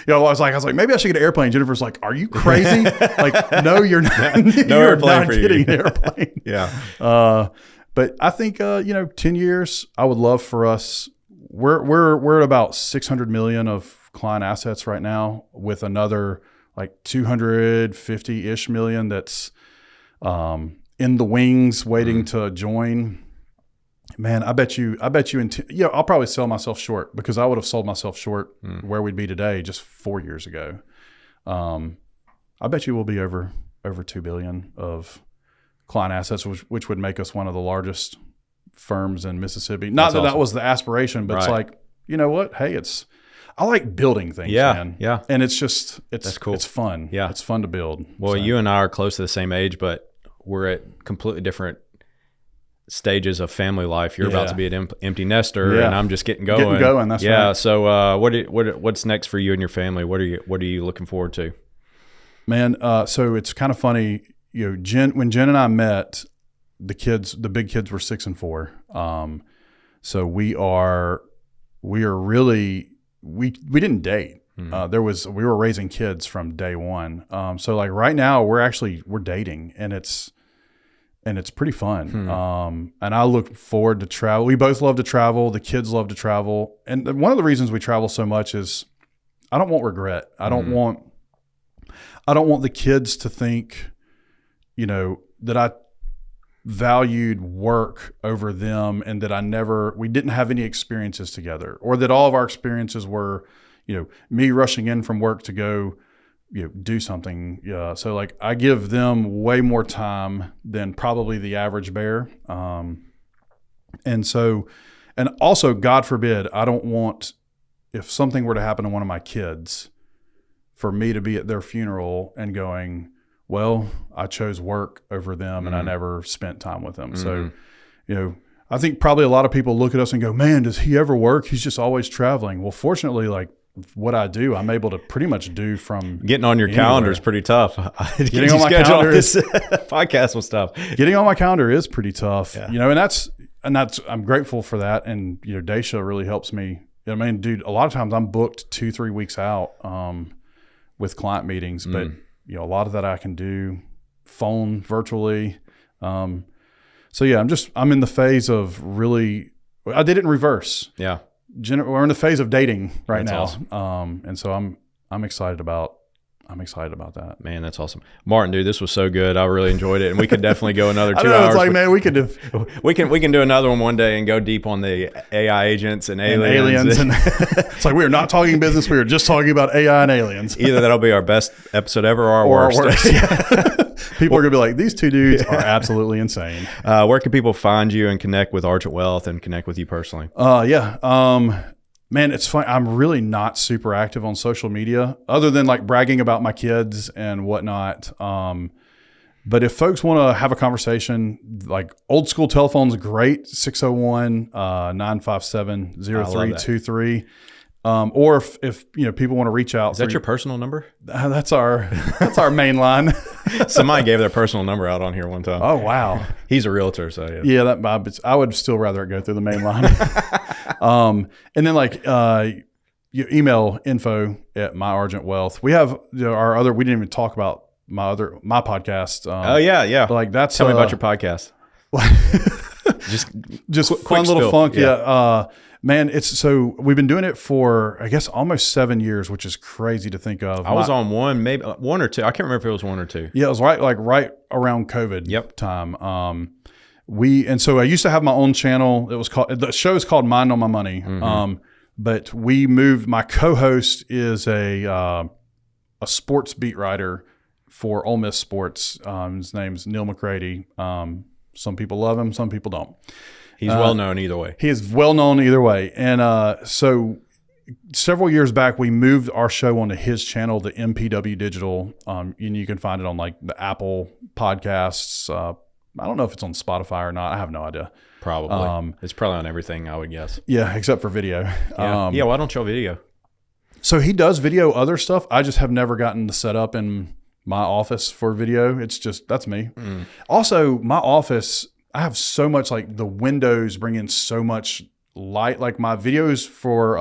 I was like, maybe I should get an airplane. Jennifer's like, "Are you crazy?" No, you're not. No you're airplane not for getting you. an airplane. Yeah. But I think 10 years. I would love for us. We're at about 600 million of client assets right now, with another 250-ish million that's in the wings waiting to join. Man, I bet you I'll probably sell myself short, because I would have sold myself short where we'd be today just 4 years ago. I bet you we'll be over 2 billion of client assets, which would make us one of the largest firms in Mississippi. Not that was the aspiration, but right. It's you know what? Hey, I like building things, man. Yeah. And it's cool. It's fun. Yeah. It's fun to build. Well, you and I are close to the same age, but we're at completely different stages of family life. You're about to be an empty nester, and I'm just getting going. That's right. So, what's next for you and your family? What are you looking forward to? Man, so it's kind of funny. When Jen and I met, the big kids were 6 and 4. So we are really we didn't date. We were raising kids from day one. So right now we're dating, and it's pretty fun. And I look forward to travel. We both love to travel. The kids love to travel. And one of the reasons we travel so much is I don't want regret. I don't want the kids to think, that I valued work over them, and that we didn't have any experiences together, or that all of our experiences were, me rushing in from work to go, do something. So I give them way more time than probably the average bear. And so And also, God forbid, I don't want, if something were to happen to one of my kids, for me to be at their funeral and going, well, I chose work over them and I never spent time with them. So, I think probably a lot of people look at us and go, man, does he ever work? He's just always traveling. Well, fortunately, like what I do, I'm able to pretty much do from getting on your calendar is pretty tough. Getting on my calendar this podcast with stuff. Getting on my calendar is pretty tough, and that's I'm grateful for that. And, Daisha really helps me. I mean, dude, a lot of times I'm booked 2-3 weeks out with client meetings, but a lot of that I can do phone virtually. So yeah, I'm in the phase of really, I did it in reverse. Yeah. We're in the phase of dating right That's now. Awesome. And so I'm excited about that. Man, that's awesome. Martin, dude, this was so good. I really enjoyed it. And we could definitely go another 2 I know, hours. It's like, man, we could do, we can do another one day and go deep on the AI agents and aliens. And it's like, we are not talking business. We are just talking about AI and aliens. Either that'll be our best episode ever or our worst. People are going to be like, these two dudes are absolutely insane. Where can people find you and connect with Argent Wealth and connect with you personally? Man, it's fun. I'm really not super active on social media other than like bragging about my kids and whatnot. But if folks want to have a conversation, like old school telephone's great, 601-957-0323. Or if people want to reach out. Is that your personal number? That's our main line. Somebody gave their personal number out on here one time. Oh, wow. He's a realtor, so yeah. I would still rather it go through the main line. And then you email info@myargent wealth. We have our other. We didn't even talk about my podcast. Oh yeah. But like that's tell me about your podcast. just quick fun little spill. funk. Yeah. Man, we've been doing it for, I guess, almost 7 years, which is crazy to think of. I was on maybe one or two. I can't remember if it was one or two. Yeah, it was right around COVID time. So I used to have my own channel. The show is called Mind on My Money. But we moved. My co-host is a sports beat writer for Ole Miss sports. His name's Neil McCready. Some people love him, some people don't. He's well known either way. He is well known either way. And so several years back, we moved our show onto his channel, the MPW Digital. And you can find it on like the Apple Podcasts. I don't know if it's on Spotify or not. I have no idea. Probably. It's probably on everything, I would guess. Yeah, except for video. Yeah, why don't you video? So he does video other stuff. I just have never gotten the setup in my office for video. It's just, that's me. Also, my office, I have so much, like the windows bring in so much light. Like my videos for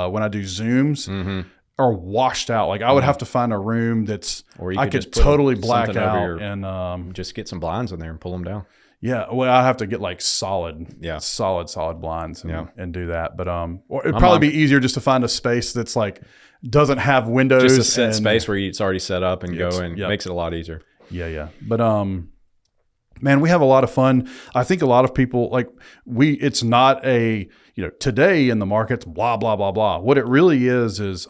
when I do Zooms are washed out. Like I would have to find a room that's, I could totally black out and just get some blinds in there and pull them down. Yeah, well, I have to get like solid blinds and do that. But it'd probably be easier just to find a space that's like doesn't have windows. Just a set space where it's already set up and go and makes it a lot easier. Yeah. But man, we have a lot of fun. I think a lot of people it's not a, today in the markets, blah, blah, blah, blah. What it really is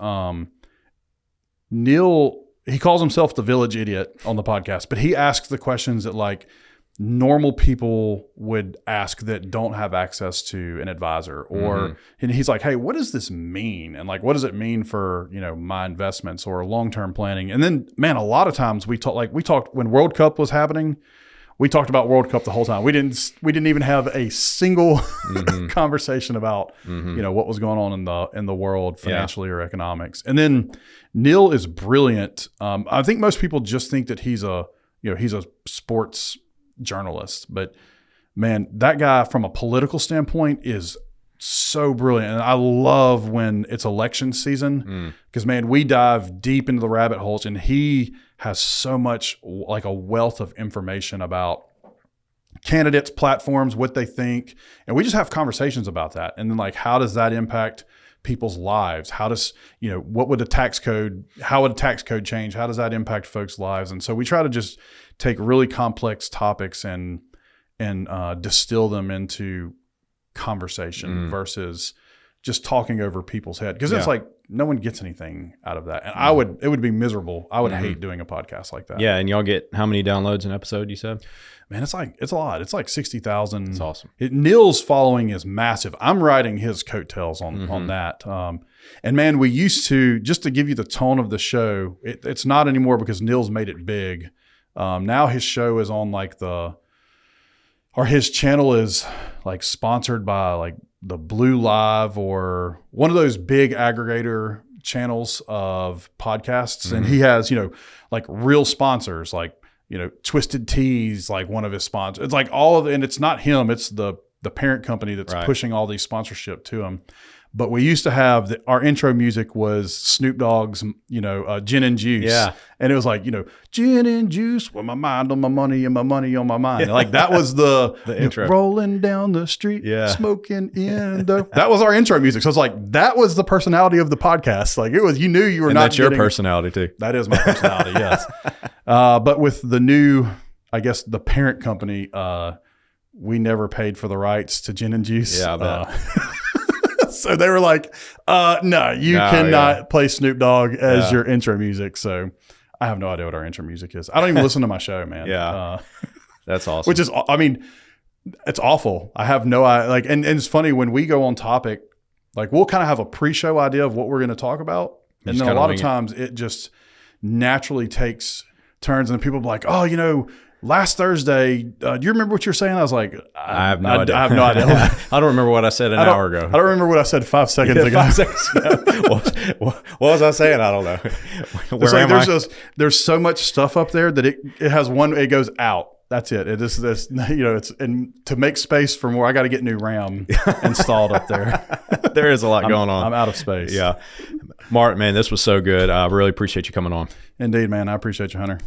Neil, he calls himself the village idiot on the podcast, but he asks the questions that like normal people would ask that don't have access to an advisor and he's like, hey, what does this mean? And like, what does it mean for, my investments or long-term planning? And then, man, a lot of times we talked when World Cup was happening. We talked about World Cup the whole time. We didn't even have a single conversation about what was going on in the world financially or economics. And then Neil is brilliant. I think most people just think that he's a sports journalist, but man, that guy from a political standpoint is so brilliant. And I love when it's election season because man, we dive deep into the rabbit holes and he has so much like a wealth of information about candidates, platforms, what they think. And we just have conversations about that. And then like, how does that impact people's lives? How does, how would a tax code change? How does that impact folks' lives? And so we try to just take really complex topics and distill them into conversation versus just talking over people's head. Because it's like no one gets anything out of that. And it would be miserable. I would hate doing a podcast like that. Yeah. And y'all get how many downloads an episode, you said? Man, it's a lot. It's like 60,000. That's awesome. Neil's following is massive. I'm riding his coattails on that. And man, we used to, just to give you the tone of the show, it's not anymore because Neil's made it big. Now his show is on like his channel is like sponsored by like the Blue Live or one of those big aggregator channels of podcasts. And he has, like real sponsors, like, Twisted Tea's like one of his sponsors. It's like and it's not him, it's the parent company that's pushing all these sponsorship to him. But we used to have our intro music was Snoop Dogg's, Gin and Juice. Yeah. And it was like, gin and juice with my mind on my money and my money on my mind. Like that was the intro. Rolling down the street, smoking in the. That was our intro music. So it's like, that was the personality of the podcast. Like it was, you knew you were and not that's your personality too. That is my personality, yes. But with the new, I guess the parent company, we never paid for the rights to Gin and Juice. Yeah, I bet. So they were like, no, you cannot play Snoop Dogg as your intro music. So I have no idea what our intro music is. I don't even listen to my show, man. Yeah. That's awesome. Which is, it's awful. I have no idea. Like, and it's funny when we go on topic, like we'll kind of have a pre-show idea of what we're going to talk about. And then a lot of times it just naturally takes turns and people are like, oh, last Thursday, do you remember what you're saying? I was like, I have no idea. I have no idea. I don't remember what I said an hour ago. I don't remember what I said 5 seconds ago. 5 seconds ago. What was I saying? I don't know. There's so much stuff up there that it has it goes out. That's it. It is this, it's, and to make space for more, I got to get new RAM installed up there. There is a lot going on. I'm out of space. Yeah. Mark, man, this was so good. I really appreciate you coming on. Indeed, man. I appreciate you, Hunter.